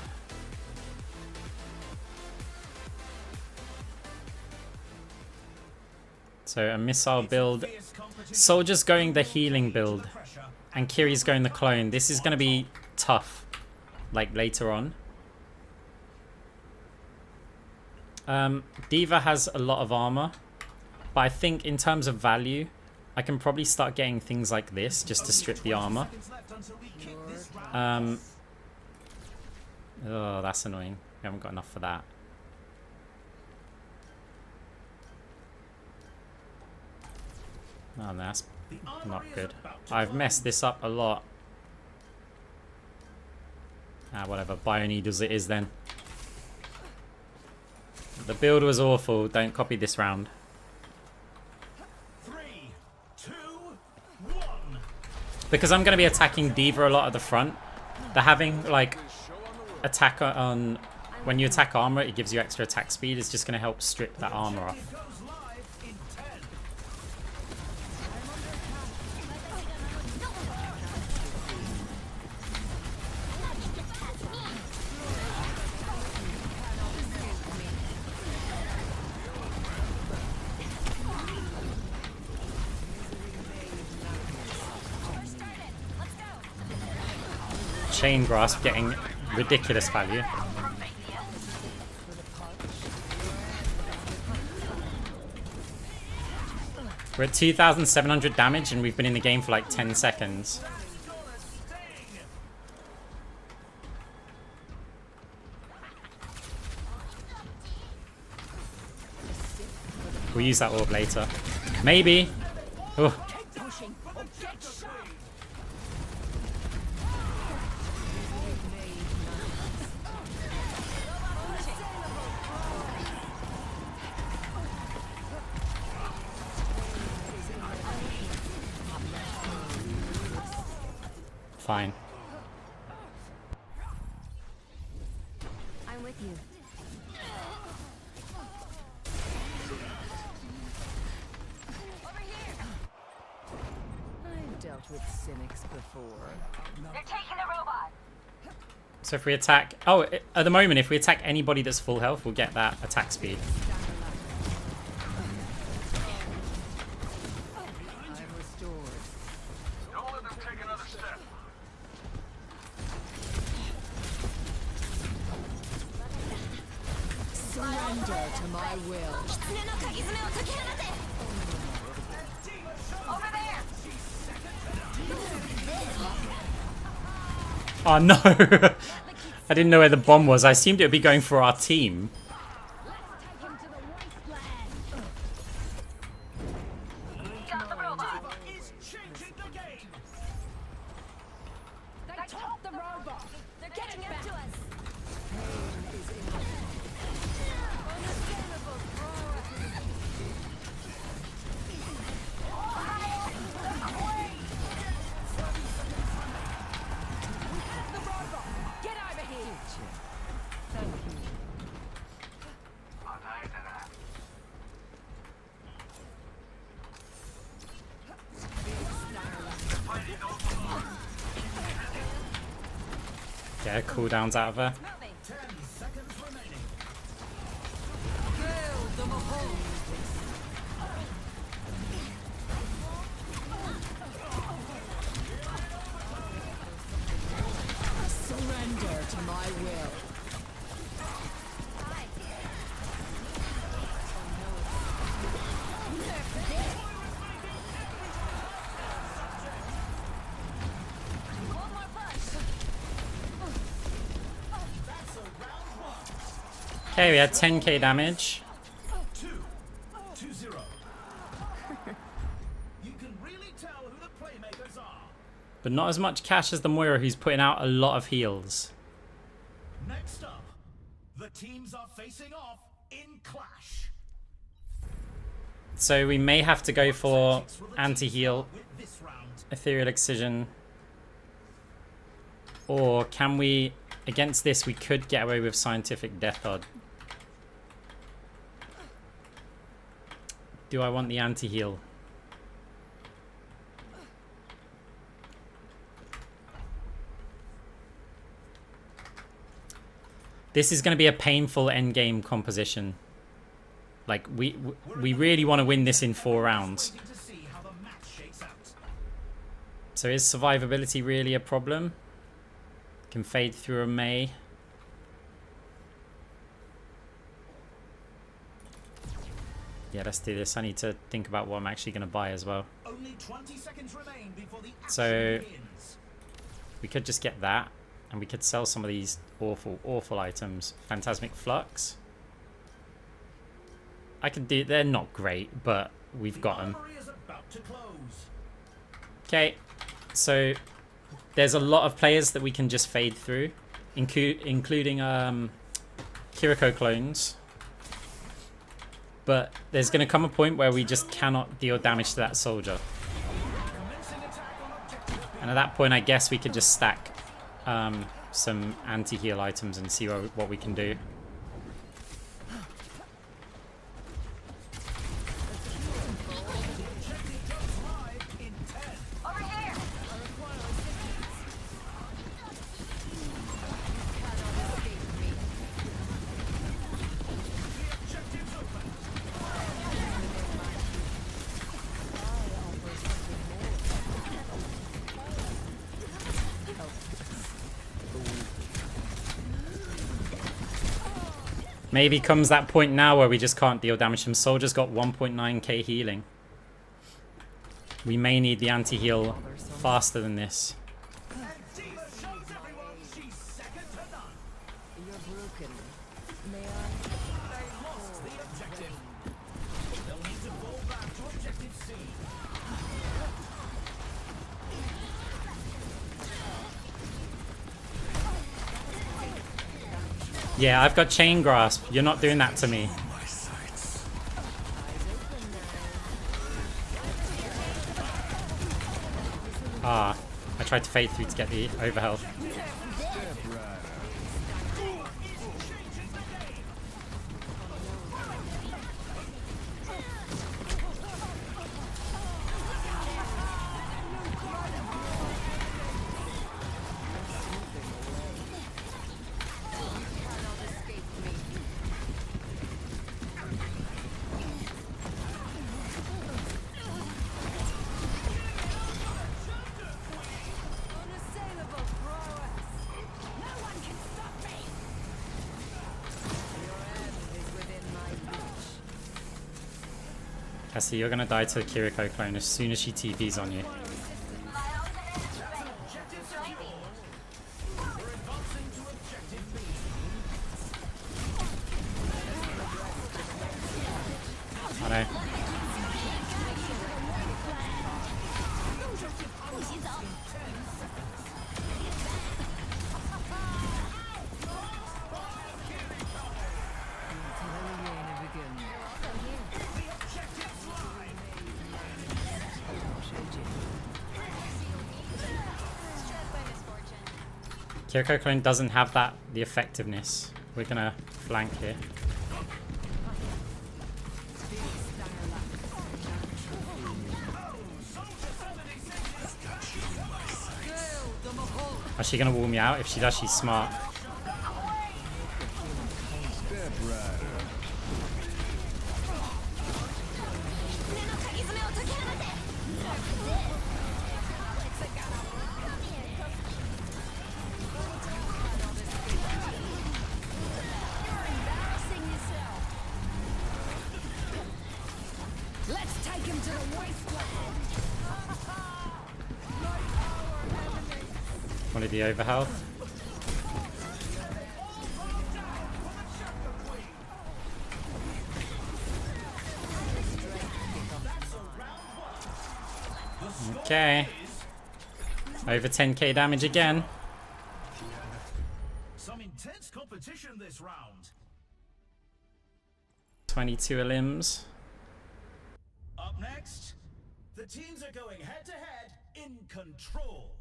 So a missile build, Soldier's going the healing build, and Kiri's going the clone. This is going to be tough, like later on. Diva has a lot of armor, but I think in terms of value, I can probably start getting things like this just to strip the armor. Oh, that's annoying. We haven't got enough for that. Oh, no, that's not good. I've messed this up a lot. Ah, whatever. Bioneedles it is then. The build was awful. Don't copy this round. 3, 2, 1. Because I'm going to be attacking Diva a lot at the front. They're having, like, attack on... When you attack armor, it gives you extra attack speed. It's just going to help strip that armor off. It goes live in 10. Chain Grasp getting ridiculous value. We're at 2,700 damage and we've been in the game for like 10 seconds. We'll use that orb later. Maybe. Oh. Fine. I'm with you. Over here. I've dealt with cynics before. They're taking the robot. So if we attack... Oh, at the moment, if we attack anybody that's full health, we'll get that attack speed. I'm restored. Don't let them take another step. Surrender to my will. Over there. Oh, no! I didn't know where the bomb was. I assumed it would be going for our team. Got the robot. Is changing the game. They took the robot. They're getting up to us. Unassailable prowess. The robot. Get over here. Thank you. Get her cooldowns out of her. Moving. 10 seconds remaining. Build them a hole. Surrender to my will. One more push. Okay, we had 10k damage. 2-0. You can really tell who the playmakers are. But not as much cash as the Moira, who's putting out a lot of heals. Next up, the teams are facing off in clash. So we may have to go for Tactics will the anti-heal, teams start with this round? ethereal excision. Or can we, against this, we could get away with scientific death odd. Do I want the anti-heal? This is going to be a painful endgame composition. Like, we really want to win this in 4 rounds. Waiting to see how the match shakes out. So is survivability really a problem? Can fade through a May. Yeah, let's do this. I need to think about what I'm actually going to buy as well. Only 20 seconds remain before the action So- begins. We could just get that, and we could sell some of these awful, awful items. Phantasmic Flux. I could do... They're not great, but we've got them. Armory is about to close. Okay, so there's a lot of players that we can just fade through, including Kiriko clones. But there's going to come a point where we just cannot deal damage to that soldier. Commencing attack on objective B. And at that point, I guess we could just stack some anti-heal items and see what we can do. Over here. Maybe comes that point now where we just can't deal damage. Some soldiers got 1.9k healing. We may need the anti-heal faster than this. And Diva shows everyone she's second to none. You're broken. May I? They lost the objective. They'll need to fall back to objective C. Yeah, I've got chain grasp. You're not doing that to me. Ah, I tried to fade through to get the overhealth. Unassailable prowess. No one can stop me. Your end is within my reach. Cassie, you're gonna die to the Kiriko clone as soon as she TPs on you. Objective secured. We're advancing to objective Kiriko clone doesn't have the effectiveness. We're gonna flank here. Is she gonna wall me out? If she does, she's smart. Let's take him to the wasteland. One of the overhealth. Okay. Over 10k damage again. Some intense competition this round. 22 limbs. Up next, the teams are going head to head in control.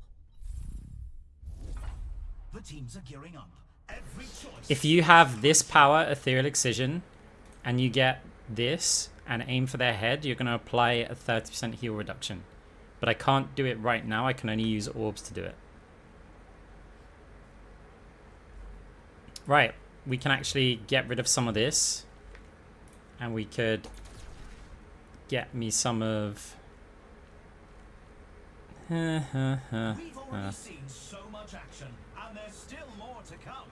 The teams are gearing up. Every choice. If you have this power, Ethereal Excision, and you get this and aim for their head, you're going to apply a 30% heal reduction. But I can't do it right now. I can only use orbs to do it. Right. We can actually get rid of some of this. And we could get me some of... We've already seen so much action, and there's still more to come.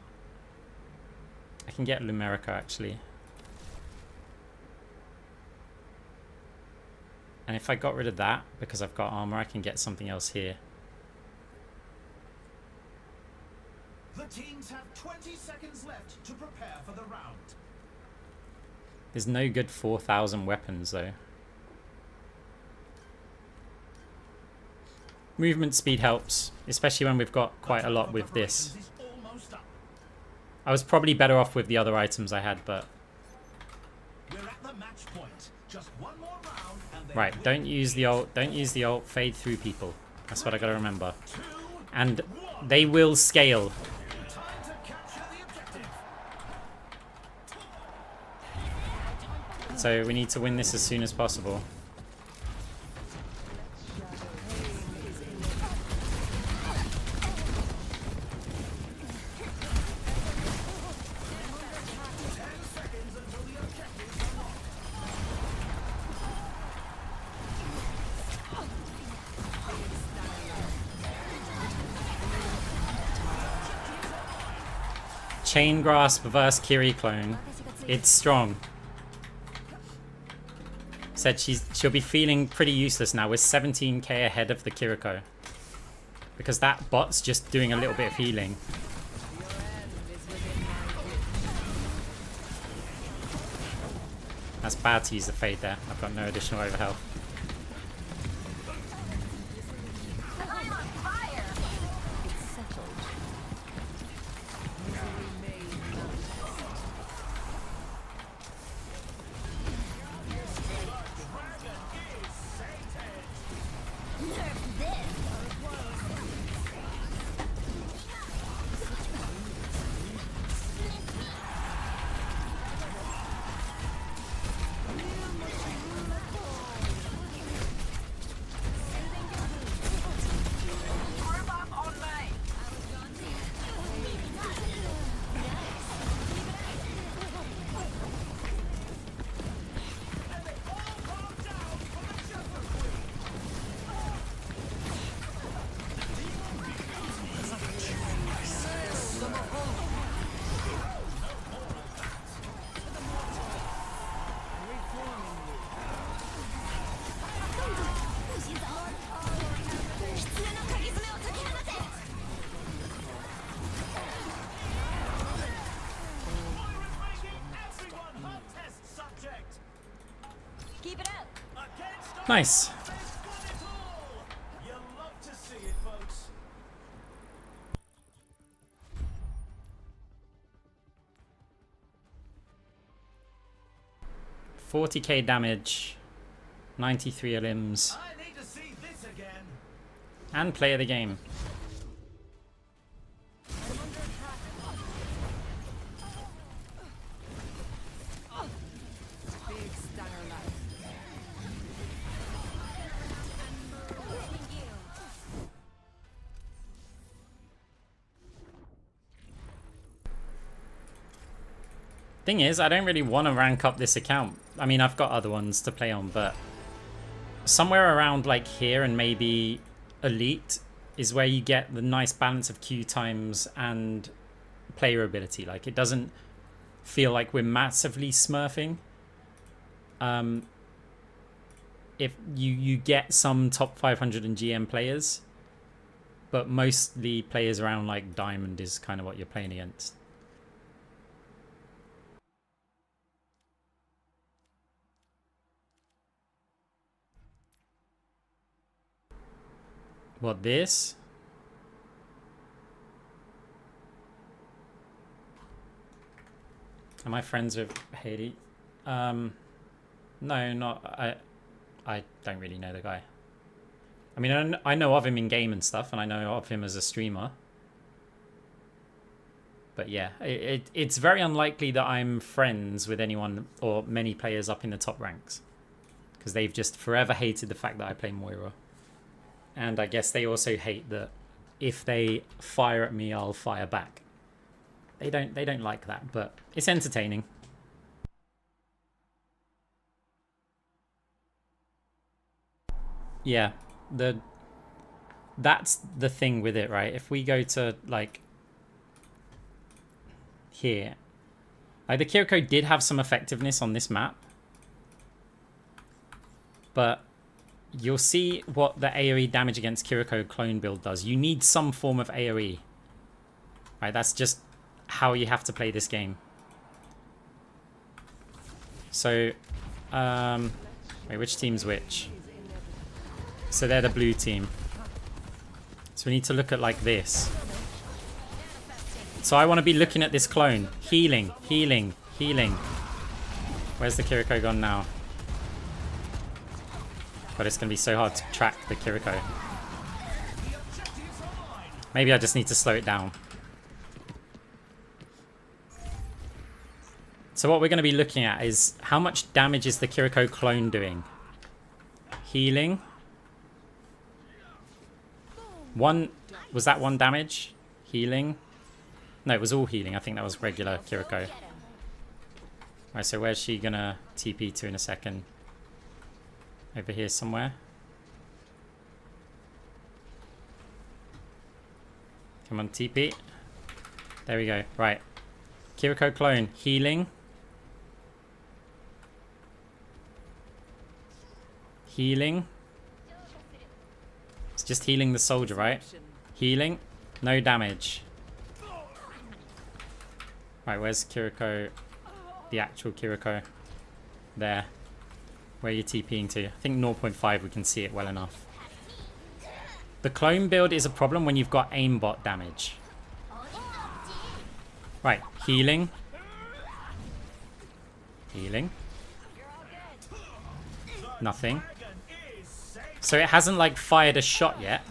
I can get Lumerica actually. And if I got rid of that, because I've got armor, I can get something else here. The teams have 20 seconds left to prepare for the round. There's no good 4,000 weapons though. Movement speed helps, especially when we've got quite a lot with this. I was probably better off with the other items I had, but... We're at the match point. Just one more round and then Right, don't use the ult. Don't use the ult. Fade through people. That's what I gotta remember. And they will scale. time to capture the objective. So we need to win this as soon as possible. Chain Grasp versus Kiri clone. It's strong. Said she'll be feeling pretty useless now. We're 17k ahead of the Kiriko. Because that bot's just doing a little bit of healing. That's bad to use the Fade there. I've got no additional overhealth. I'm on fire. Nerf this. Keep it up. Nice. You love to see it, folks. 40k damage. 93 limbs. I need to see this again. And play of the game. The Thing is, I don't really want to rank up this account. I mean, I've got other ones to play on, but somewhere around like here and maybe Elite is where you get the nice balance of queue times and player ability. Like, it doesn't feel like we're massively smurfing. If you get some top 500 and GM players, but mostly players around like Diamond is kind of what you're playing against. What, this? Am I friends with Haiti? No, not... I don't really know the guy. I mean, I know of him in game and stuff, and I know of him as a streamer. But yeah, it's very unlikely that I'm friends with anyone or many players up in the top ranks. Because they've just forever hated the fact that I play Moira. And I guess they also hate that if they fire at me, I'll fire back. They don't like that, but it's entertaining. Yeah, that's the thing with it, right? If we go to like here, like the Kiriko did have some effectiveness on this map, but you'll see what the AoE damage against Kiriko clone build does. You need some form of AoE, right? That's just how you have to play this game. So, wait, which team's which? So they're the blue team. So we need to look at like this. So I want to be looking at this clone. Healing, healing, healing. Where's the Kiriko gone now? But it's going to be so hard to track the Kiriko. Maybe I just need to slow it down. So what we're going to be looking at is how much damage is the Kiriko clone doing? Healing. Was that one damage? Healing? No, it was all healing. I think that was regular Kiriko. Right, so where's she going to TP to in a second? Over here somewhere. Come on, TP. There we go. Right. Kiriko clone. Healing. Healing. It's just healing the soldier, right? Healing. No damage. Right, where's Kiriko? The actual Kiriko. There. Where are you TPing to? I think 0.5 we can see it well enough. The clone build is a problem when you've got aimbot damage. Right, healing. Healing. Nothing. So it hasn't like fired a shot yet.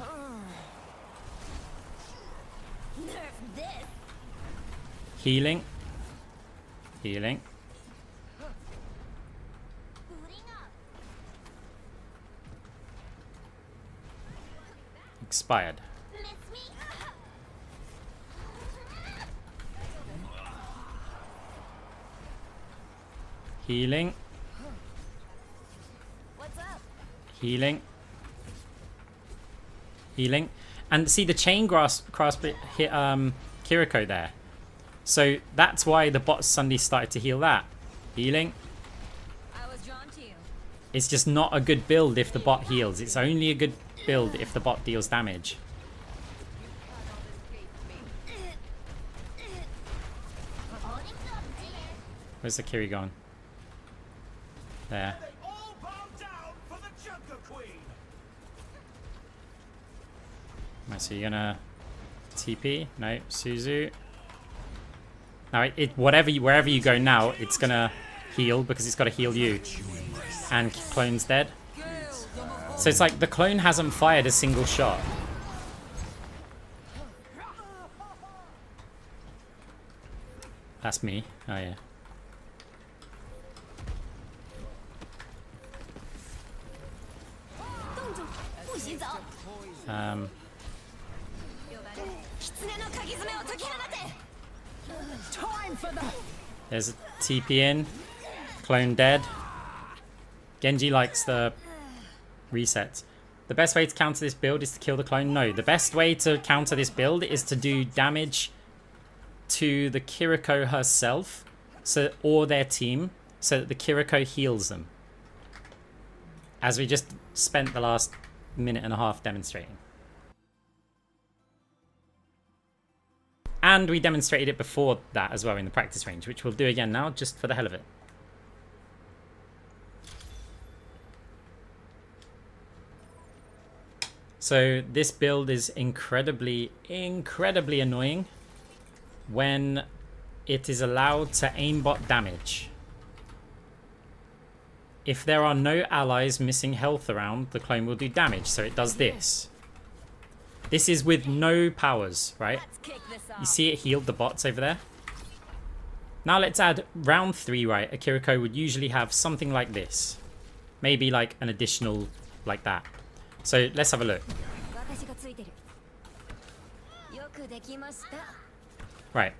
Healing. Healing. Expired. Healing. Healing. Healing. And see the chain grasp hit Kiriko there. So that's why the bot suddenly started to heal that. Healing. It's just not a good build if the bot heals. It's only a good build if the bot deals damage. Where's the Kiri gone? There. Right, so you're gonna TP? No, Suzu. Now wherever you go now, it's gonna heal because it's gotta heal you. And clone's dead. So it's like the clone hasn't fired a single shot. That's me. Oh yeah. TP in. Clone dead. Genji likes the resets. The best way to counter this build is to kill the clone? No, the best way to counter this build is to do damage to the Kiriko herself, or their team, so that the Kiriko heals them. As we just spent the last minute and a half demonstrating. And we demonstrated it before that as well in the practice range, which we'll do again now, just for the hell of it. So this build is incredibly annoying when it is allowed to aimbot damage. If there are no allies missing health around, the clone will do damage, so it does this. This is with no powers, right? You see it healed the bots over there? Now let's add round 3, right? A Kiriko would usually have something like this. Maybe like an additional like that. So let's have a look. Right.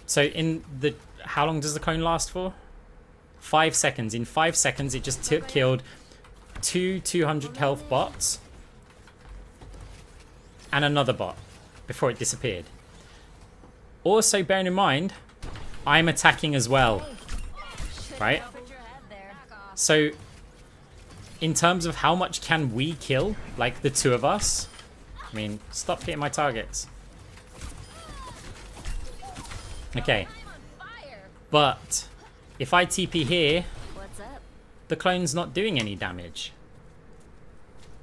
So in the... How long does the clone last for? 5 seconds. In 5 seconds it just killed 200 health bots. And another bot. Before it disappeared. Also bearing in mind, I'm attacking as well. Right? So... in terms of how much can we kill, like the two of us, I mean, stop hitting my targets. Okay. But if I TP here, the clone's not doing any damage.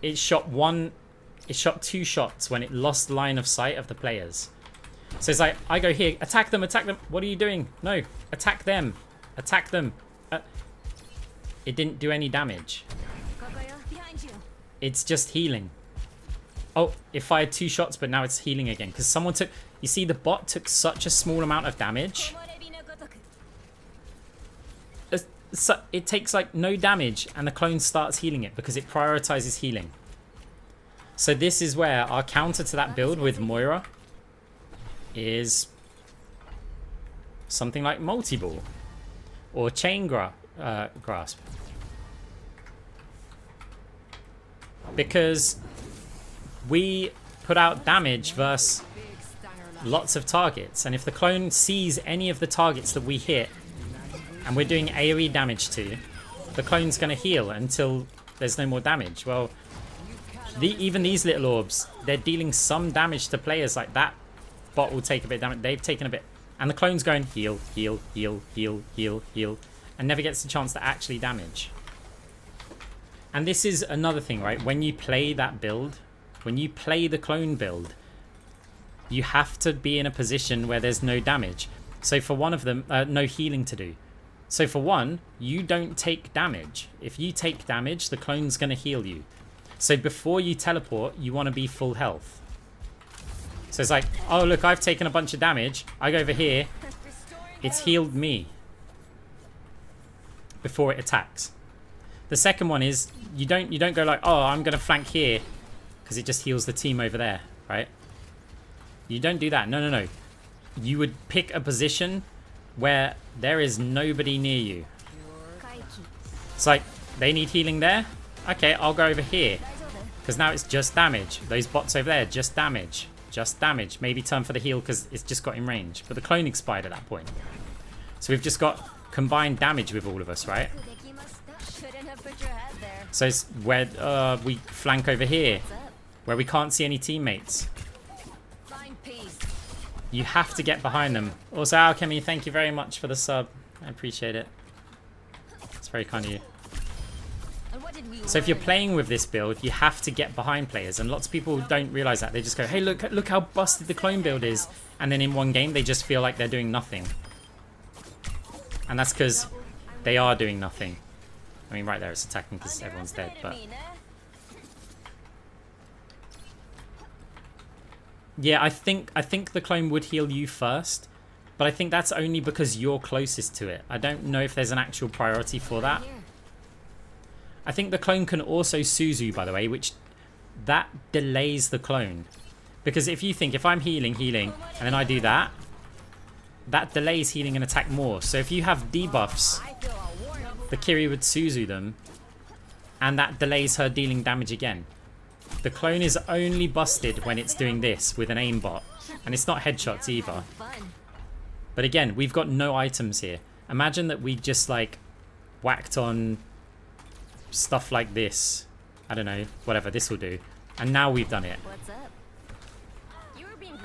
It shot 2 shots when it lost line of sight of the players. So it's like, I go here, attack them, attack them. What are you doing? No, attack them. Attack them. It didn't do any damage. It's just healing. Oh, it fired 2 shots, but now it's healing again. Because someone took... You see, the bot took such a small amount of damage. It takes, like, no damage, and the clone starts healing it because it prioritizes healing. So this is where our counter to that build with Moira is something like multi-ball. Or chain grasp. Because we put out damage versus lots of targets, and if the clone sees any of the targets that we hit and we're doing AoE damage to, the clone's going to heal until there's no more damage. Well, even these little orbs, they're dealing some damage to players. Like that bot will take a bit of damage. They've taken a bit, and the clone's going heal, heal, heal, heal, heal, heal, and never gets the chance to actually damage. And this is another thing, right? When you play that build, when you play the clone build, you have to be in a position where there's no damage. So for one of them, no healing to do. So for one, you don't take damage. If you take damage, the clone's going to heal you. So before you teleport, you want to be full health. So it's like, oh look, I've taken a bunch of damage. I go over here. It's healed me before it attacks. The second one is you don't go like, oh, I'm going to flank here because it just heals the team over there, right? You don't do that. No. You would pick a position where there is nobody near you. It's like, they need healing there? Okay, I'll go over here because now it's just damage. Those bots over there, just damage. Just damage. Maybe turn for the heal because it's just got in range. But the clone expired at that point. So we've just got combined damage with all of us, right? So it's where we flank over here, where we can't see any teammates. You have to get behind them. Also, Alchemy, thank you very much for the sub. I appreciate it. It's very kind of you. So if you're playing with this build, you have to get behind players, and lots of people don't realize that. They just go, hey, look how busted the clone build is, and then in one game they just feel like they're doing nothing. And that's because they are doing nothing. I mean, right there it's attacking because everyone's dead, but... Yeah, I think the clone would heal you first, but I think that's only because you're closest to it. I don't know if there's an actual priority for that. I think the clone can also Suzu, by the way, which that delays the clone. Because if you think, if I'm healing, and then I do that, that delays healing an attack more. So if you have debuffs, I feel a warning. the Kiri would Suzu them, and that delays her dealing damage again. The clone is only busted when it's doing this with an aimbot, and it's not headshots either. Fun. But again, we've got no items here. Imagine that we just like whacked on stuff like this. I don't know, whatever this will do. And now we've done it. What's up? You were being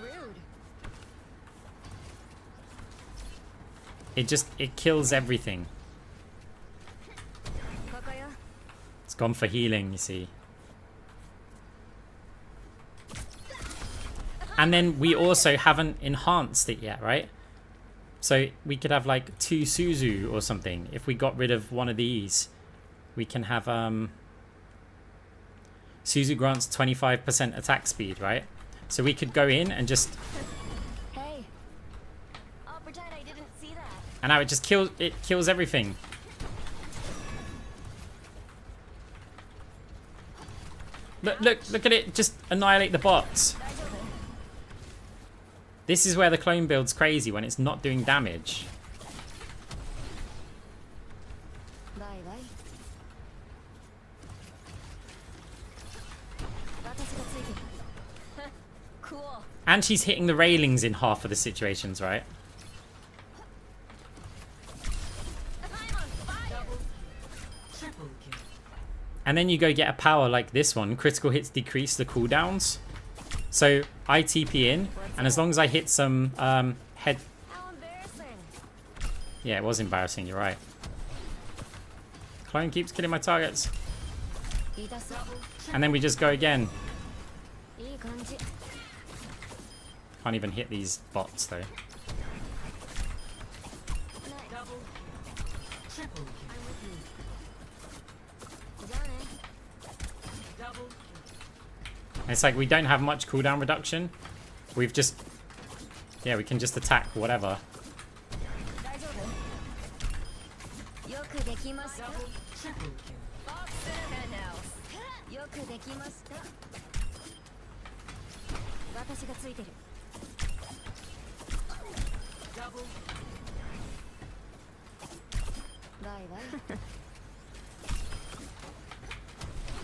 rude. It kills everything. Kokoyo? It's gone for healing, you see. And then we also haven't enhanced it yet, right? So we could have like 2 Suzu or something. If we got rid of one of these, we can have Suzu grants 25% attack speed, right? So we could go in and just, Hey. I'll pretend I didn't see that. and now it just kills everything. Look at it just annihilate the bots. This is where the clone build's crazy, when it's not doing damage. Bye bye. 私がついてる。Cool. And she's hitting the railings in half of the situations, right? I'm on fire. Triple kill. And then you go get a power like this one. Critical hits decrease the cooldowns. So I TP in, and as long as I hit some head... How embarrassing. Yeah, it was embarrassing, you're right. Clone keeps killing my targets. 痛そう。 And then we just go again. いい感じ。 Can't even hit these bots though. Double. Triple kill. I'm with you. じゃあね。 Double kill. And it's like we don't have much cooldown reduction. We've just... Yeah, we can just attack whatever. 大丈夫？よくできました。 Double. Triple kill. Box in house. よくできました。私がついてる。 Double. バイバイ。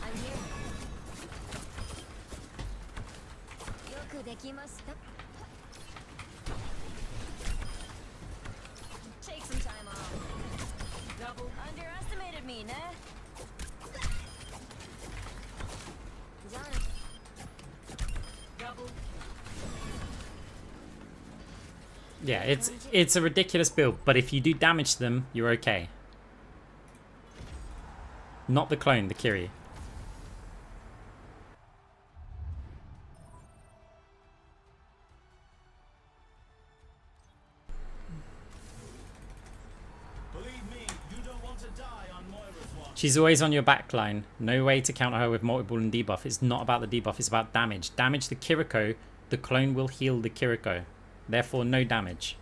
I'm here. よくできました。Take some time off. Double. Underestimated me, ね。じゃあね。 Double. Yeah, it's a ridiculous build, but if you do damage to them, you're okay. Not the clone, the Kiri. Believe me, you don't want to die on Moira's watch. She's always on your backline. No way to counter her with multiple and debuff. It's not about the debuff, it's about damage. Damage the Kiriko, the clone will heal the Kiriko. Therefore, no damage.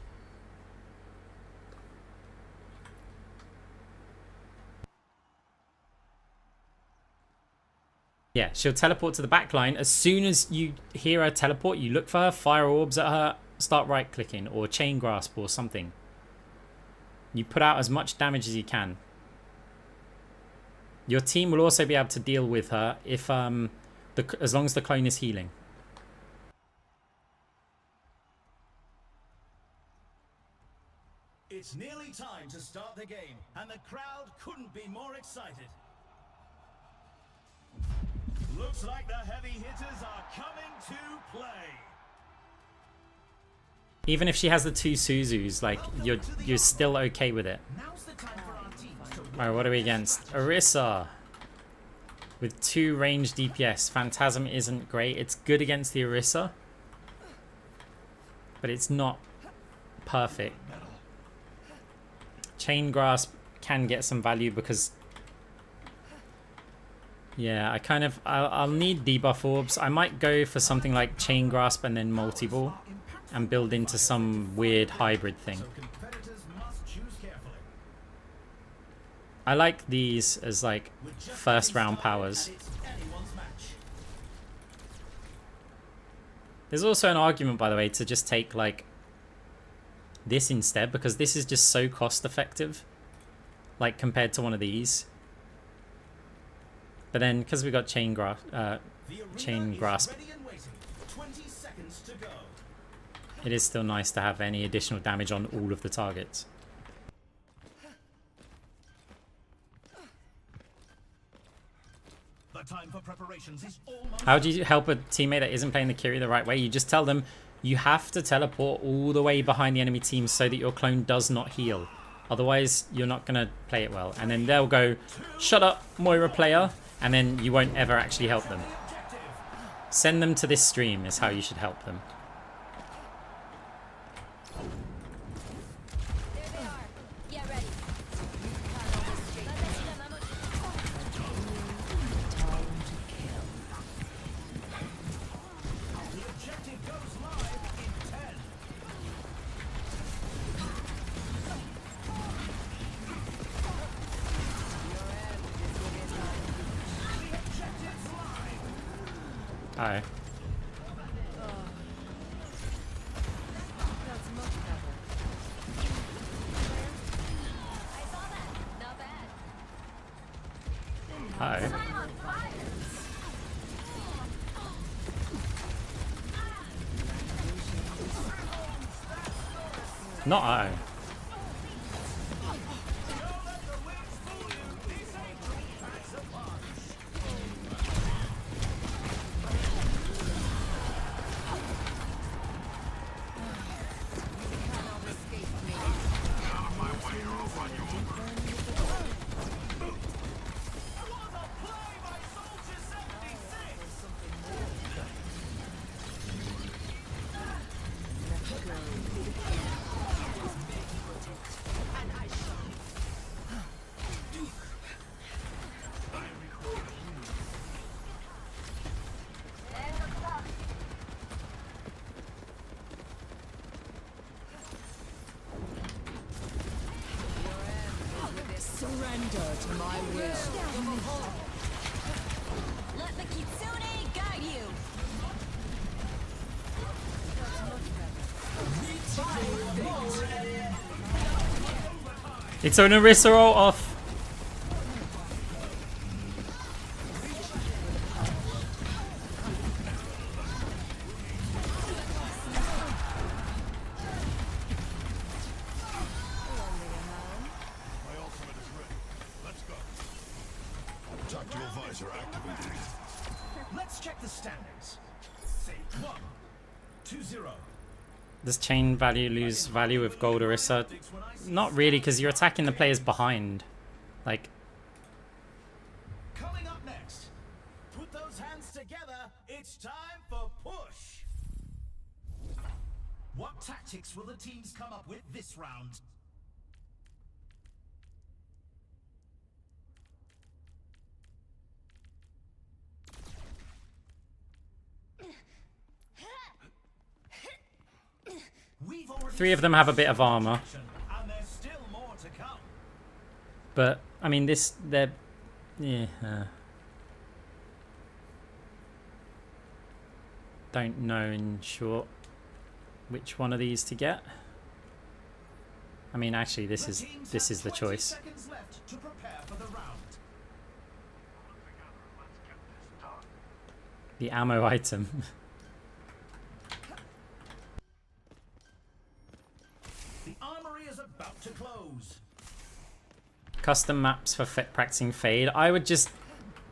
Yeah, she'll teleport to the backline. As soon as you hear her teleport, you look for her, fire orbs at her, start right-clicking, or chain grasp or something. You put out as much damage as you can. Your team will also be able to deal with her if as long as the clone is healing. It's nearly time to start the game, and the crowd couldn't be more excited. Looks like the heavy hitters are coming to play. Even if she has the 2 Suzus, like you're still okay with it. Now's the time for our teams to Alright, what are we against? Orisa with 2 range DPS. Phantasm isn't great. It's good against the Orisa, but it's not perfect. Chain Grasp can get some value because, yeah, I'll need debuff orbs. I might go for something like Chain Grasp and then multi-ball and build into some weird hybrid thing. so competitors must choose carefully. I like these as like We're just first getting round started, powers. and it's anyone's match. There's also an argument, by the way, to just take like this instead, because this is just so cost effective, like compared to one of these. But then because we got chain grasp, it is still nice to have any additional damage on all of the targets. The time for preparations is almost. How do you help a teammate that isn't playing the Kiri the right way? You just tell them you have to teleport all the way behind the enemy team so that your clone does not heal. Otherwise, you're not going to play it well. And then they'll go, shut up, Moira player. And then you won't ever actually help them. Send them to this stream is how you should help them. There they are. Get ready. Time to kill. The objective goes live in 10. The objective's live. Alright. That's much better. I saw that. Not bad. Uh-oh. I'm on fire. Not uh-oh. Surrender to my will. Let the Kitsune guide you. It's an Orisa roll off. My ultimate is ready. Let's go. Tactical visor activated. Let's check the standings. Say 1-2-0. Does chain value lose value with gold Orisa? Not really, because you're attacking the players behind. Like, Coming up next. Put those hands together. It's time for push. What tactics will the teams come up with this round? We've already 3 of them have a bit of armor. and there's still more to come. But, I mean, they're... Yeah. Don't know in short which one of these to get. I mean, actually, this is the choice. Seconds left to prepare for the round. The ammo item. The armory is about to close. Custom maps for practicing Fade. I would just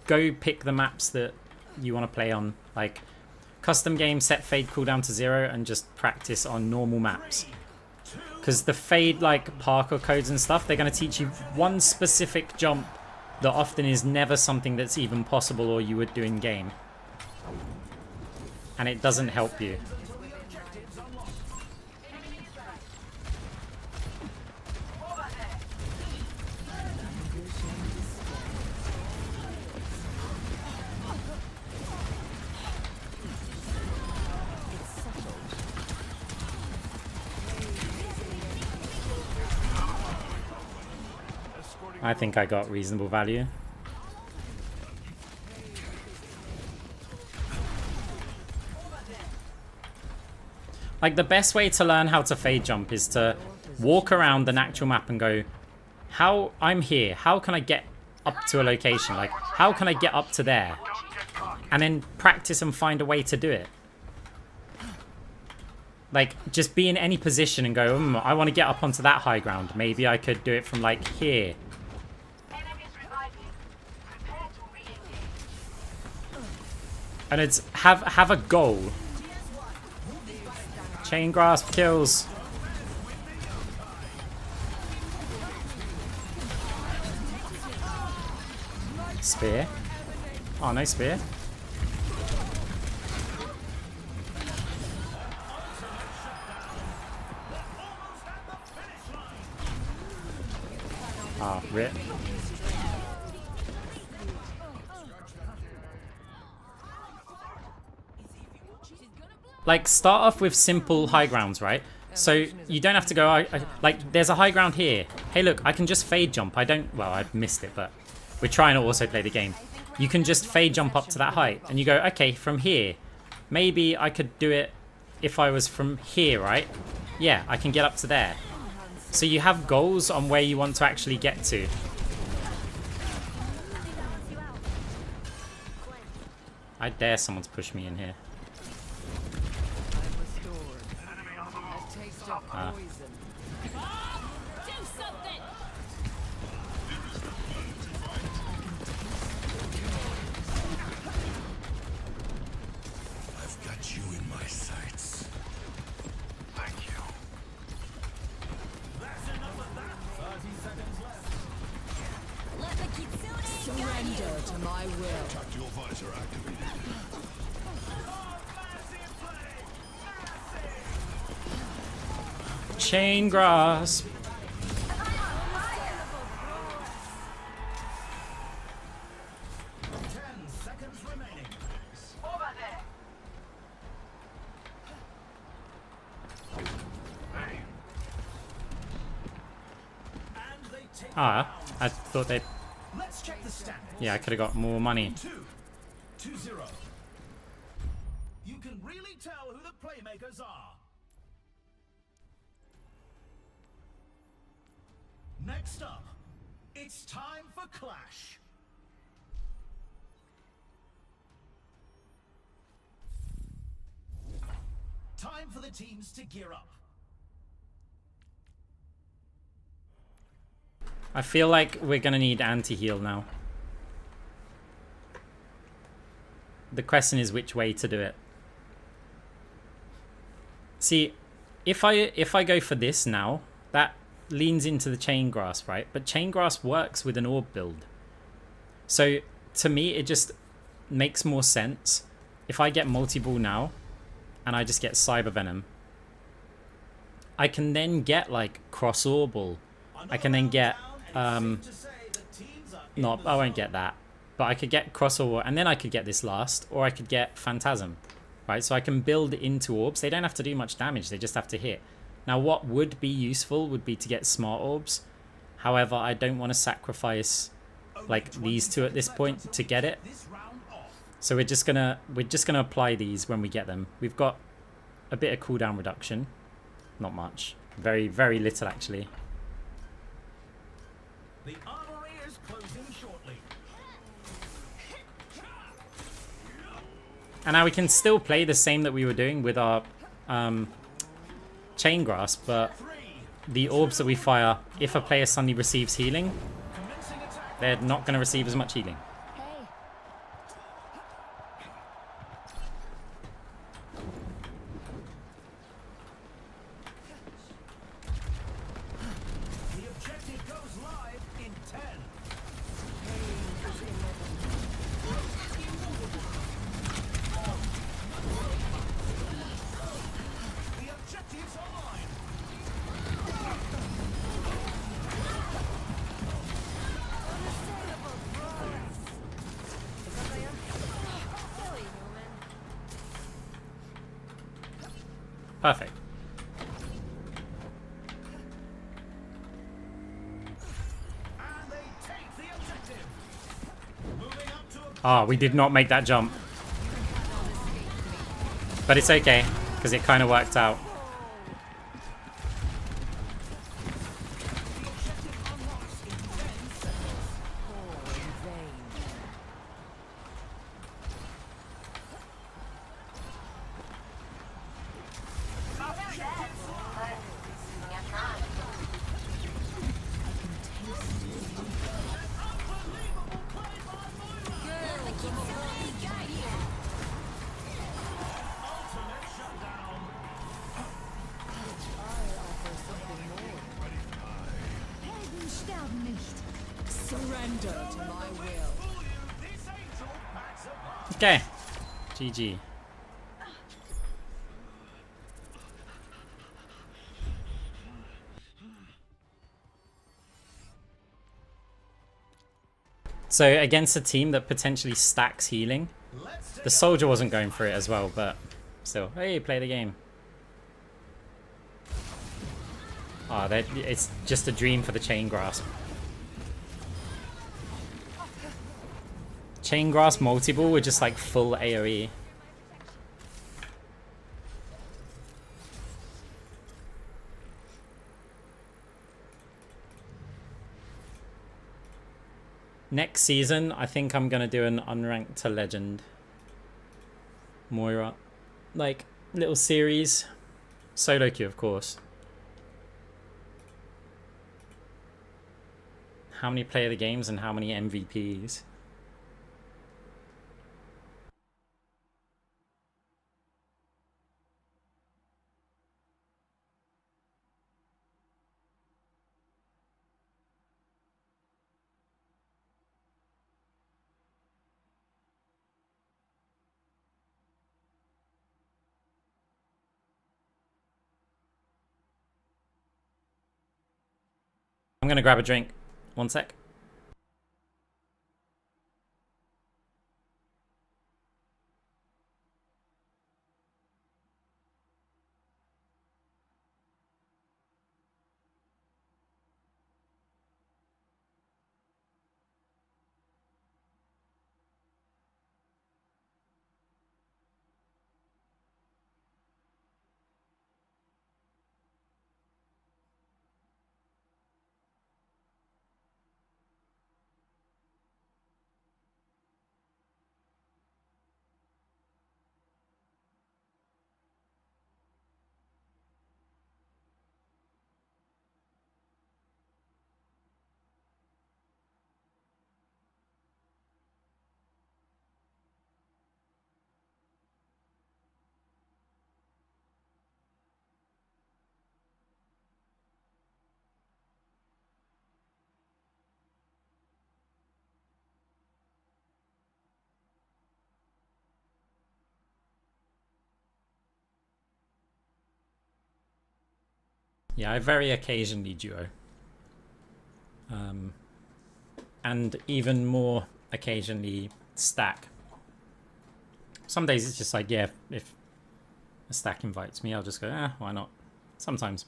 go pick the maps that you want to play on. Like, custom game, set Fade cooldown to 0 and just practice on normal maps. Because the Fade, like, parkour codes and stuff, they're going to teach you one specific jump that often is never something that's even possible or you would do in game. And it doesn't help you. I think I got reasonable value. Like, the best way to learn how to fade jump is to walk around the actual map and go, I'm here. How can I get up to a location? Like, how can I get up to there? And then practice and find a way to do it. Like, just be in any position and go, I want to get up onto that high ground. Maybe I could do it from, like, here. And it's have a goal. Chain grasp kills. Spear. Oh, no spear. Ah, rip. Like, start off with simple high grounds, right? So you don't have to go, like, there's a high ground here. Hey, look, I can just fade jump. Well, I missed it, but we're trying to also play the game. You can just fade jump up to that height. And you go, okay, from here, maybe I could do it if I was from here, right? Yeah, I can get up to there. So you have goals on where you want to actually get to. I dare someone to push me in here. I've got you in my sights. Thank you. That's enough of that. 30 seconds left. Let the kitsune guide you. Surrender to my will. Tactical visor activated. Chain grasp. 10 seconds remaining. Over there. And they take Ah, I thought they... Let's check the standings. Yeah, I could have got more money. 2-0. You can really tell who the playmakers are. Next up, it's time for Clash. Time for the teams to gear up. I feel like we're going to need anti-heal now. The question is which way to do it. See, if I go for this now, that leans into the chain grasp, right? But chain grasp works with an orb build. So to me, it just makes more sense if I get multi-ball now and I just get cyber venom. I can then get like cross orbal. I can then get not, I won't get that, but I could get cross orbal and then I could get this last, or I could get phantasm, right? So I can build into orbs. They don't have to do much damage, they just have to hit. Now what would be useful would be to get smart orbs. However, I don't want to sacrifice like these two at this point to get it. So we're just gonna apply these when we get them. We've got a bit of cooldown reduction. Not much. Very, very little actually. The armory is closing shortly. And now we can still play the same that we were doing with our chain grasp, but the orbs that we fire, if a player suddenly receives healing, they're not going to receive as much healing. Hey. The objective goes live in 10. The objective's online. Silly human. Perfect. And they take the objective. Moving up to a Ah, we did not make that jump. But it's okay, because it kind of worked out. Surrender to my will. This angel backs up. Okay. GG. So against a team that potentially stacks healing, the soldier wasn't going for it as well, but still, hey, play the game. Ah, it's just a dream for the chain grasp. Chain grasp multi-ball with just like full AoE. Next season, I think I'm gonna do an unranked to legend Moira, like little series, solo queue of course. How many play of the games and how many MVPs? I'm gonna grab a drink. One sec. Yeah, I very occasionally duo. And even more occasionally stack. Some days it's just like, yeah, if a stack invites me, I'll just go, why not? Sometimes.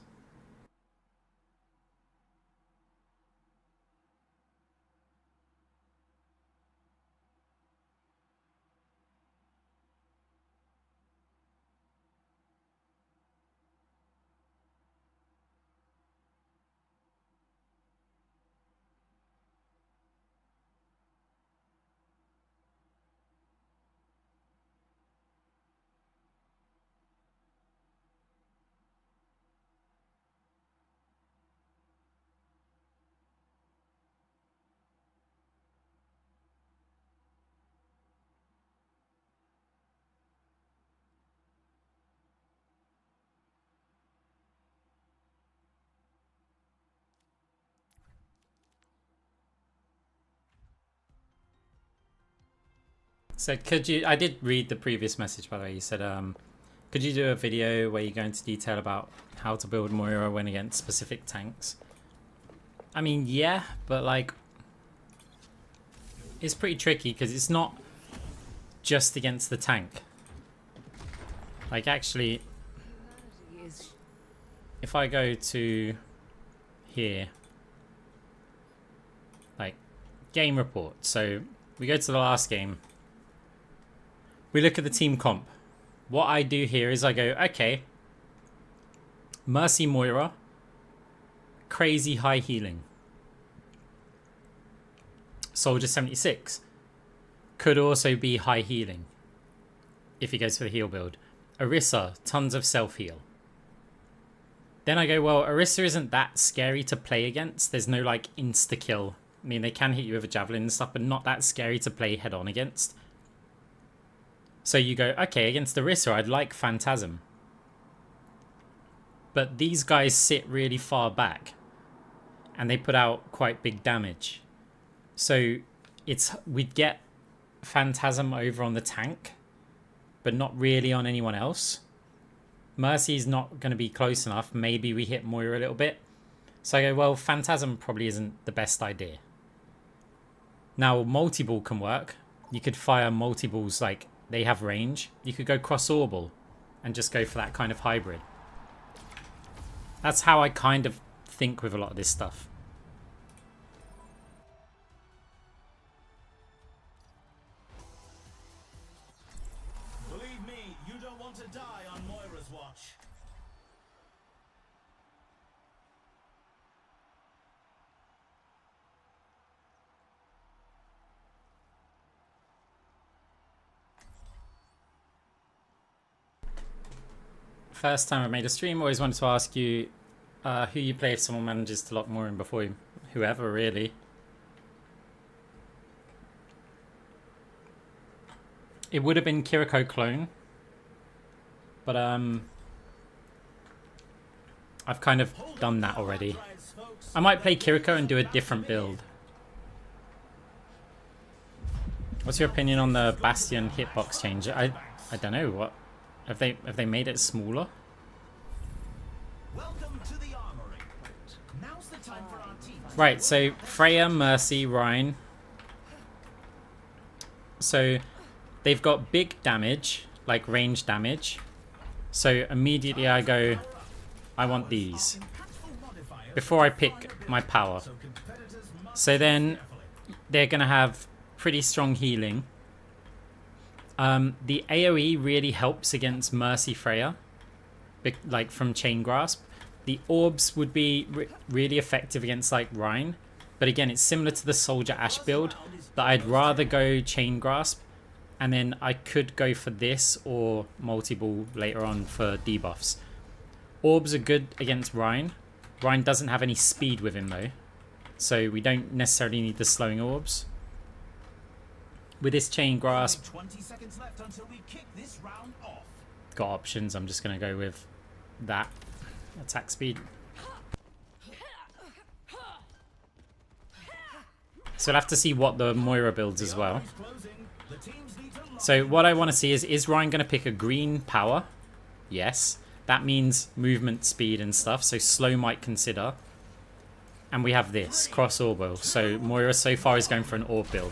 So could you, I did read the previous message by the way, you said, could you do a video where you go into detail about how to build Moira when against specific tanks? I mean, yeah, but like, it's pretty tricky because it's not just against the tank. Like actually, if I go to here, like game report, so we go to the last game, we look at the team comp. What I do here is I go, okay, Mercy Moira, crazy high healing. Soldier 76 could also be high healing if he goes for the heal build. Orisa, tons of self-heal. Then I go, well, Orisa isn't that scary to play against. There's no like insta-kill. I mean, they can hit you with a javelin and stuff, but not that scary to play head-on against. So you go, okay, against Orisa, I'd like Phantasm. But these guys sit really far back. And they put out quite big damage. So we'd get Phantasm over on the tank, but not really on anyone else. Mercy's not going to be close enough. Maybe we hit Moira a little bit. So I go, well, Phantasm probably isn't the best idea. Now, multi-ball can work. You could fire multi-balls, like, they have range. You could go cross-orbal and just go for that kind of hybrid. That's how I kind of think with a lot of this stuff. Believe me, you don't want to die on Moira's watch. First time I made a stream, always wanted to ask you who you play if someone manages to lock more in before you. Whoever, really. It would have been Kiriko clone. But I've kind of done that already. I might play Kiriko and do a different build. What's your opinion on the Bastion hitbox change? I don't know, what have they made it smaller? Welcome to the armory. Now's the time for our team. Right, so Freya, Mercy, Rhine. So they've got big damage, like range damage. So immediately I go, I want these before I pick my power. So then they're going to have pretty strong healing. The AoE really helps against Mercy Freya, like from Chain Grasp. The orbs would be really effective against like Rhine, but again it's similar to the Soldier Ash build, but I'd rather go Chain Grasp, and then I could go for this or multi-ball later on for debuffs. Orbs are good against Rhine. Rhine doesn't have any speed with him though, so we don't necessarily need the slowing orbs. With this Chain Grasp, 20 seconds left until we kick this round off. got options. I'm just going to go with that. Attack speed. So we'll have to see what the Moira builds as well. So what I want to see is Ryan going to pick a green power? Yes. That means movement speed and stuff. So slow might consider. And we have this, cross orbital. So Moira so far is going for an orb build.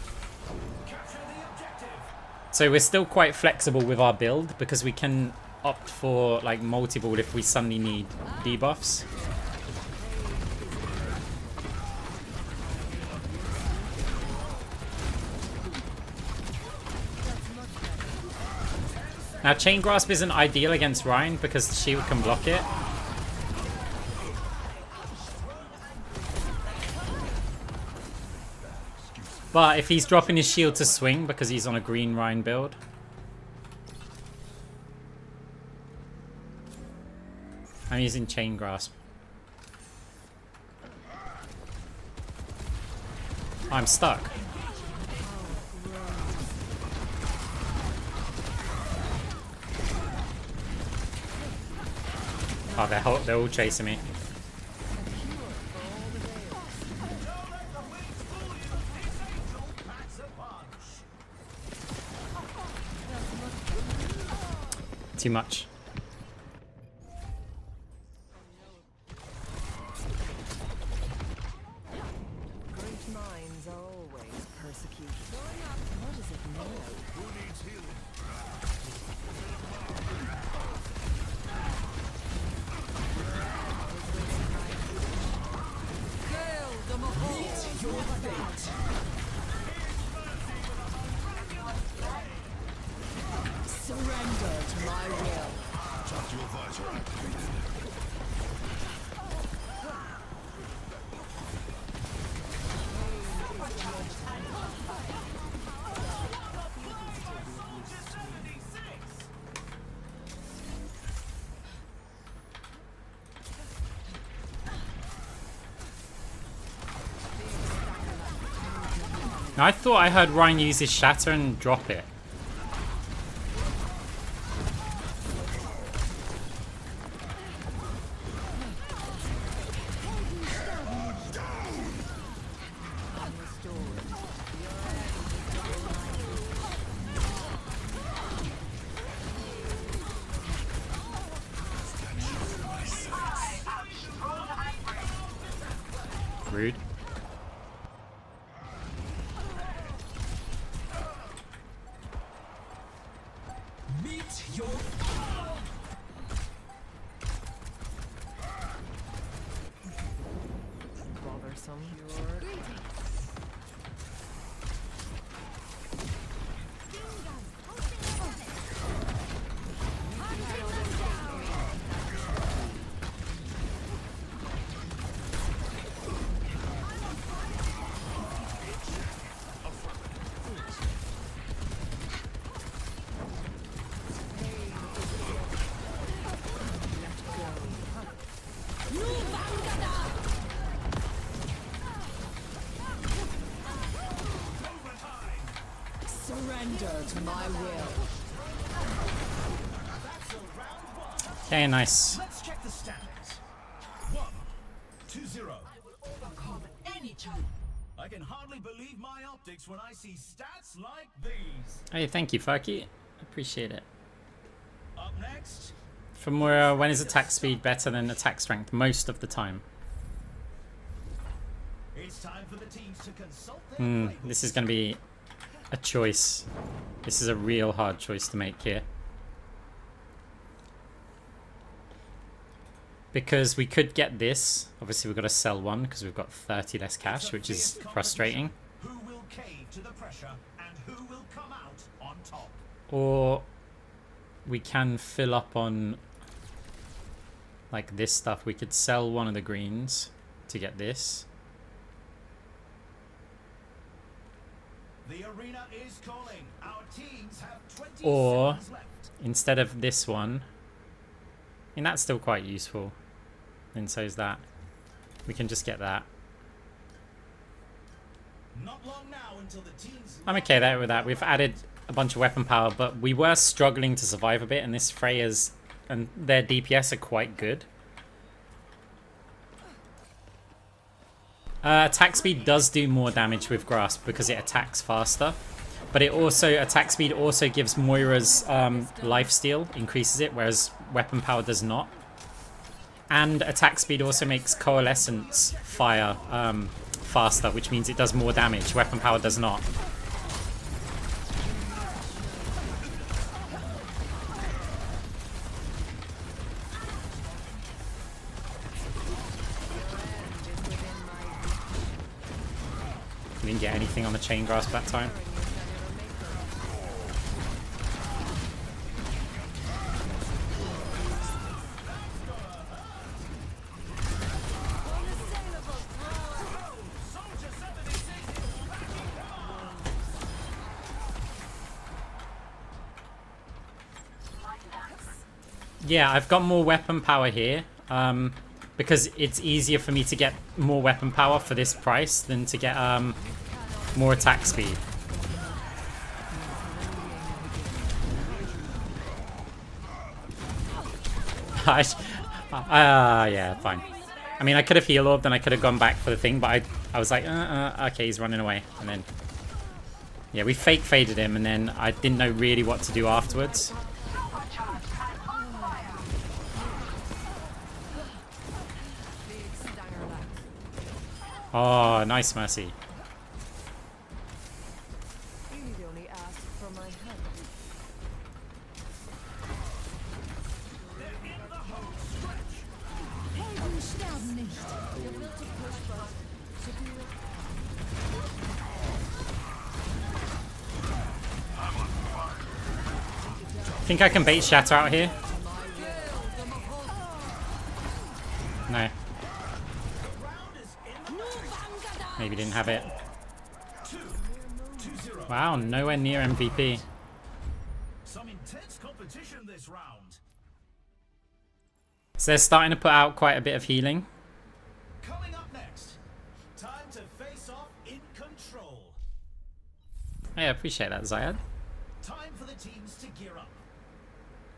So we're still quite flexible with our build because we can opt for like multi-ball if we suddenly need debuffs. Now Chain Grasp isn't ideal against Rhine because the shield can block it. But if he's dropping his shield to swing because he's on a green Rhine build. I'm using Chain Grasp. I'm stuck. Oh, they're all chasing me. Too much. Great minds are always persecuted. What is it now? Who needs healing? Gale the Mahal! Your fate! Surrender to my will. Talk to advisor activated. Now I thought I heard Ryan use his shatter and drop it. Rude. Meet your Bothersome. Surrender to my will. Okay, nice. Let's check the standings. 1-2-0. I can hardly believe my optics when I see stats like these. Hey, thank you, Furky. Appreciate it. Up next, For Moira, when is attack speed better than attack strength? Most of the time. it's time for the teams to consult their playbook. This is going to be a choice. This is a real hard choice to make here. Because we could get this. Obviously, we've got to sell one because we've got 30 less cash, which is frustrating. Who will cave to the pressure and who will come out on top? Or we can fill up on like this stuff. We could sell one of the greens to get this. The arena is calling. Our teams have 20 Or seconds left. instead of this one, and that's still quite useful. And so is that. We can just get that. Not long now until the teams. I'm okay there with that. We've added a bunch of weapon power, but we were struggling to survive a bit, and this Freya's and their DPS are quite good. Attack speed does do more damage with Grasp because it attacks faster, but it also attack speed also gives Moira's lifesteal, increases it, whereas weapon power does not. And attack speed also makes Coalescence fire faster, which means it does more damage. Weapon power does not. We didn't get anything on the chain grasp that time. Yeah, I've got more weapon power here, because it's easier for me to get more weapon power for this price than to get more attack speed. Yeah, fine. I mean, I could have healed orbed and I could have gone back for the thing, but I was like, okay, he's running away. And then, yeah, we fake faded him, and then I didn't know really what to do afterwards. Oh, nice Mercy. You only asked for my help. Helden sterben nicht. Gewillte Pushback. Think I can bait Shatter out here? No. Maybe didn't have it. Wow, nowhere near MVP. Some intense competition this round. So they're starting to put out quite a bit of healing. Coming up next, time to face off in control. Hey, I appreciate that, Zayad. Time for the teams to gear up.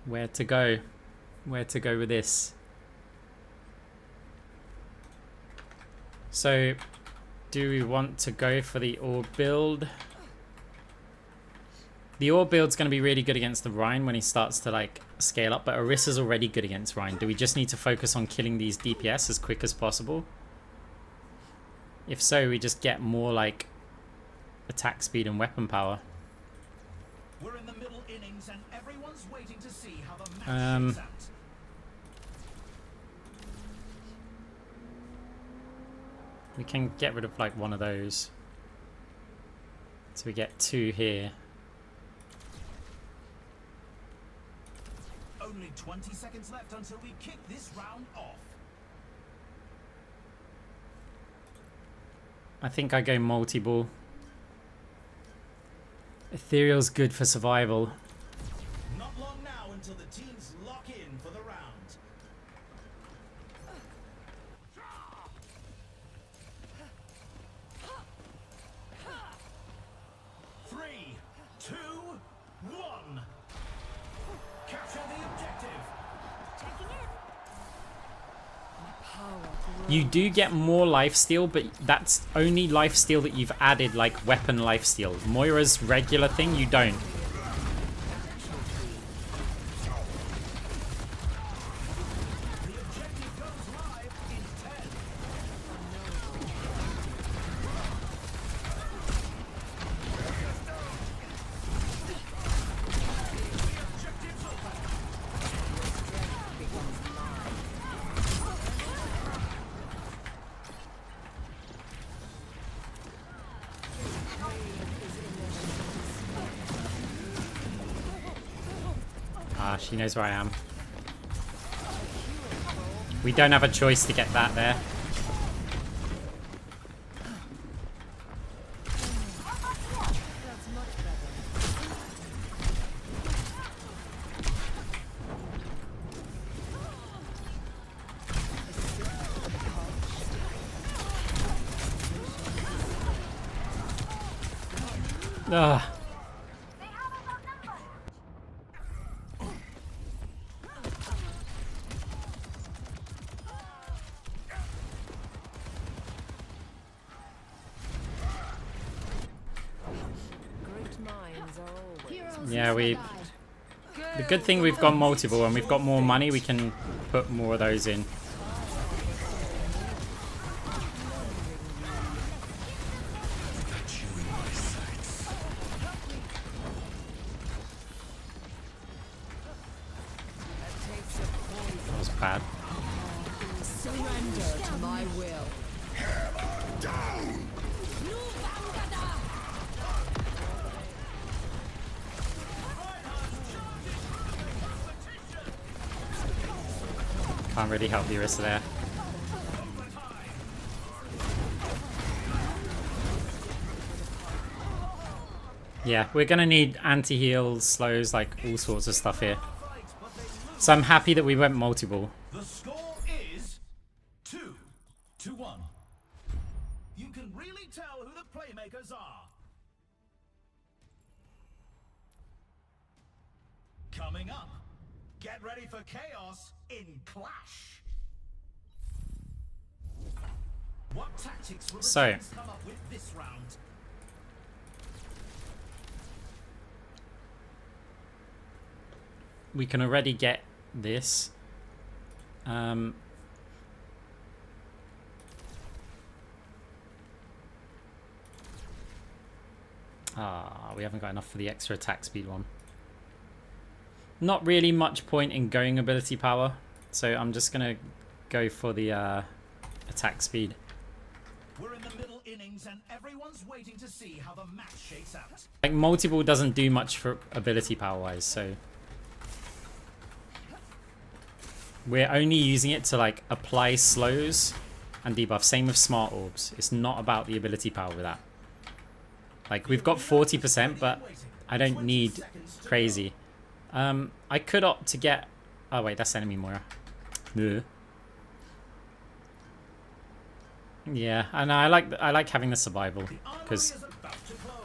Where to go? Where to go with this? So, do we want to go for the orb build? The orb build's going to be really good against the Rhine when he starts to like scale up, but Orissa's already good against Rhine. Do we just need to focus on killing these DPS as quick as possible? If so, we just get more like attack speed and weapon power. We're in the middle innings and everyone's waiting to see how the match shakes out. We can get rid of like one of those. So we get 2 here. Only 20 seconds left until we kick this round off. I think I go multi-ball. Ethereal's good for survival. Not long now until the teams lock in for the round. 3, 2, 1. Capture the objective. Checking in. You do get more lifesteal, but that's only lifesteal that you've added, like weapon lifesteal. Moira's regular thing, you don't. The objective goes live in 10. Ah, she knows where I am. We don't have a choice to get that there. That's much better. Ugh. They have us outnumbered. Great minds are always. Yeah, the good thing we've got multiple and we've got more money, we can put more of those in. That was bad. Surrender to my will. Can't really help the Orisa there. Yeah, we're gonna need anti-heals, slows, like all sorts of stuff here. So I'm happy that we went multiple. The score is 2-1. You can really tell who the playmakers are. Coming up, get ready for chaos in Clash. What tactics will the So- teams come up with this round? We can already get this. We haven't got enough for the extra attack speed one. Not really much point in going ability power, so I'm just gonna go for the attack speed. We're in the middle innings and everyone's waiting to see how the match shakes out. Like multiple doesn't do much for ability power wise, so we're only using it to like apply slows and debuff. Same with smart orbs. It's not about the ability power with that. Like we've got 40%, but I don't need crazy. I could opt to get. Oh wait, that's enemy Moira. Ugh. Yeah, and I like having the survival The armory because is about to close.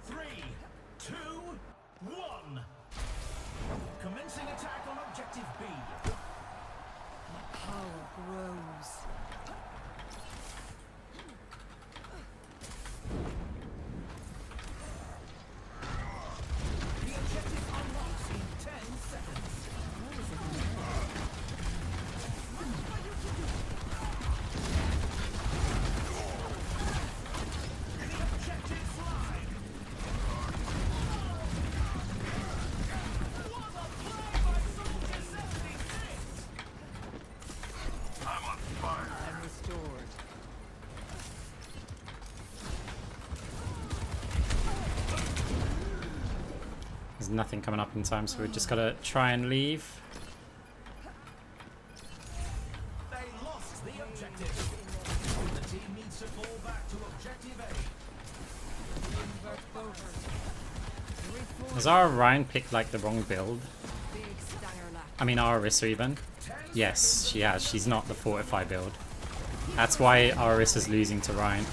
Three, two, one. Commencing attack on objective B. Power grows. There's nothing coming up in time, so we've just got to try and leave. They lost the objective. The team needs to fall back to objective A. Has our Ryan picked like the wrong build? I mean our Orisa even? Yes, she has. She's not the Fortify build. That's why our Orisa's losing to Ryan.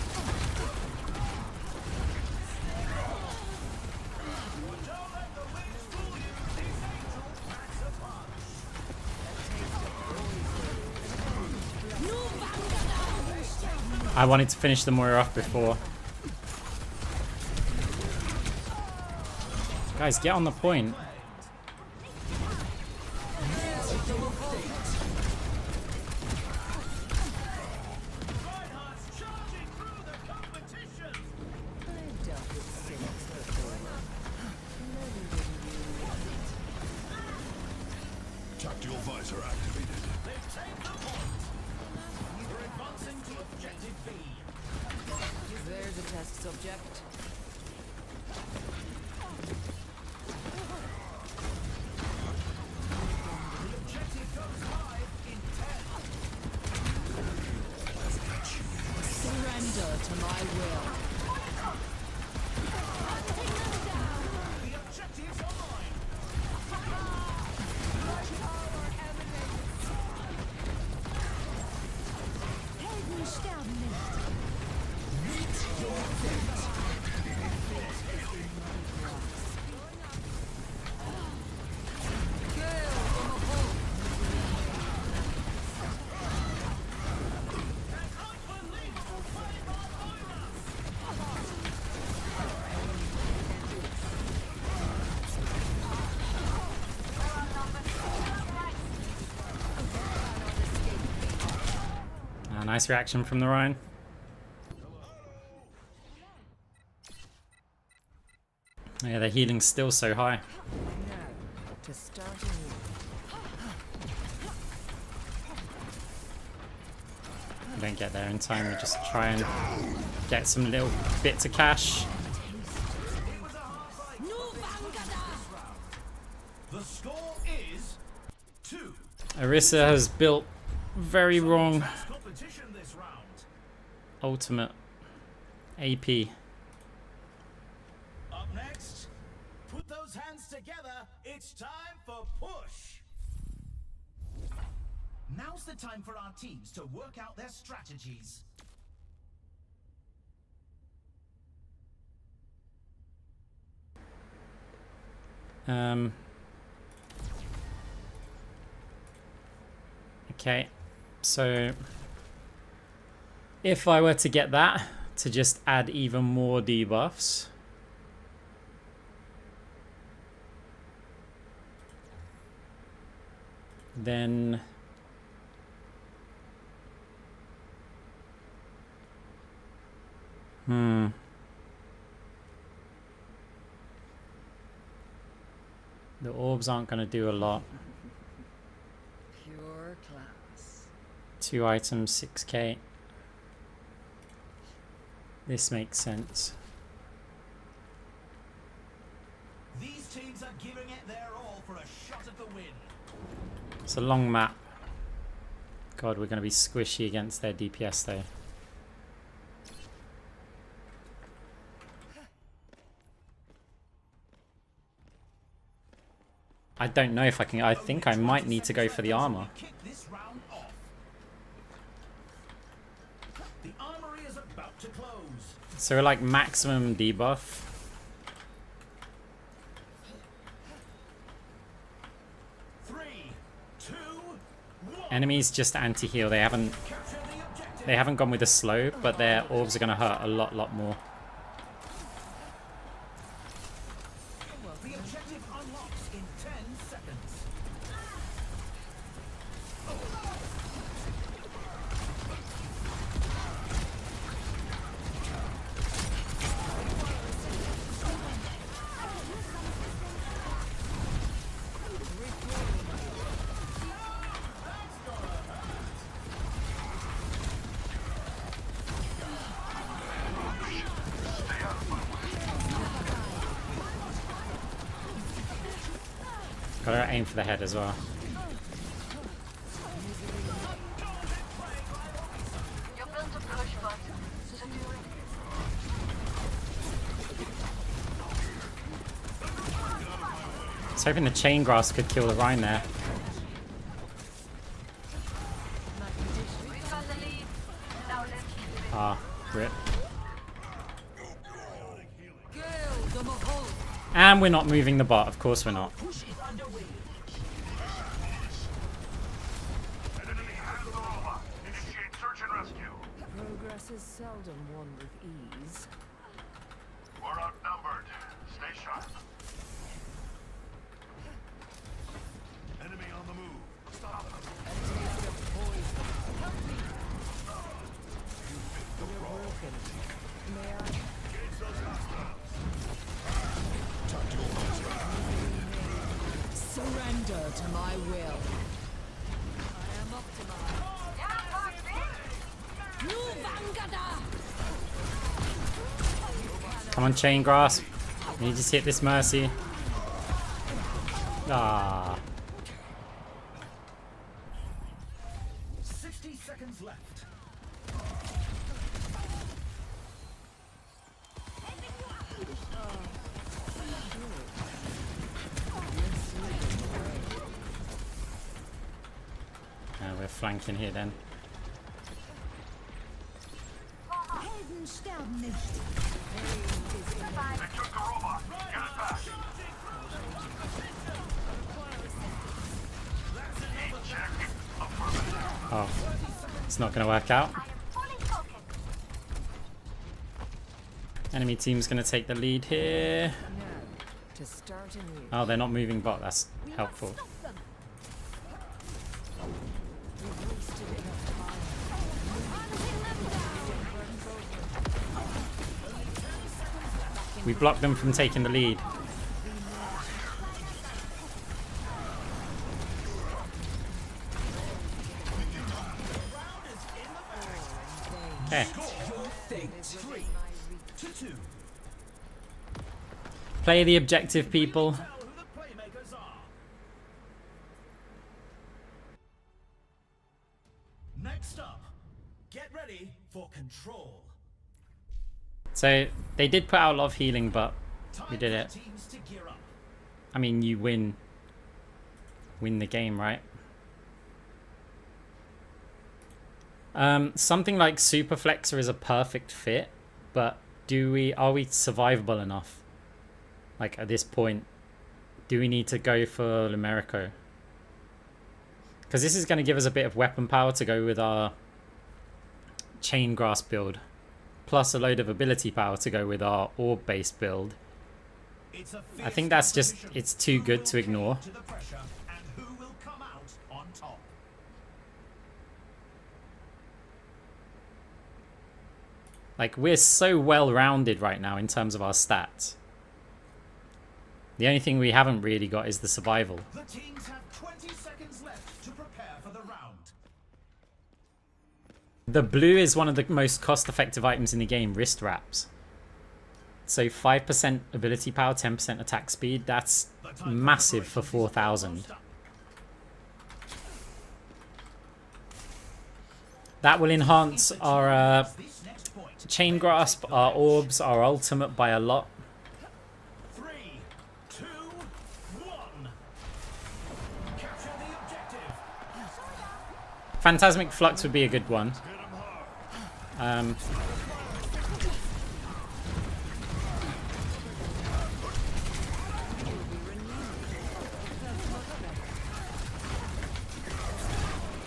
I wanted to finish the Moira off before. Guys, get on the point. Tactical visor activated. There's a test subject. Surrender to my will. Nice reaction from the Ryan. Yeah, the healing's still so high. Now, to start anew. We don't get there in time, we just try and get some little bits of cash. The score is 2. Orisa has built very wrong Competition this round. ultimate AP. Up next, put those hands together. It's time for push. Now's the time for our teams to work out their strategies. Okay, so if I were to get that to just add even more debuffs, then the orbs aren't going to do a lot. Pure class. 2 items, 6k. This makes sense. These teams are giving it their all for a shot at the win. It's a long map. God, we're going to be squishy against their DPS though. I don't know if I can. I think I might need to go for the armor. Kick this round off. The armory is about to close. So we're like maximum debuff. Three, two, one. Enemies just anti-heal. They haven't gone with the slow, but their orbs are going to hurt a lot more. The objective unlocks in 10 seconds. Gotta aim for the head as well. You're built to push, but to do it. I was hoping the chain grass could kill the Rhine there. We've got the lead. Now let's keep it. Ah, rip. And we're not moving the bot, of course we're not. Initiate search and rescue. Progress is seldom won with ease. We're outnumbered. Stay sharp. Enemy on the move. Stop them. May I? Engage those hostiles. Surrender to my will. I am optimized. Come on, chain grasp. We need to hit this mercy. Ah. 60 seconds left. We're flanking here then. Helden sterben nicht. They took the robot. Get it back. Check. Affirmative. Oh, it's not going to work out. I am fully focused. Enemy team's going to take the lead here. Now, to start anew. Oh, they're not moving bot. That's helpful. We've wasted enough time. We blocked them from taking the lead. Okay. 3-2. Play the objective, people. Tell who the playmakers are. Next up, get ready for control. So they did put out a lot of healing, but Time we did for it. teams to gear up. I mean, you win the game, right? Something like Super Flexor is a perfect fit, but are we survivable enough? Like at this point, do we need to go for Lumerico? Because this is going to give us a bit of weapon power to go with our Chain Grass build, plus a load of ability power to go with our orb based build. It's a I think that's just, competition. it's too Who good will to ignore. cave to the pressure and who will come out on top. Like, we're so well rounded right now in terms of our stats. The only thing we haven't really got is the survival. The teams have 20 seconds left to prepare for the round. The blue is one of the most cost-effective items in the game, wrist wraps. So 5% ability power, 10% attack speed, that's The time for massive for preparations is 4,000. almost up. That will enhance our This next point. chain grasp, our orbs, our ultimate by a lot. 3, 2, 1. Capture the objective. Phantasmic Flux would be a good one.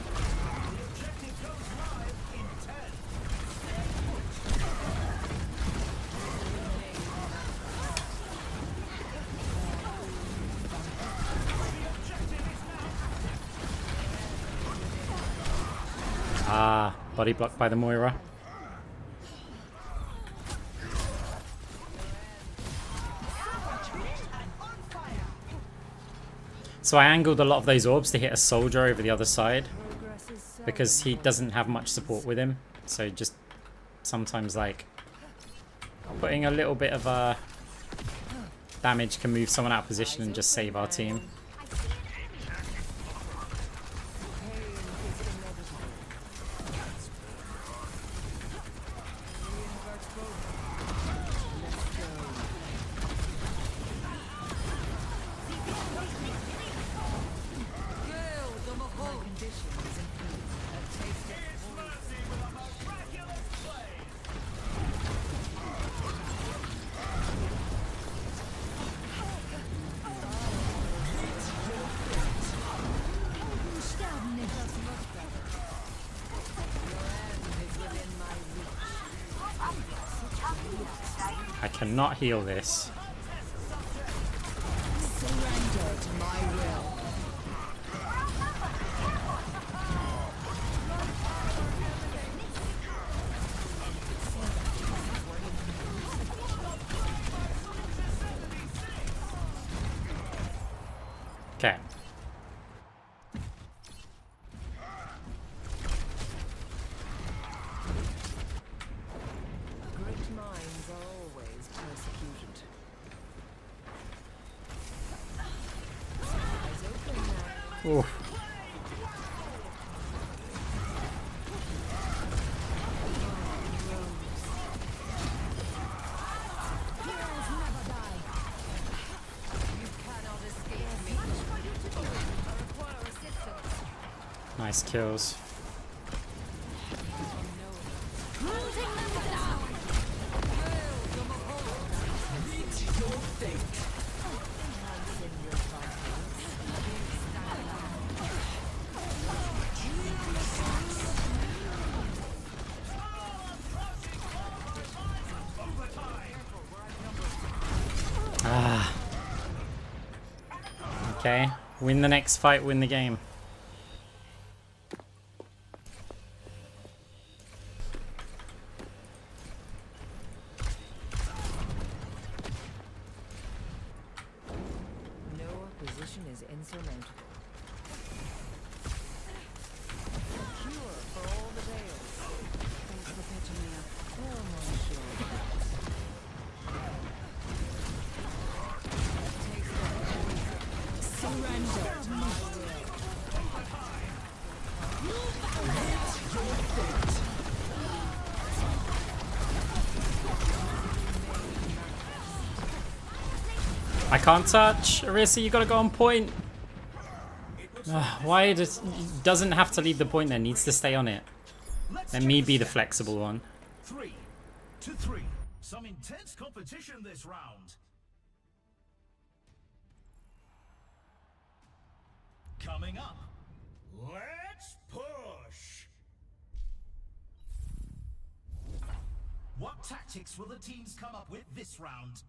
Objective goes live in 10. Ah, body blocked by the Moira. So I angled a lot of those orbs to hit a soldier over the other side, Progress is seldom because he won. doesn't have much support with him. So just sometimes, like, putting a little bit of damage can move someone out of position and just save our team. I see I cannot heal this. Surrender to my will. Okay. Great minds are always persecuted. Eyes open now. Oof. Heroes never die. You cannot escape me. I require assistance. Nice kills. Losing them down. Ah. Okay. Win the next fight, win the game. No opposition is insurmountable. Cure for all the tales. Thanks for catching me up. Oh, monsieur. Surrender to my will. I can't touch. Arisa, you gotta go on point. Why doesn't have to leave the point there, needs to stay on it. Let's Let check me the be the stats. flexible one. 3-3. Some intense competition this round. Coming up, let's push. What tactics will the teams come up with this round?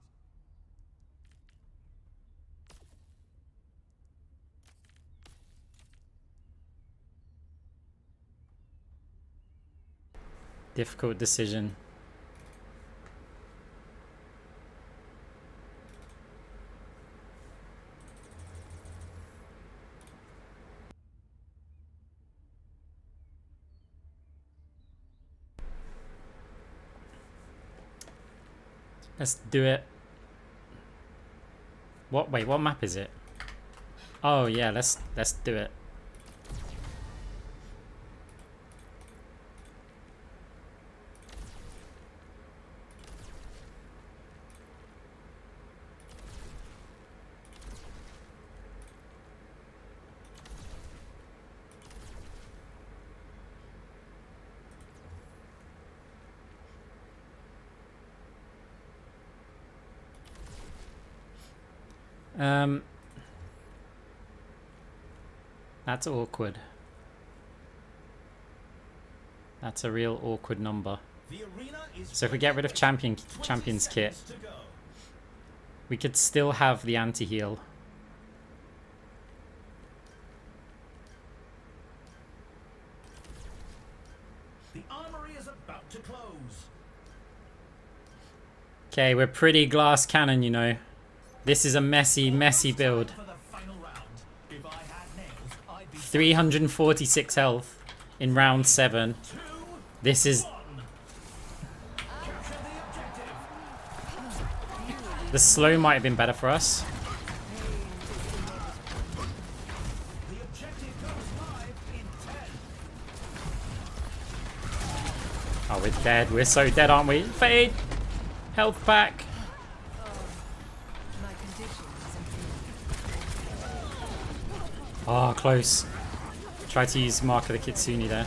Difficult decision. Let's do it. What? Wait, what map is it? Oh yeah, let's do it. That's awkward. That's a real awkward number. The arena is So if we get rid of Champion's 20 kit, seconds to go. we could still have the anti-heal. The armory is about to close. Okay, we're pretty glass cannon, you know. This is a messy, messy build. For the final round. If I had nails, I'd be 346 health in round 7. 2-1. This is... Capture the objective. The slow might have been better for us. The objective goes live in 10. Oh, we're dead. We're so dead, aren't we? Fade! Health back. My condition is improved. Oh, close. Try to use Mark of the Kitsune there.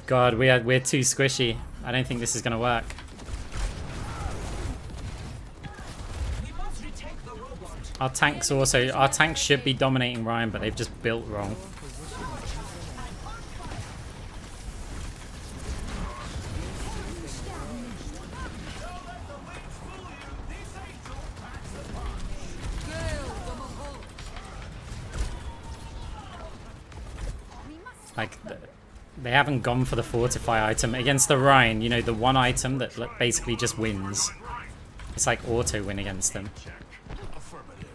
God, we're too squishy. I don't think this is gonna work. Our tanks should be dominating Ryan, but they've just built wrong. Like, they haven't gone for the fortify item. Against the Rhine, you know, the one item that basically just wins. It's like auto win against them. Affirmative.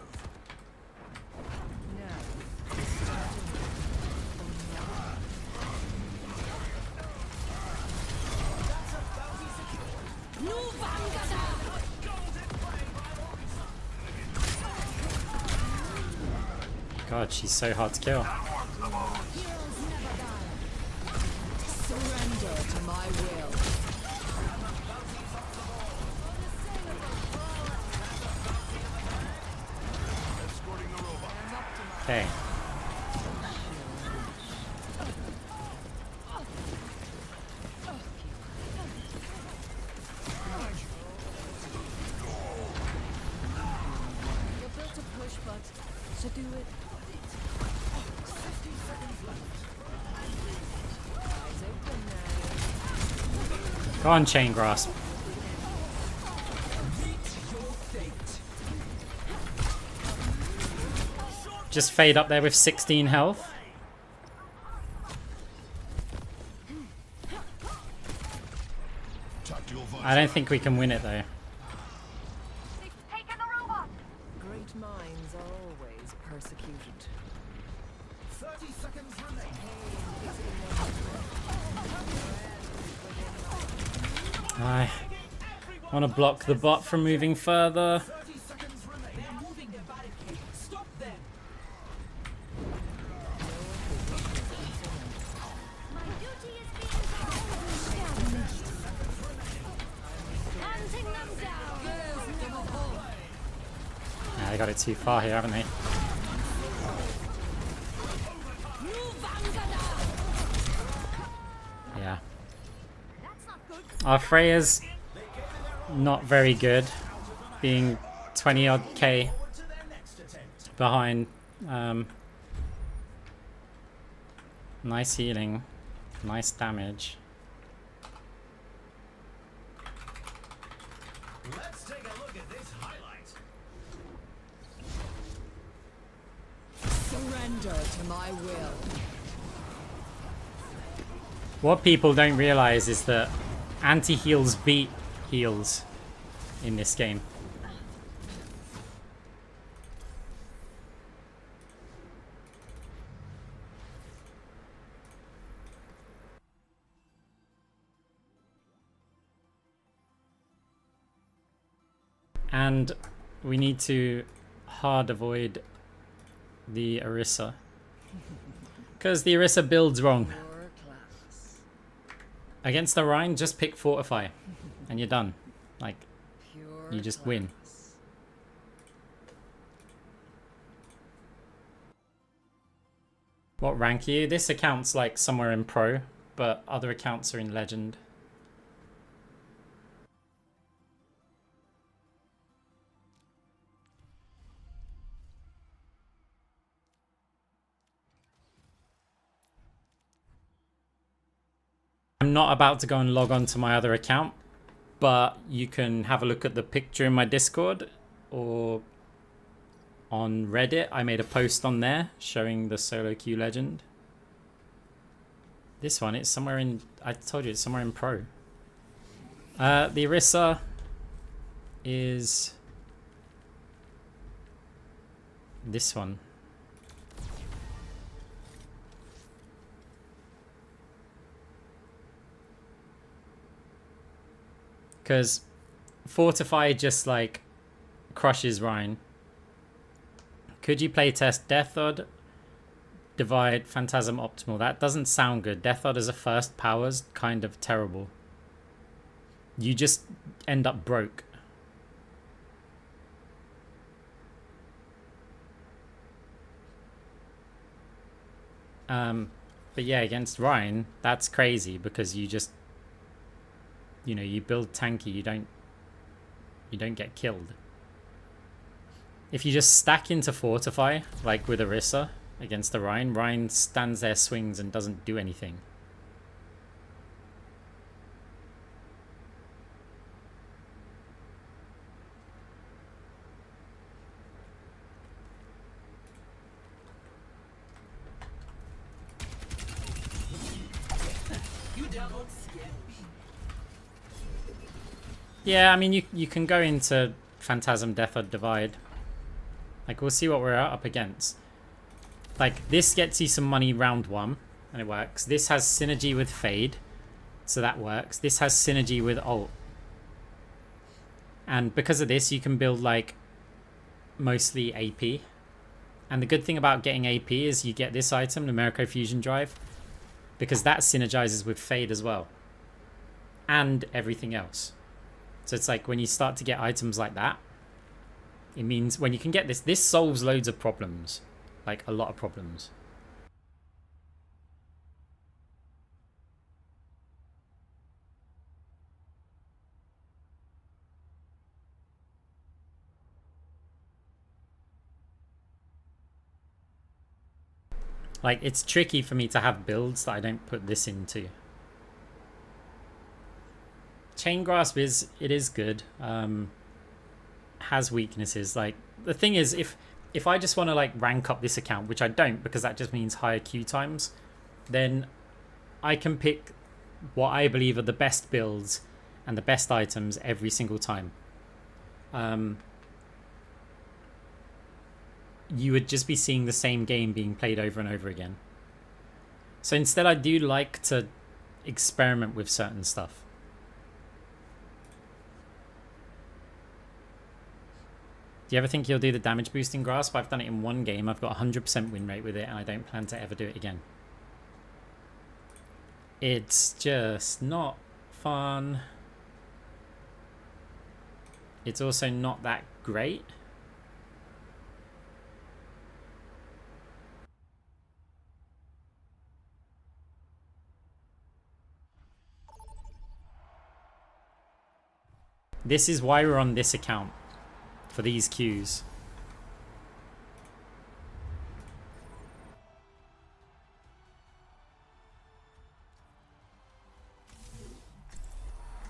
God, she's so hard to kill. Surrender to my will. Escorting the robot. Okay. You're built to push, but to do it. 50 seconds left. Eyes open now. Go on, Chain Grasp. Just fade up there with 16 health. Tactical I don't think we can win it though. They've taken the robot. Great minds are always persecuted. 30 seconds remaining. I want to block the bot from moving further. 30 seconds remaining. They're moving their barricade. Stop them. My duty is being done. Hunting them down. They got it too far here, haven't they? Yeah. That's not good. Our Freya's not very good, being 20 odd K Forward to their next attempt. behind. Nice healing, nice damage. Let's take a look at this highlight. Surrender to my will. What people don't realize is that anti-heals beat heals in this game. And we need to hard avoid the Orisa. Because the Orisa builds wrong. Your class. Against the Rhine, just pick Fortify. And you're done. Like, Pure you just class. win. What rank are you? This account's like somewhere in Pro, but other accounts are in Legend. I'm not about to go and log on to my other account, but you can have a look at the picture in my Discord or on Reddit. I made a post on there showing the solo queue legend. This one, it's somewhere in, I told you, it's somewhere in Pro. The Orisa is this one. Because Fortify just like crushes Rhine. Could you play test Deathod, Divide, Phantasm, Optimal? That doesn't sound good. Deathod as a first power's kind of terrible. You just end up broke. But yeah, against Rhine, that's crazy because you just, you know, you build tanky, you don't get killed. If you just stack into Fortify, like with Orisa against the Rhine, Rhine stands there, swings, and doesn't do anything. Yeah, I mean, you can go into Phantasm, Death, or Divide. Like, we'll see what we're up against. Like, this gets you some money round 1, and it works. This has synergy with Fade, so that works. This has synergy with Ult. And because of this, you can build, like, mostly AP. And the good thing about getting AP is you get this item, Numerico Fusion Drive, because that synergizes with Fade as well. And everything else. So it's like when you start to get items like that, it means when you can get this solves loads of problems. Like a lot of problems. Like, it's tricky for me to have builds that I don't put this into. Chain Grasp is good. Has weaknesses. Like, the thing is, if I just want to like rank up this account, which I don't because that just means higher queue times, then I can pick what I believe are the best builds and the best items every single time. You would just be seeing the same game being played over and over again. So instead, I do like to experiment with certain stuff. Do you ever think you'll do the damage boosting grasp? I've done it in one game. I've got 100% win rate with it, and I don't plan to ever do it again. It's just not fun. It's also not that great. This is why we're on this account. For these queues.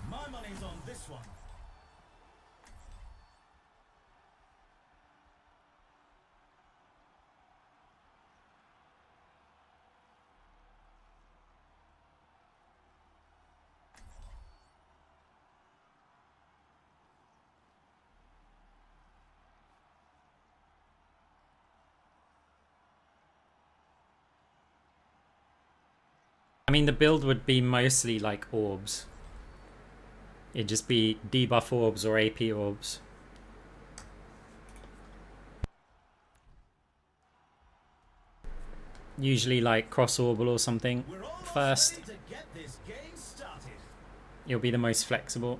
My money's on this one. I mean, the build would be mostly like orbs. It'd just be debuff orbs or AP orbs. Usually like cross orbal or something first. It'll be the most flexible.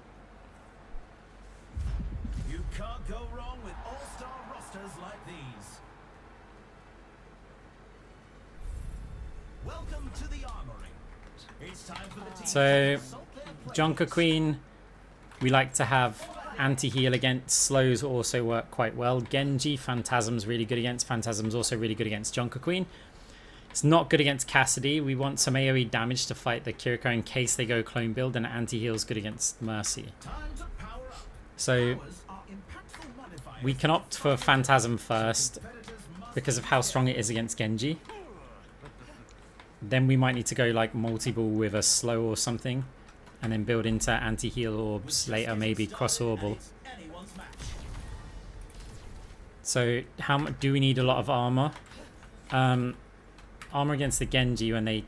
You can't go wrong with all-star rosters like these. Welcome to the armory. It's time for the team. So, Jonker Queen, we like to have anti-heal against. Slows also work quite well. Genji, Phantasm's really good against. Phantasm's also really good against Jonker Queen. It's not good against Cassidy. We want some AoE damage to fight the Kiriko in case they go clone build, and anti-heal's good against Mercy. So, we can opt for Phantasm first because of how strong it is against Genji. Then we might need to go like multi-ball with a slow or something, and then build into anti-heal orbs later, maybe cross-orbal. So how much do we need? A lot of armor. Armor against the Genji when it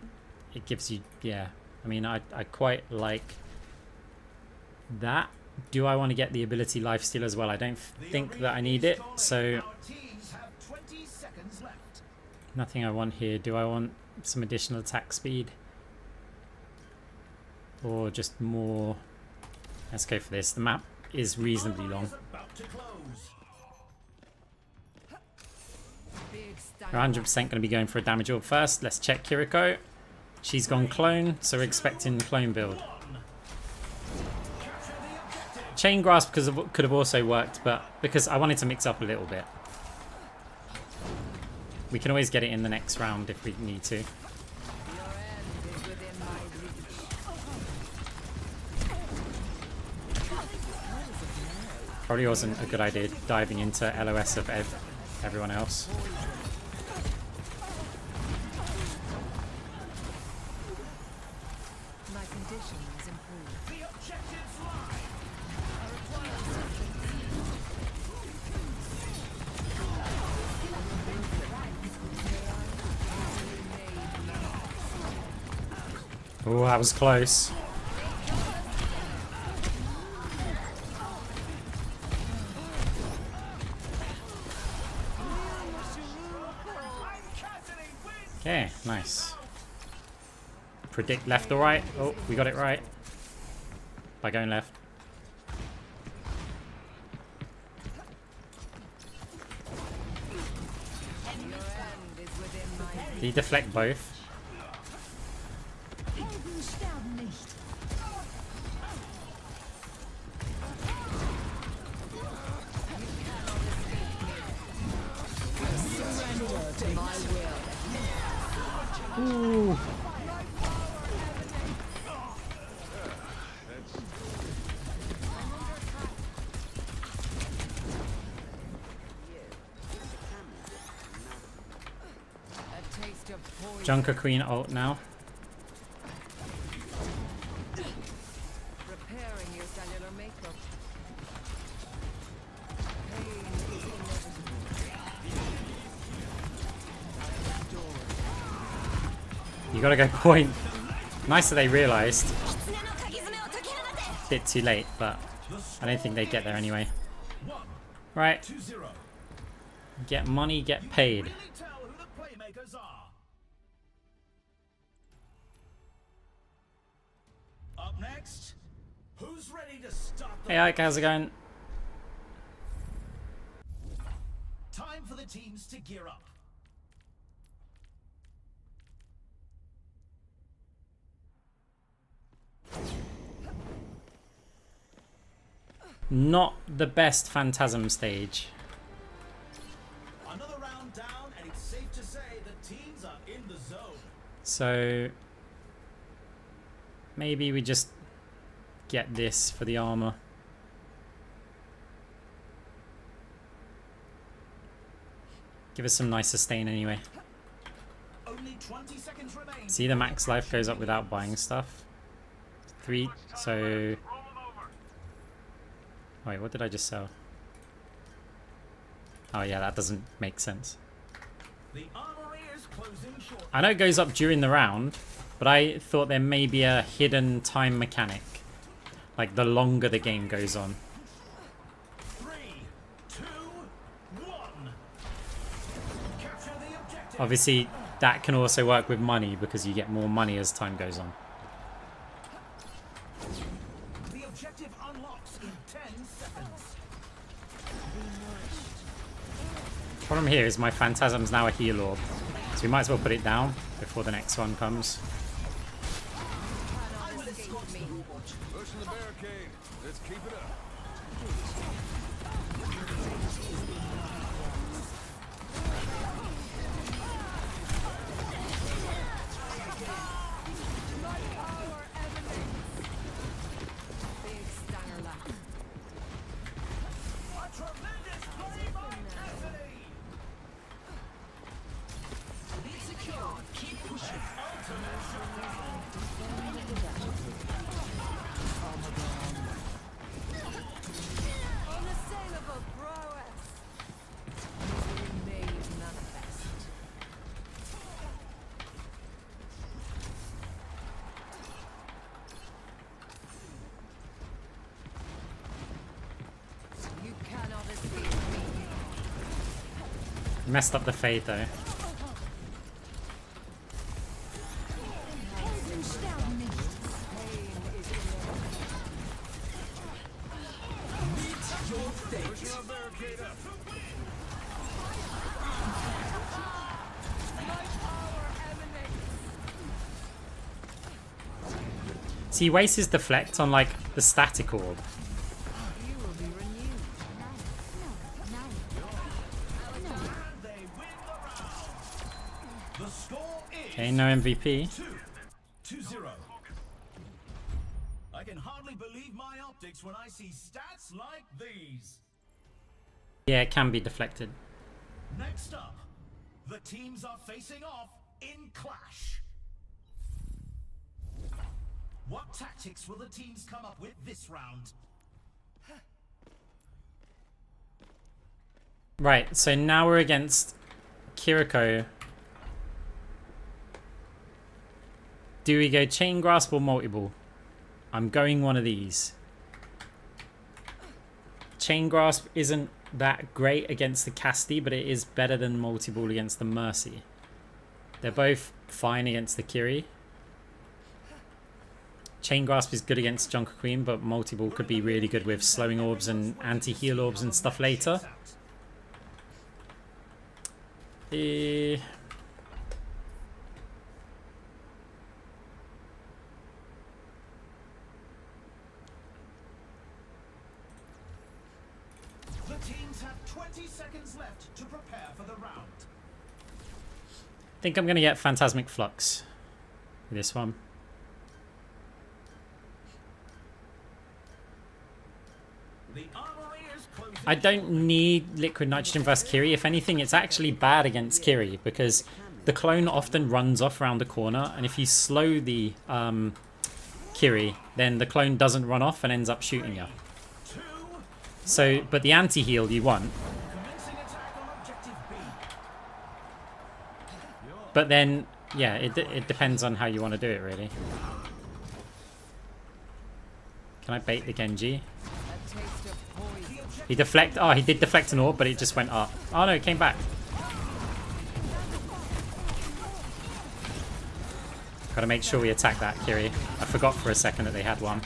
gives you, yeah. I mean, I quite like that. Do I want to get the ability lifesteal as well? I don't think that I need it, so nothing I want here. Do I want some additional attack speed? Or just more? Let's go for this. The map is reasonably long. We're 100% going to be going for a damage orb first. Let's check Kiriko. She's gone clone, so we're expecting clone build. Chain Grasp could have also worked, but because I wanted to mix up a little bit. We can always get it in the next round if we need to. Probably wasn't a good idea diving into LOS of everyone else. My condition is improved. The objectives lie. I require assistance. Oh, that was close. Okay, nice. Predict left or right. Oh, we got it right. By going left. Your end is within my reach. Did he deflect both? Helden sterben nicht. Surrender to my will. Ooh. A taste of poison. Junker Queen ult now. Repairing your cellular makeup. Pain is inevitable. You gotta go point. Nice that they realised. 狐の鍵爪を解け放て。 Bit too late, but I don't think they get there anyway. Right. 2-0. Get money, get paid. Really tell who the playmakers are. Up next, who's ready to start the Hey Ike, how's it going? time for the teams to gear up. Not the best Phantasm stage. Another round down, and it's safe to say the teams are in the zone. So maybe we just get this for the armor. Give us some nice sustain anyway. Only 20 seconds remain. See, the max life goes up without buying stuff. 3, so... Wait, what did I just sell? Oh yeah, that doesn't make sense. The armory is closing short. I know it goes up during the round, but I thought there may be a hidden time mechanic. Like the longer the game goes on. 3, 2, 1. Capture the objective. Obviously, that can also work with money because you get more money as time goes on. The objective unlocks in 10 seconds. Problem here is my Phantasm's now a heal orb, so we might as well put it down before the next one comes. Pushing the barricade. Let's keep it up. Big stanger lap. A tremendous play by Cassidy. Be secure. Keep pushing. Unassailable prowess. Misery made manifest. You cannot escape me. Messed up the fade though. Helden sterben nicht. Pain is inevitable. Pushing our barricade up. My power emanates. See, he wastes his deflect on like the static orb. You will be renewed. Nein. And they win the round. The score is Okay, no MVP. 2-0. I can hardly believe my optics when I see stats like these. Yeah, it can be deflected. Next up, the teams are facing off in Clash. What tactics will the teams come up with this round? Right, so now we're against Kiriko. Do we go chain grasp or multi-ball? I'm going one of these. Chain grasp isn't that great against the Casti, but it is better than multi-ball against the Mercy. They're both fine against the Kiri. Chain grasp is good against Junker Queen, but multi-ball could be really good with slowing orbs and anti-heal orbs and stuff later. The teams have 20 seconds left to prepare for the round. I think I'm going to get Phantasmic Flux with this one. The Armorers closing. I don't need Liquid Nitrogen versus Kiri. If anything, it's actually bad against Kiri because the clone often runs off around the corner, and if you slow the Kiri, then the clone doesn't run off and ends up shooting you. So, but the anti-heal you want. Commencing attack on objective B. But then, yeah, it depends on how you want to do it, really. Can I bait the Genji? A taste of poison. He deflect. Oh, he did deflect an orb, but it just went up. Oh no, it came back. Gotta make sure we attack that, Kiri. I forgot for a second that they had one.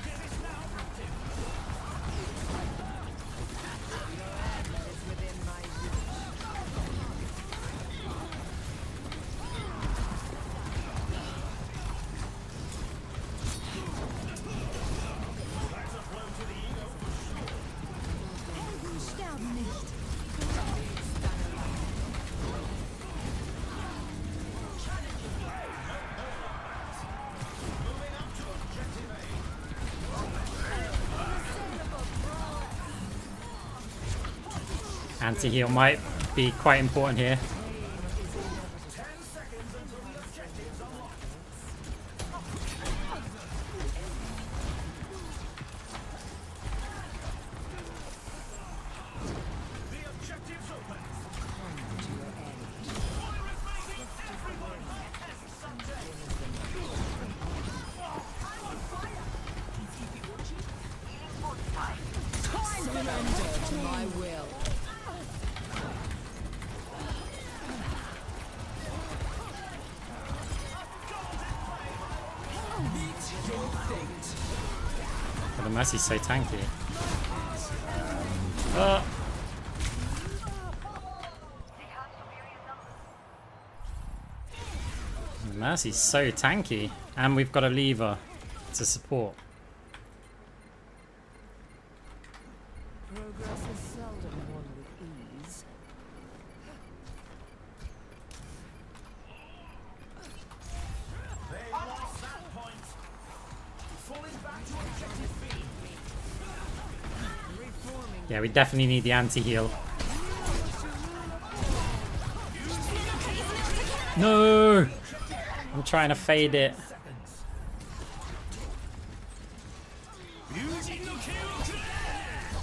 Anti-heal might be quite important here. Surrender to my will. Oh, the Mercy's so tanky. The Mercy's so tanky. And we've got a lever to support. Progress is seldom won with ease. They lost that point. Falling back to objective B. Reforming. Yeah, we definitely need the anti-heal. No! I'm trying to fade it.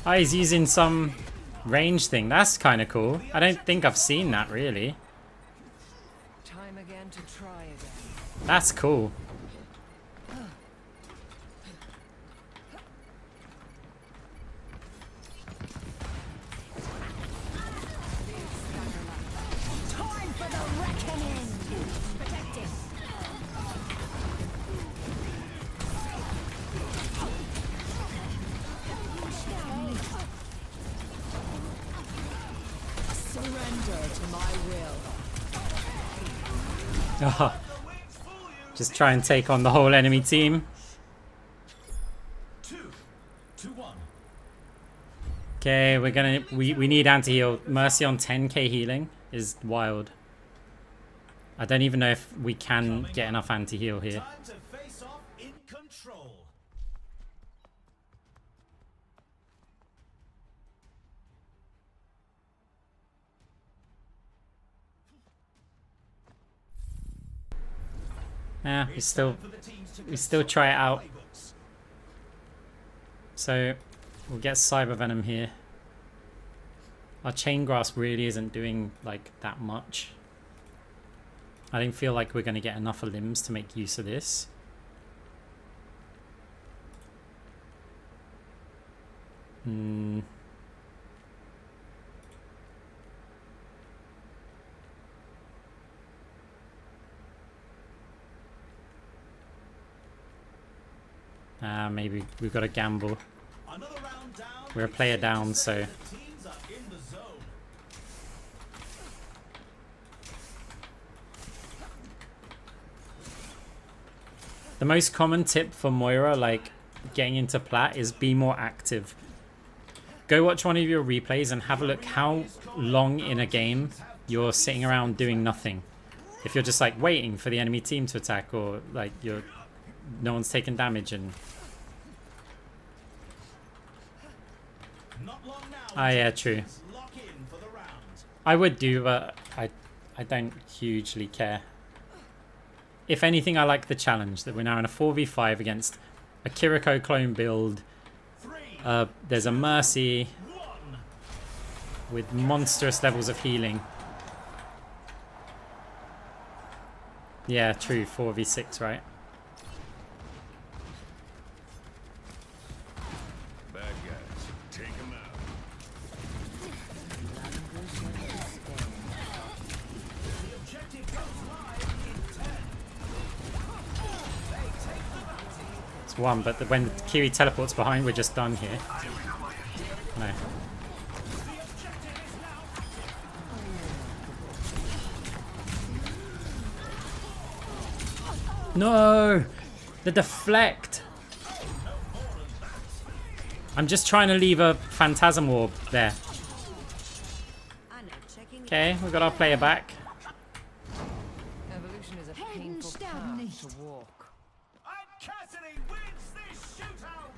Oh, he's using some range thing. That's kind of cool. I don't think I've seen that, really. Time again to try again. That's cool. Time for the reckoning! Protecting. Surrender to my will. Oh, just try and take on the whole enemy team. 2-1. Okay, we need anti-heal. Mercy on 10k healing is wild. I don't even know if we can get enough anti-heal here. Time to face off in control. Yeah, For the teams to we still try it out. playbooks. So we'll get Cyber Venom here. Our Chain Grasp really isn't doing like that much. I don't feel like we're going to get enough limbs to make use of this. Maybe we've got to gamble. Another round down. We're a player down, so The teams are in the zone. the most common tip for Moira, like getting into plat, is be more active. Go watch one of your replays and have a look how long in a game you're sitting around doing nothing. If you're just like waiting for the enemy team to attack, or like no one's taking damage and Not long now. ah, yeah, true. Lock in for the round. I would do, but I don't hugely care. If anything, I like the challenge that we're now in a 4v5 against a Kiriko clone build. 3, There's a Mercy 1. with monstrous levels of healing. Yeah, true, 4v6, right? Bad guys, take them out. The objective goes live in 10. They take the bounty. It's one, but when Kiri teleports behind, we're just done here. No. The objective is now No! The deflect! I'm just trying to leave a Phantasm Orb there. I know, checking. Okay, we got our player back. Evolution is a painful path to walk. And Cassidy wins this shootout.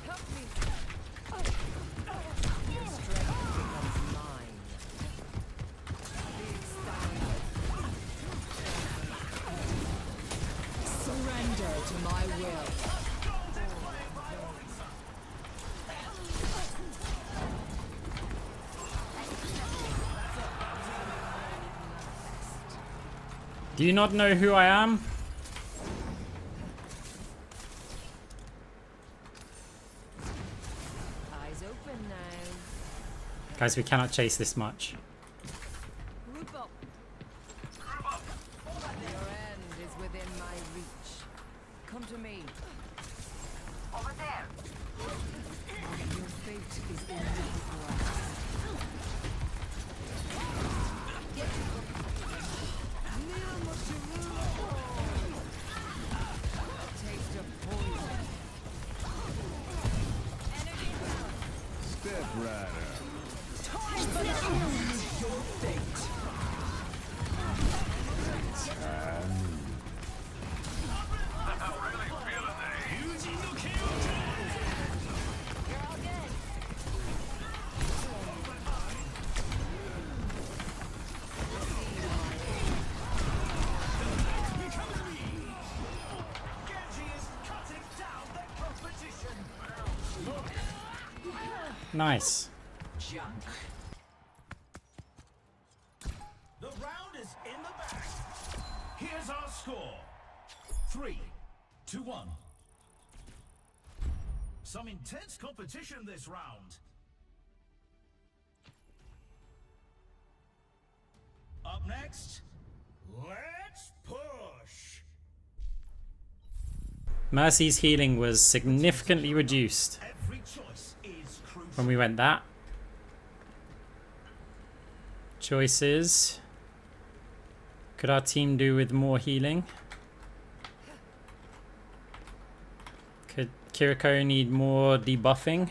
Help me! Your strength becomes mine. Surrender to my will. Do you not know who I am? Eyes open now. Guys, we cannot chase this much. Group up. Your end is within my reach. Come to me. Over there. Your fate is in my grasp. A taste of poison. Step right up. You're all good. Genji is cutting down the competition. Nice. The round is in the bag. Here's our score. 3-1. Some intense competition this round. Up next, let's push. Mercy's healing was significantly reduced Every choice is crucial. when we went that. Choices. Could our team do with more healing? Could Kiriko need more debuffing?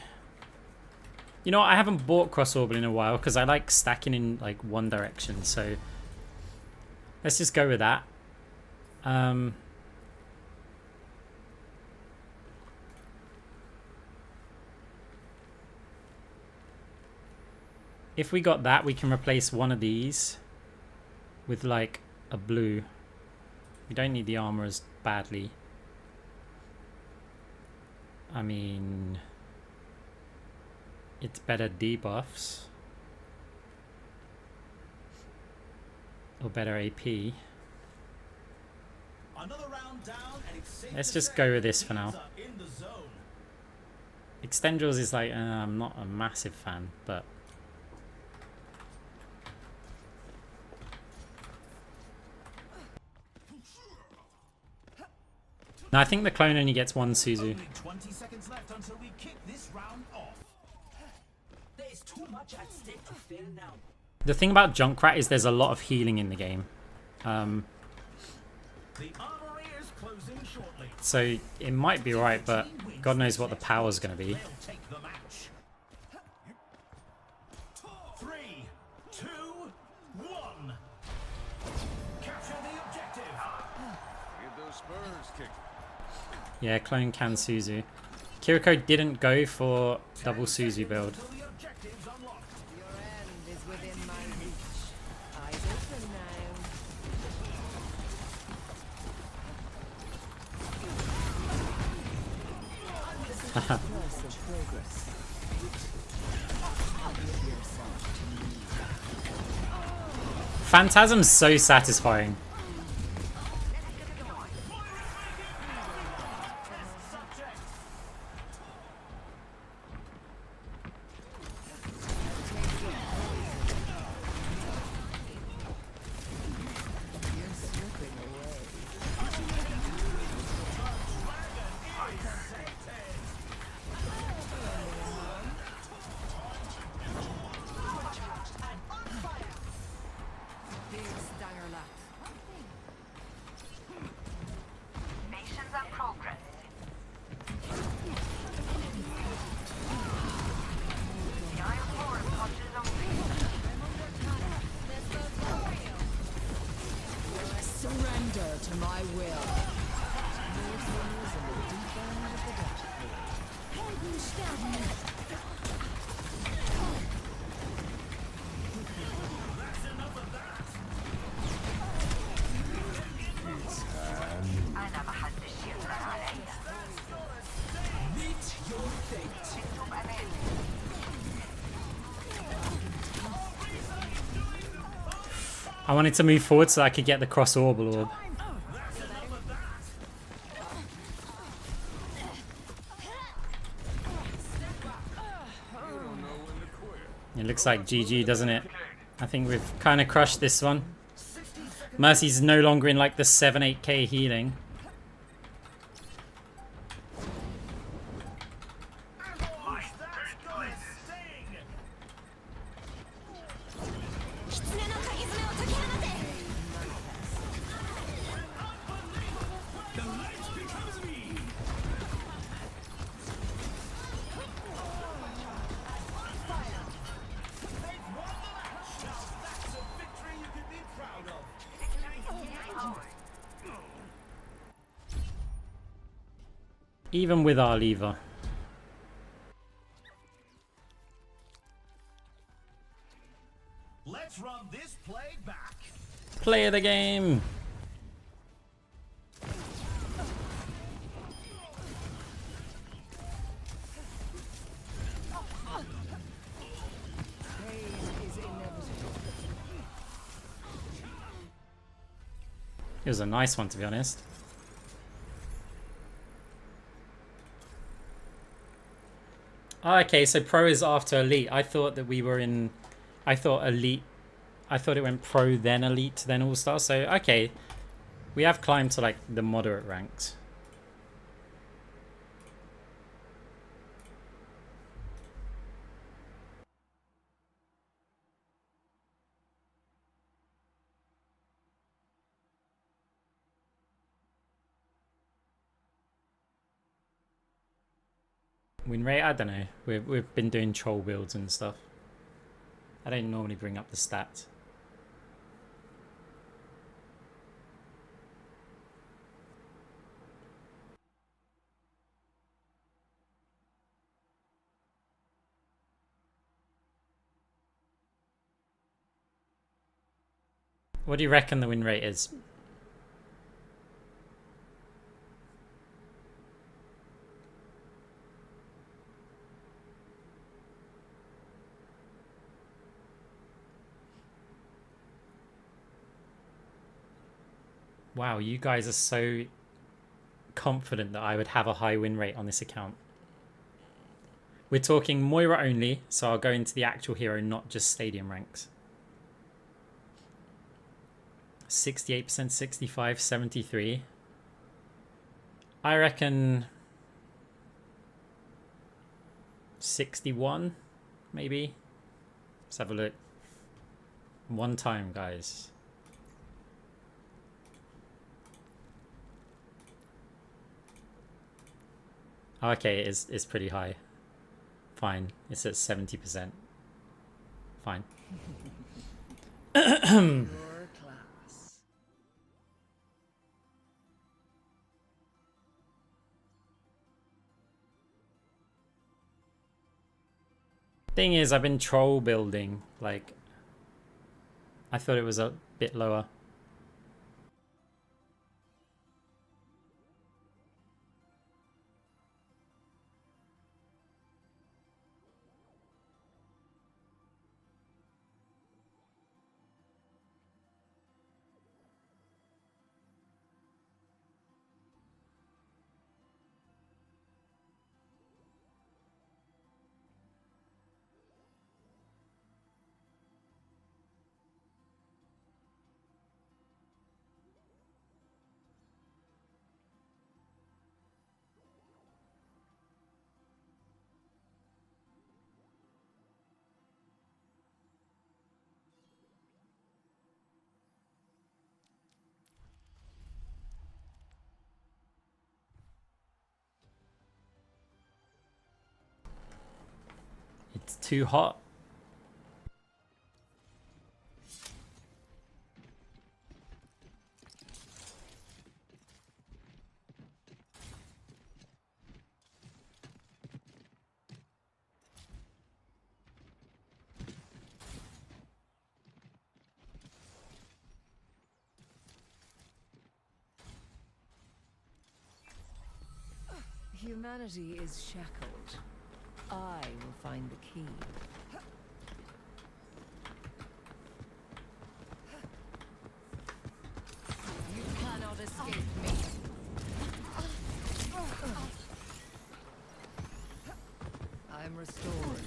You know, I haven't bought Cross Orbital in a while because I like stacking in like one direction, so let's just go with that. If we got that, we can replace one of these with like a blue. We don't need the armor as badly. I mean, it's better debuffs or better AP. Another round down, and it's safe Let's to just say go with this the for now. teams are in the zone. Extendrils is like, I'm not a massive fan, but no, I think the clone only gets one Suzu. Only 20 seconds left until we kick this round off. There is too much at stake to fail now. The thing about Junkrat is there's a lot of healing in the game. The armory is closing shortly. So it might be right, but God knows what the power's going to be. They'll take the match. 3, 2, 1. Capture the objective. Get those spurs kicked. Yeah, clone can Suzu. Kiriko didn't go for double Suzu build. Until the objective's unlocked. Your end is within my reach. Eyes open now. Impressive progress. Give yourself to me. Phantasm's so satisfying. You're slipping away. Big stanger lap. Nations of progress. The Iron Force punches only. Surrender to my will. There's those in the deep end of the depth pool. I never had this shit right. Meet your fate. I wanted to move forward so I could get the cross orbital orb. It looks like GG, doesn't it? I think we've kind of crushed this one. Mercy's no longer in like the 7-8k healing. That's a victory you can be proud of. Even with our lever. Let's run this play back. Play of the game! Pain is inevitable. It was a nice one, to be honest. Oh, okay, so pro is after elite. I thought that we were in... I thought elite... I thought it went pro, then elite, then all-star. So, okay. We have climbed to, like, the moderate ranks. Win rate? I don't know. We've been doing troll builds and stuff. I don't normally bring up the stats. What do you reckon the win rate is? Wow, you guys are so confident that I would have a high win rate on this account. We're talking Moira only, so I'll go into the actual hero, not just stadium ranks. 68%, 65, 73. I reckon 61, maybe. Let's have a look. One time, guys. Okay, it's pretty high. Fine, it's at 70%. Fine. Your class. Thing is, I've been troll building. Like, I thought it was a bit lower. It's too hot. Humanity is shackled. I will find the key. You cannot escape me. I'm restored.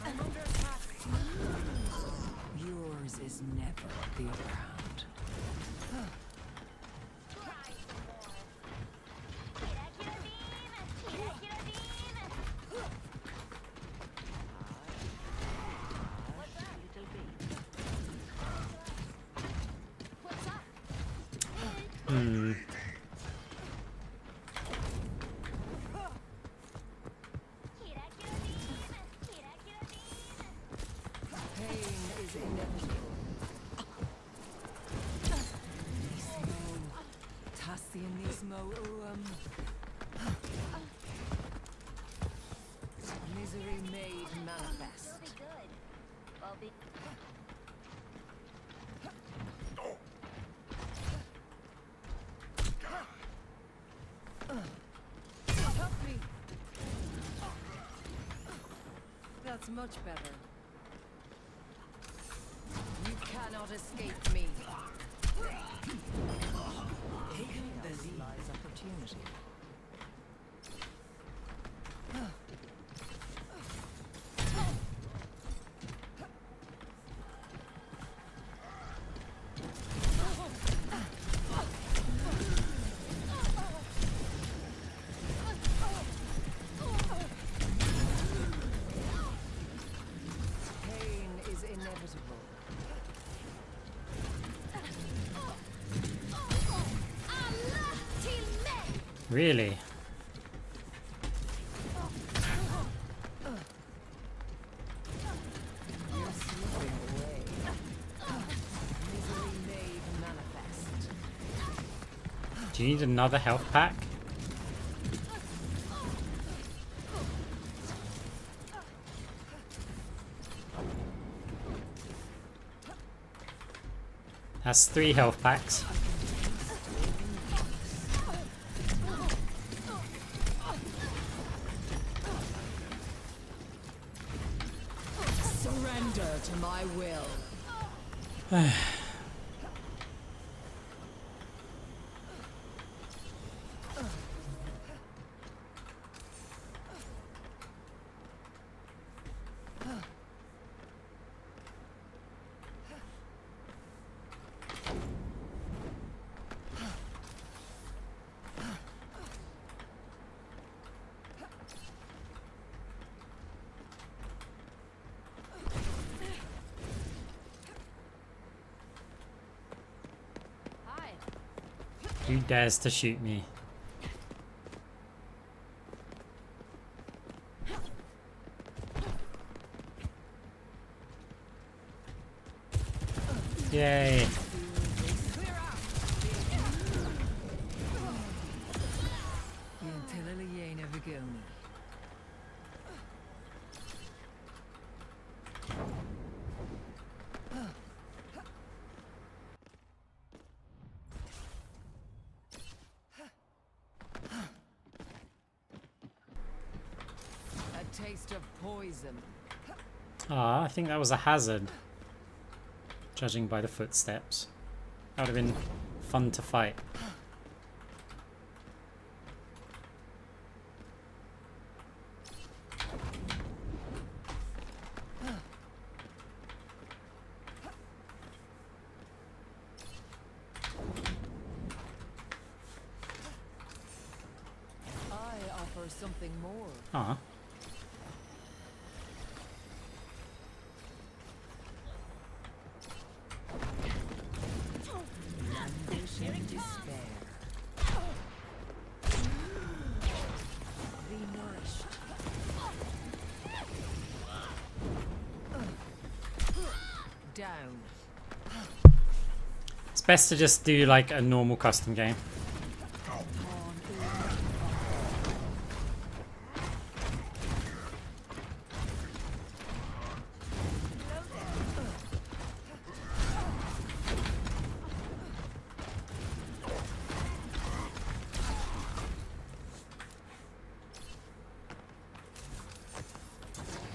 I'm under attack. Yours is never the upper hand. Misery made manifest. Help me. That's much better. You cannot escape me. Taking the lead lies opportunity. Really? Do you need another health pack? That's 3 health packs. Surrender to my will. Who dares to shoot me? Yay. Taste of poison. Ah, I think that was a hazard. Judging by the footsteps. That would have been fun to fight. I offer something more. Ah. Down. It's best to just do like a normal custom game.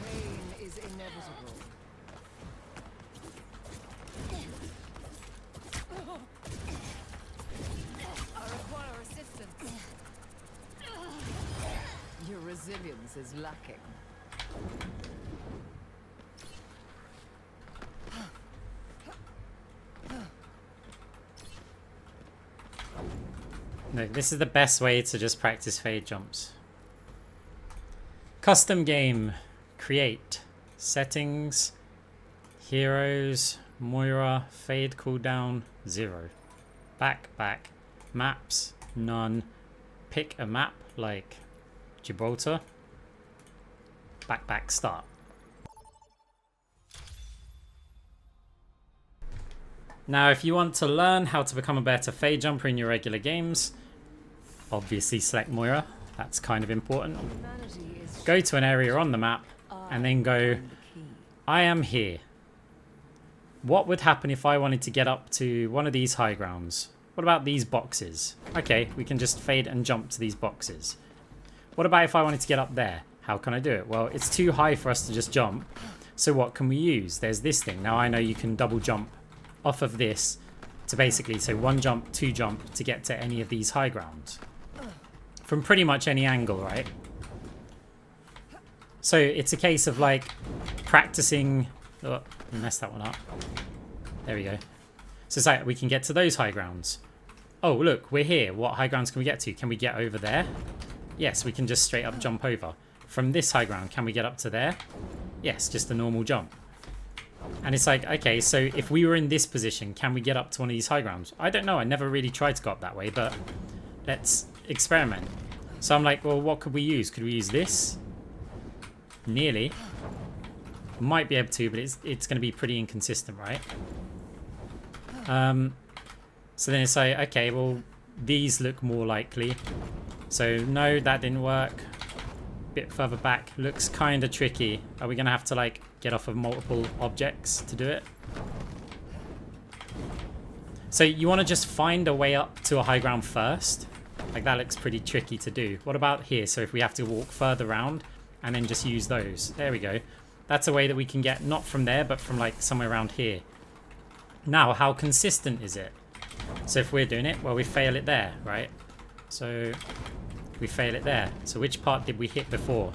Pain is inevitable. I require assistance. Your resilience is lacking. No, this is the best way to just practice fade jumps. Custom game. Create. Settings. Heroes. Moira. Fade cooldown. 0. Back. Maps. None. Pick a map like Gibraltar. Back. Start. Now, if you want to learn how to become a better fade jumper in your regular games, obviously select Moira. That's kind of important. Go to an area on the map and then go, I am here. What would happen if I wanted to get up to one of these high grounds? What about these boxes? Okay, we can just fade and jump to these boxes. What about if I wanted to get up there? How can I do it? Well, it's too high for us to just jump. So what can we use? There's this thing. Now I know you can double jump off of this to basically, so 1 jump, 2 jump to get to any of these high grounds. From pretty much any angle, right? So it's a case of like practicing. Oh, I messed that one up. There we go. So it's like we can get to those high grounds. Oh, look, we're here. What high grounds can we get to? Can we get over there? Yes, we can just straight up jump over. From this high ground, can we get up to there? Yes, just a normal jump. And it's like, okay, so if we were in this position, can we get up to one of these high grounds? I don't know. I never really tried to go up that way, but let's experiment. So I'm like, well, what could we use? Could we use this? Nearly. Might be able to, but it's going to be pretty inconsistent, right? So then it's like, okay, well, these look more likely. So no, that didn't work. Bit further back. Looks kind of tricky. Are we going to have to like get off of multiple objects to do it? So you want to just find a way up to a high ground first. Like that looks pretty tricky to do. What about here? So if we have to walk further around and then just use those. There we go. That's a way that we can get not from there, but from like somewhere around here. Now, how consistent is it? So if we're doing it, well, we fail it there, right? So we fail it there. So which part did we hit before?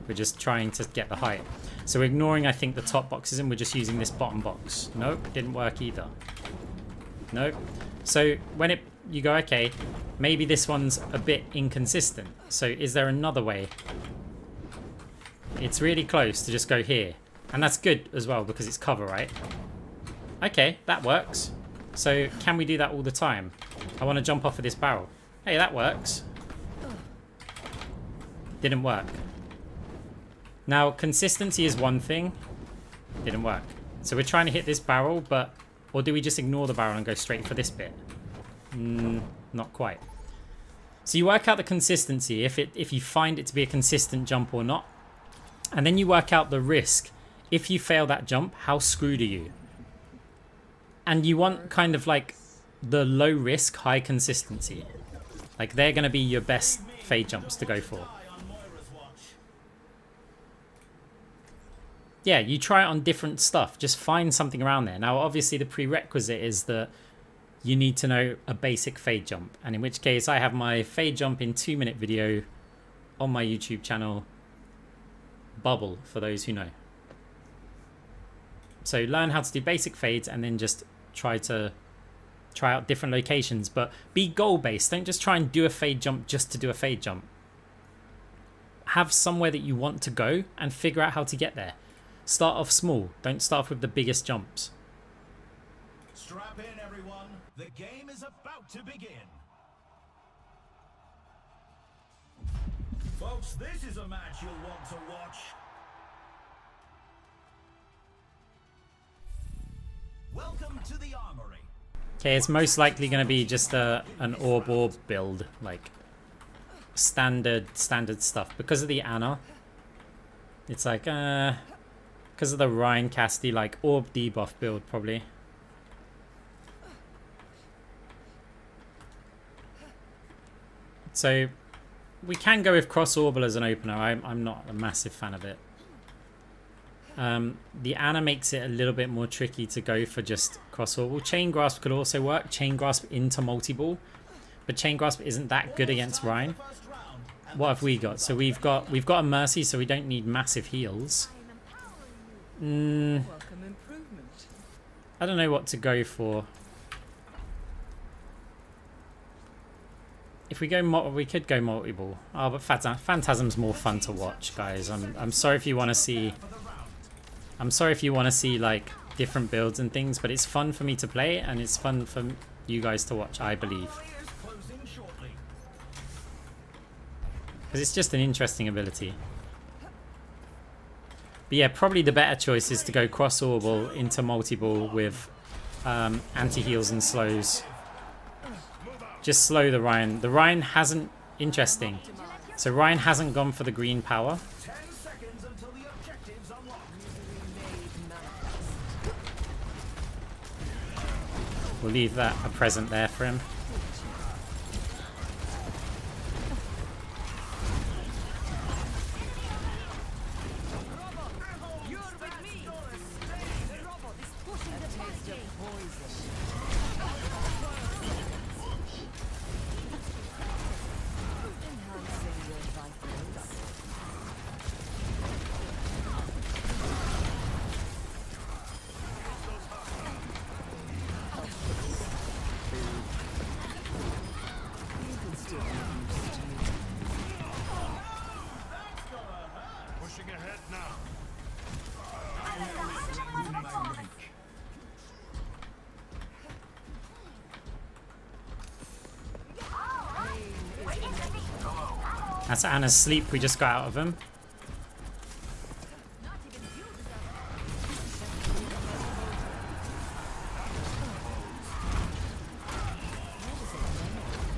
We're just trying to get the height. So we're ignoring, I think, the top boxes and we're just using this bottom box. Nope, didn't work either. Nope. So when you go, okay, maybe this one's a bit inconsistent. So is there another way? It's really close to just go here. And that's good as well because it's cover, right? Okay, that works. So can we do that all the time? I want to jump off of this barrel. Hey, that works. Didn't work. Now, consistency is one thing. Didn't work. So we're trying to hit this barrel, but... Or do we just ignore the barrel and go straight for this bit? Not quite. So you work out the consistency, if you find it to be a consistent jump or not. And then you work out the risk. If you fail that jump, how screwed are you? And you want kind of like the low risk, high consistency. Like they're going to be your best fade jumps to go for. Yeah, you try it on different stuff. Just find something around there. Now, obviously, the prerequisite is that you need to know a basic fade jump. And in which case, I have my fade jump in 2-minute video on my YouTube channel, Bubble, for those who know. So learn how to do basic fades and then just try out different locations. But be goal-based. Don't just try and do a fade jump just to do a fade jump. Have somewhere that you want to go and figure out how to get there. Start off small. Don't start off with the biggest jumps. Strap in, everyone. The game is about to begin. Folks, this is a match you'll want to watch. Welcome to the armory. Okay, it's most likely going to be just an orb build, like standard stuff. Because of the Ana, it's like because of the Ryan Cassidy, like orb debuff build probably. So we can go with cross orbal as an opener. I'm not a massive fan of it. The Ana makes it a little bit more tricky to go for just cross orbal. Chain grasp could also work. Chain grasp into multi-ball, but chain grasp isn't that good against Ryan. What have we got? So we've got a mercy, so we don't need massive heals. I don't know what to go for. If we go, we could go multi-ball. Oh, but Phantasm's more fun to watch, guys. I'm sorry if you want to see. I'm sorry if you want to see like different builds and things, but it's fun for me to play and it's fun for you guys to watch, I believe. Because it's just an interesting ability. But yeah, probably the better choice is to go cross orbal into multi-ball with anti-heals and slows. Just slow the Ryan. The Ryan hasn't... Interesting. So Ryan hasn't gone for the green power. 10 seconds until the objectives unlock. We'll leave that a present there for him. Pushing ahead now. That's Ana's sleep we just got out of him.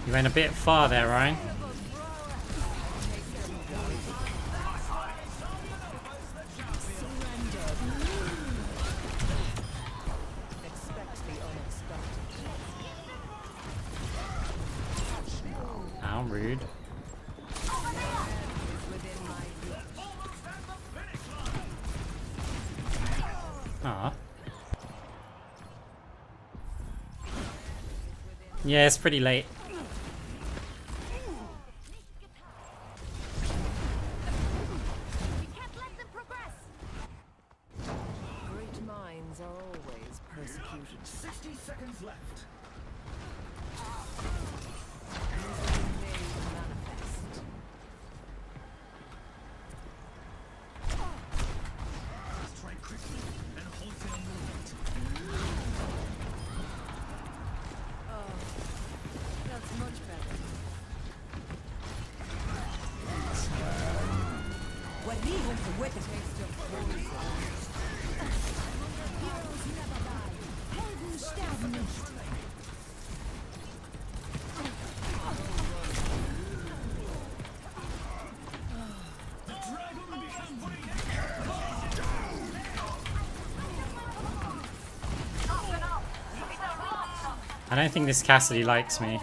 You went a bit far there, Ryan. not rude. Ah. Yeah, it's pretty late. We can't let them progress. Great minds are always persecuted. 60 seconds left. Made manifest. Strike quickly and wholesale movement. That's much better. Taste of poison. I don't think this Cassidy likes me.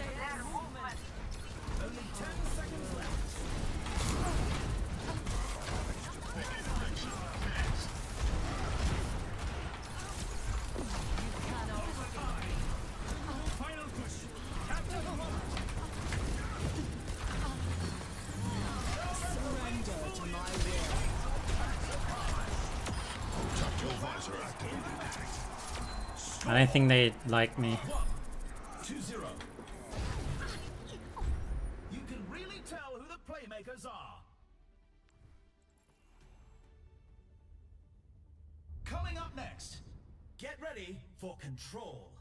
Surrender to my will. Tactile visor activated. I don't think they like me. 2-0. You can really tell who the playmakers are. Coming up next, get ready for control.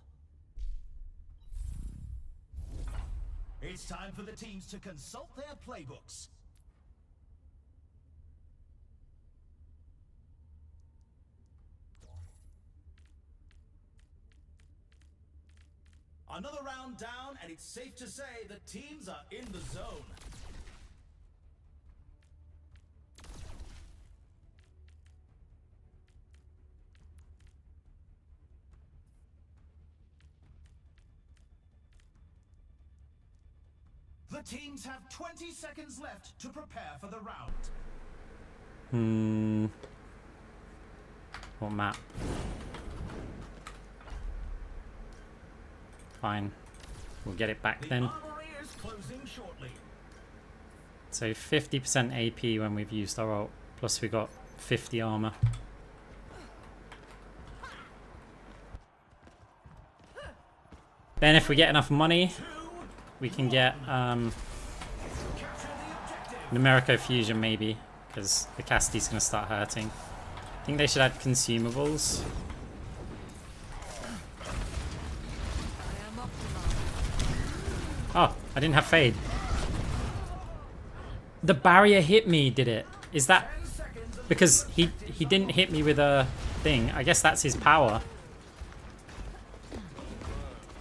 It's time for the teams to consult their playbooks. Another round down, and it's safe to say the teams are in the zone. The teams have 20 seconds left to prepare for the round. What map? Fine. We'll get it back The then. armory is closing shortly. So 50% AP when we've used our ult. Plus we got 50 armor. Then if we get enough money, we can get Numerico Fusion maybe. Because the Cassidy's going to start hurting. I think they should add consumables. Oh, I didn't have Fade. The barrier hit me, did it? Is that... Because he didn't hit me with a thing. I guess that's his power.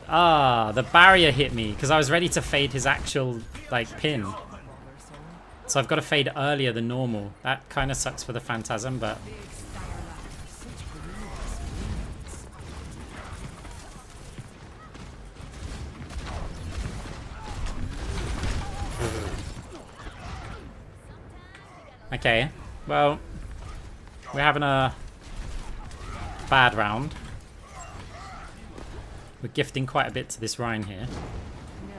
Ah, the barrier hit me. Because I was ready to fade his actual, like, pin. So I've got to fade earlier than normal. That kind of sucks for the Phantasm, but... Okay, well, we're having a bad round. We're gifting quite a bit to this Rhine here. Now,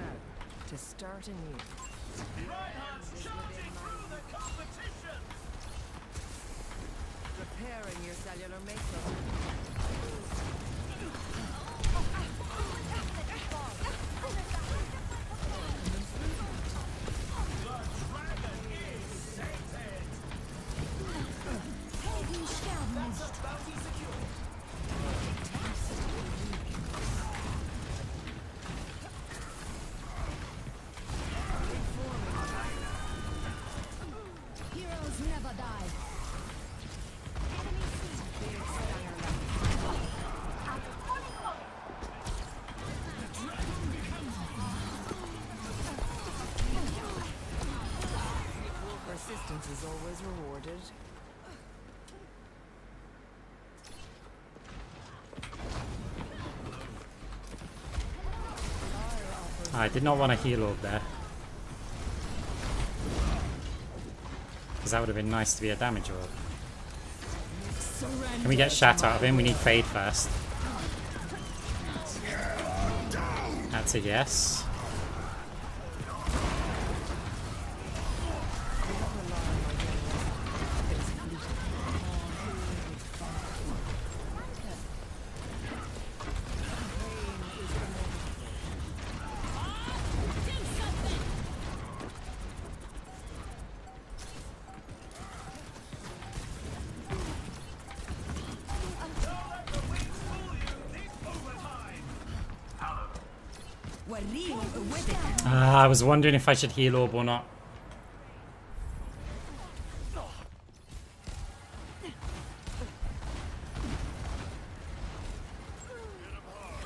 to start anew. Repairing your cellular makeup. Heroes never die. Persistence is always rewarded. I did not want to heal orb there. Because that would have been nice to be a damage orb. Surrender. Can we get Shat out of him? We need Fade first. That's a yes. I was wondering if I should heal orb or not.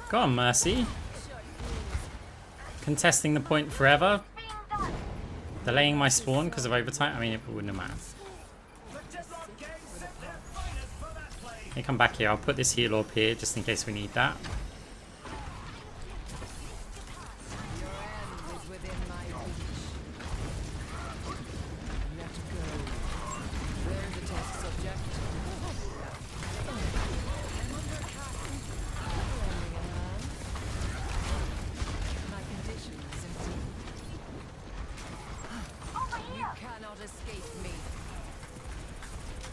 Go on, Mercy. Contesting the point forever. Delaying my spawn because of overtime. I mean, it wouldn't have mattered. Let me come back here. I'll put this heal orb here just in case we need that.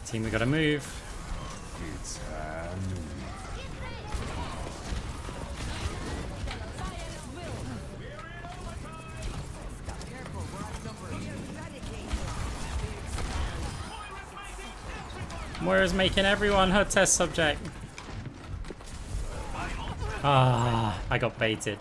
Team, we gotta move. It's Moira's making everyone her test subject. Ah, I got baited.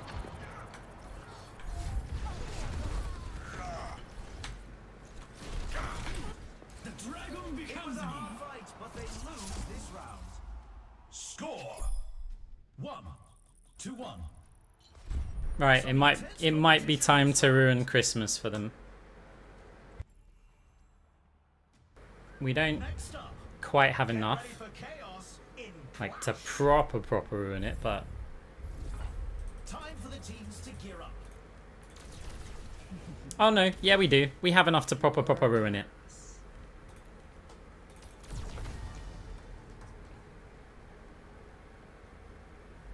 Right, it might be time to ruin Christmas for them. We don't quite have enough, like, to proper ruin it, but Time for the teams to gear up. oh no, yeah we do. We have enough to proper ruin it.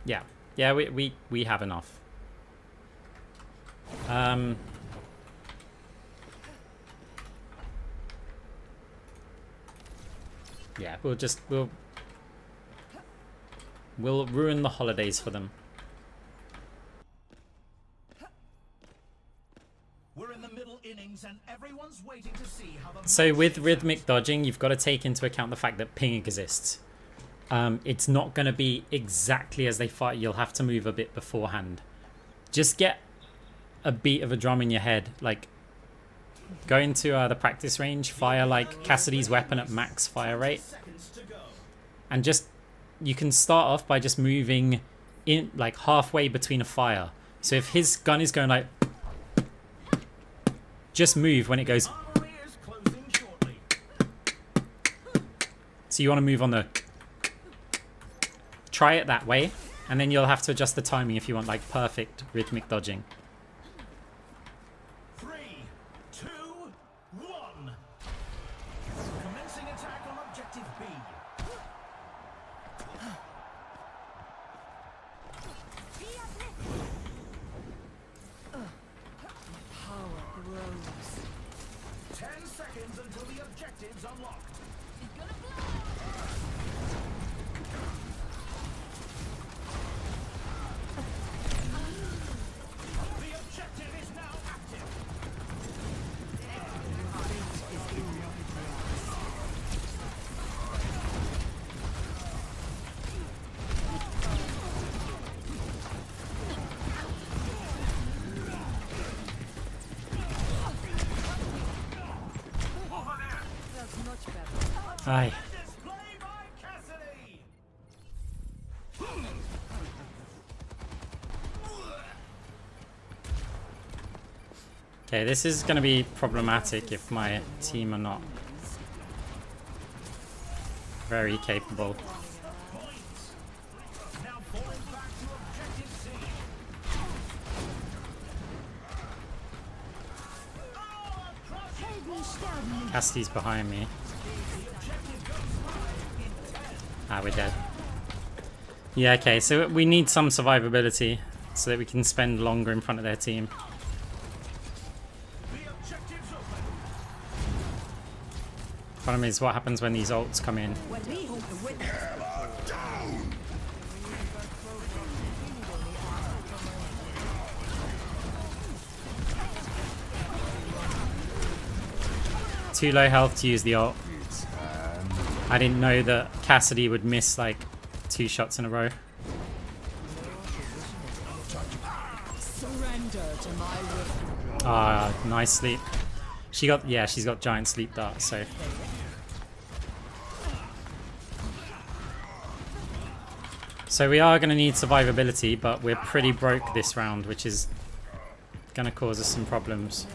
Yeah, we have enough. Yeah, we'll ruin the holidays for them. We're in the middle innings and everyone's waiting to see how the So with rhythmic dodging, you've got to take into account the fact that ping exists. It's not going to be exactly as they fight. You'll have to move a bit beforehand. Just get a beat of a drum in your head. Like, go into the practice range, fire like Cassidy's weapon at max fire rate. And just, you can start off by just moving in like halfway between a fire. So if his gun is going like, just move when it goes. So you want to move on the, try it that way, and then you'll have to adjust the timing if you want like perfect rhythmic dodging. 3, 2, 1. Commencing attack on objective B. Power grows. 10 seconds until the objective's unlocked. The objective is now active. That's much better. Aye. Display by Cassidy. Okay, this is going to be problematic if my team are not very capable. Points. Now falling back to objective C. Oh, crushing blow. Cassidy's behind me. Ah, we're dead. Yeah, okay, so we need some survivability so that we can spend longer in front of their team. Problem is, what happens when these ults come in? Too low health to use the ult. I didn't know that Cassidy would miss like 2 shots in a row. Ah, nice sleep. She's got giant sleep dart, so. So we are going to need survivability, but we're pretty broke this round, which is going to cause us some problems.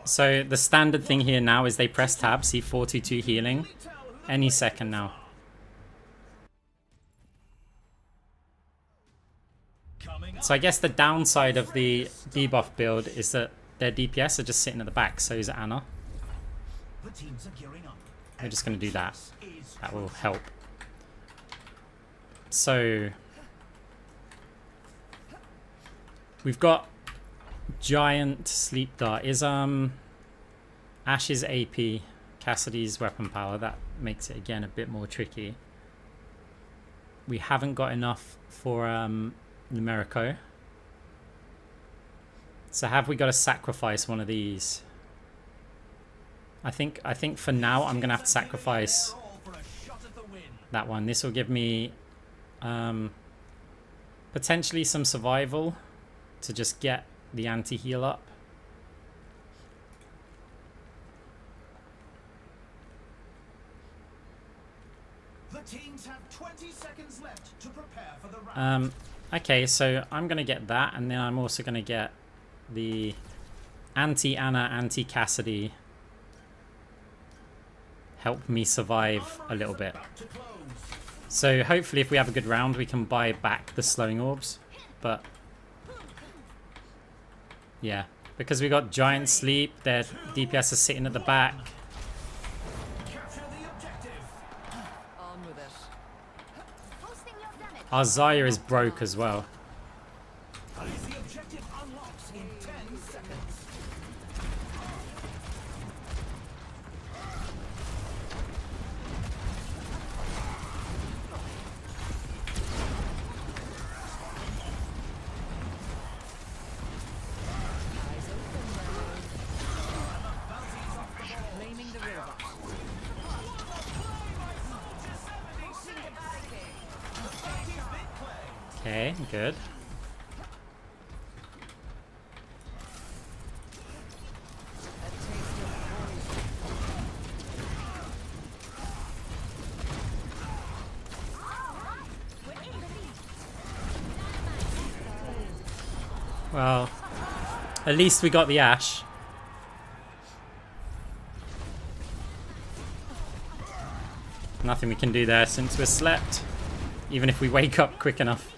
So the standard thing here now is they press tab, see 422 healing any second now. So I guess the downside of the debuff build is that their DPS are just sitting at the back, so is Anna. We're just going to do that. That will help. So we've got giant sleep dart. Is Ash's AP, Cassidy's weapon power. That makes it again a bit more tricky. We haven't got enough for Numerico. So have we got to sacrifice one of these? I think for now I'm gonna have to sacrifice that one. This will give me potentially some survival to just get the anti-heal up. The teams have 20 seconds left to prepare for the round. Okay, so I'm gonna get that, and then I'm also gonna get the anti-Anna, anti-Cassidy. Help me survive a little bit. So hopefully if we have a good round we can buy back the slowing orbs. But yeah, because we got giant sleep, their DPS is sitting at the back. Our Zarya is broke as well. Okay, good. Well, at least we got the Ashe. Nothing we can do there since we're slept, even if we wake up quick enough.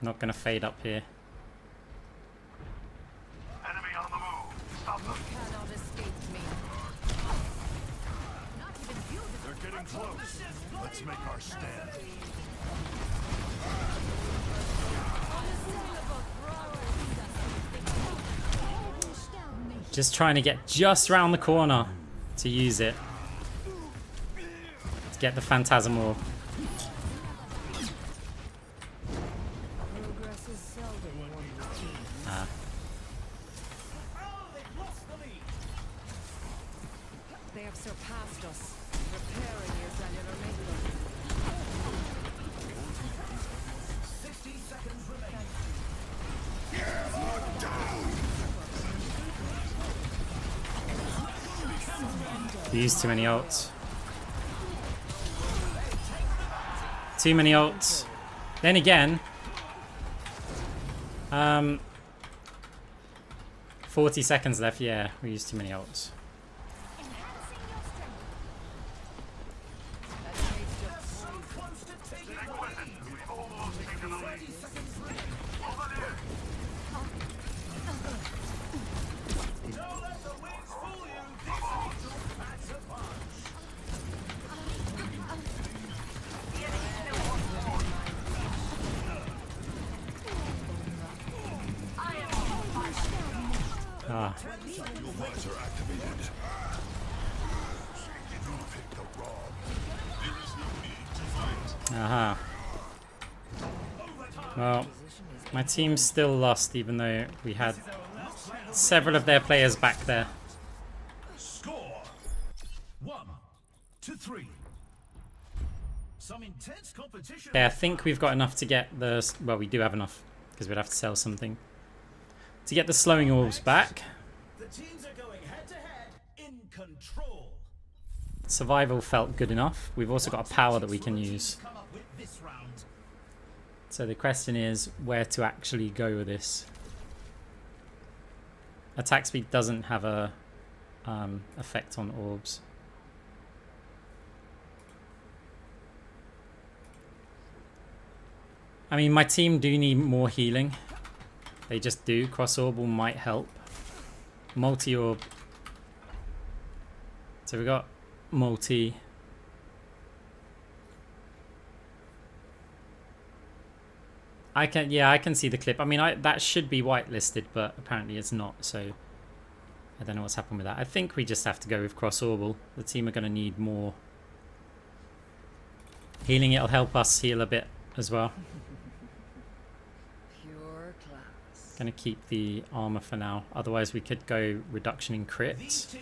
Not gonna fade up here. Enemy on the move. Stop them. Cannot escape me. They're getting close. Let's make our stand. Just trying to get just round the corner to use it. To get the Phantasm Orb. They have surpassed us. Repairing your cellular makeup. 60 seconds remaining. Used too many ults. Too many ults. Then again, 40 seconds left. Yeah, we used too many ults. Ah. Aha. Well, my team still lost, even though we had several of their players back there. Score 1-3. Some intense competition. Yeah, I think we've got enough to get the... Well, we do have enough, because we'd have to sell something. To get the slowing orbs back. The teams are going head to head in control. Survival felt good enough. We've also got a power that we can use. Come up with this round. So the question is where to actually go with this. Attack speed doesn't have a effect on orbs. I mean, my team do need more healing. They just do. Cross Orbal might help. Multi-orb. So we got multi. I can see the clip. I mean, that should be whitelisted, but apparently it's not. So I don't know what's happened with that. I think we just have to go with Cross Orbal. The team are going to need more healing. It'll help us heal a bit as well. Gonna keep the armor for now. Otherwise, we could go reduction in crits.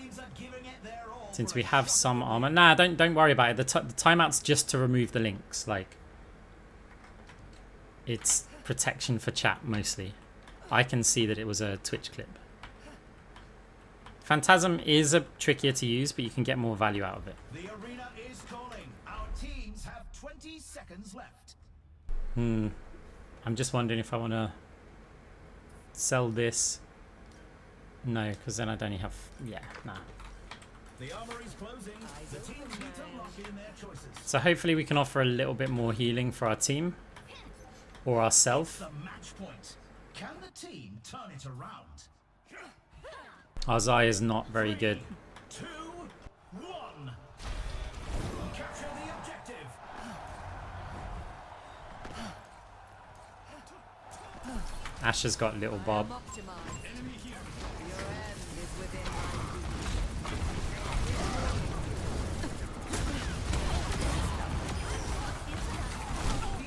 Since we have some armor. Nah, don't worry about it. The timeout's just to remove the links. Like, it's protection for chat mostly. I can see that it was a Twitch clip. Phantasm is trickier to use, but you can get more value out of it. The arena is calling. Our teams have 20 seconds left. I'm just wondering if I want to sell this. No, because then I'd only have... Yeah, nah. The armor is closing. The teams need to lock in their choices. So hopefully we can offer a little bit more healing for our team. Or ourselves. The match point. Can the team turn it around? Our Zai is not very good. 2, 1. Capture the objective. Ash has got little Bob. The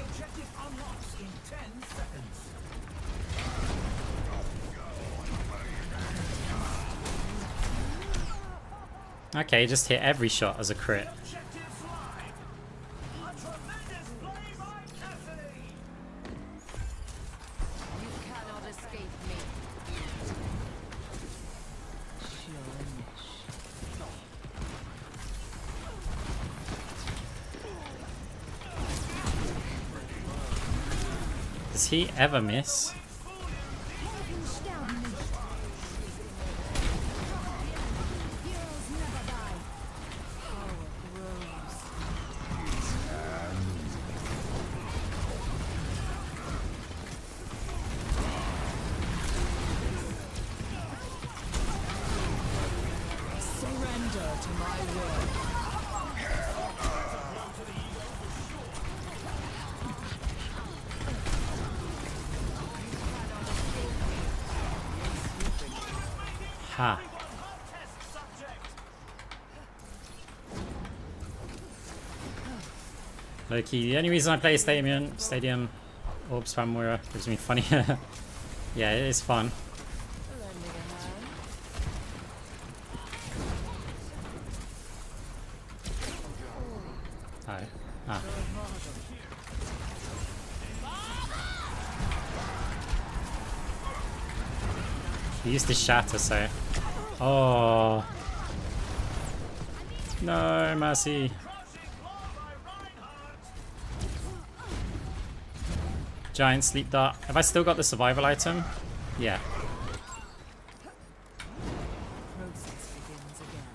objective unlocks in 10 seconds. Okay, just hit every shot as a crit. Objectives live. A tremendous play by Cassidy. You cannot escape me. Does he ever miss? Surrender to my will. Ha. Loki, the only reason I play Stadium Orb Spam Moira gives me funny. Yeah, it is fun. Lending a hand. Oh. Ah. He used to shatter, so... Oh. No, mercy. Giant sleep dart. Have I still got the survival item? Yeah. Process begins again.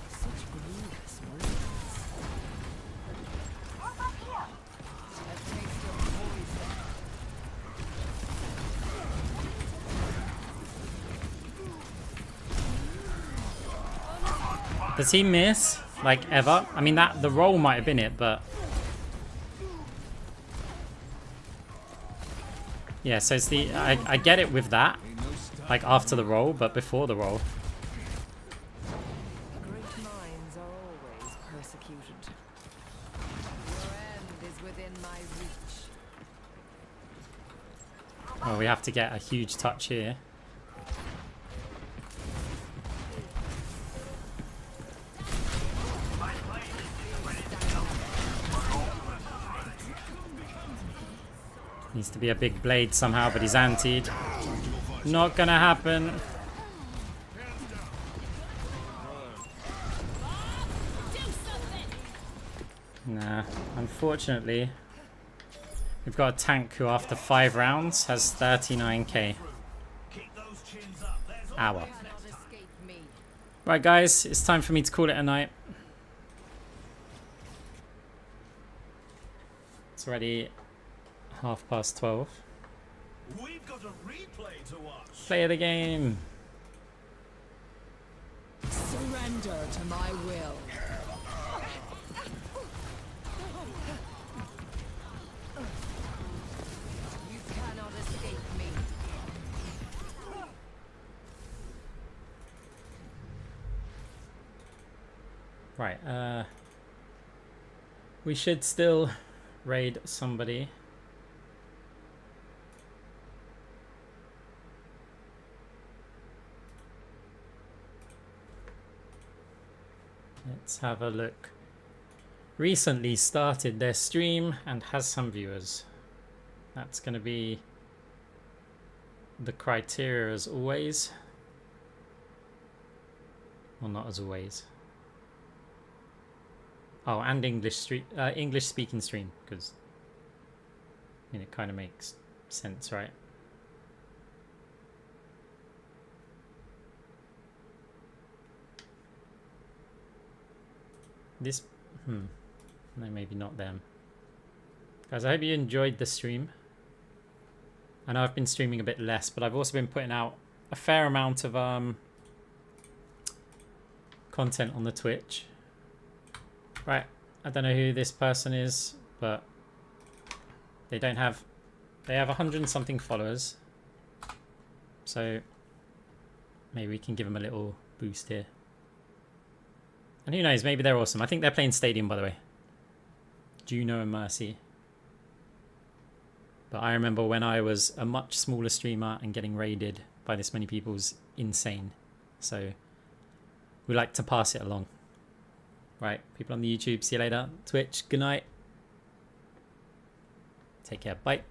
Such glorious words. A taste of poison. Does he miss? Like, ever? I mean, that the roll might have been it, but... Yeah, so it's the... I get it with that. Like, after the roll, but before the roll. Great minds are always persecuted. Your end is within my reach. Well, we have to get a huge touch here. Needs to be a big blade somehow, but he's antied. Not gonna happen. Nah, unfortunately, we've got a tank who after 5 rounds has 39k. Keep those chins up. There's Hour. always Cannot next time. escape me. Right, guys, it's time for me to call it a night. It's already 12:30. We've got a replay to watch. Play the game. Surrender to my will. You cannot escape me. Right, we should still raid somebody. Let's have a look. Recently started their stream and has some viewers. That's going to be the criteria as always. Well, not as always. Oh, and English speaking stream, because I mean, it kind of makes sense, right? This, no, maybe not them. Guys, I hope you enjoyed the stream. I know I've been streaming a bit less, but I've also been putting out a fair amount of content on the Twitch. Right, I don't know who this person is, but they have 100 and something followers. So maybe we can give them a little boost here. And who knows, maybe they're awesome. I think they're playing Stadium, by the way. Juno and Mercy. But I remember when I was a much smaller streamer and getting raided by this many people was insane. So we like to pass it along. Right, people on the YouTube, see you later. Twitch, good night. Take care, bye.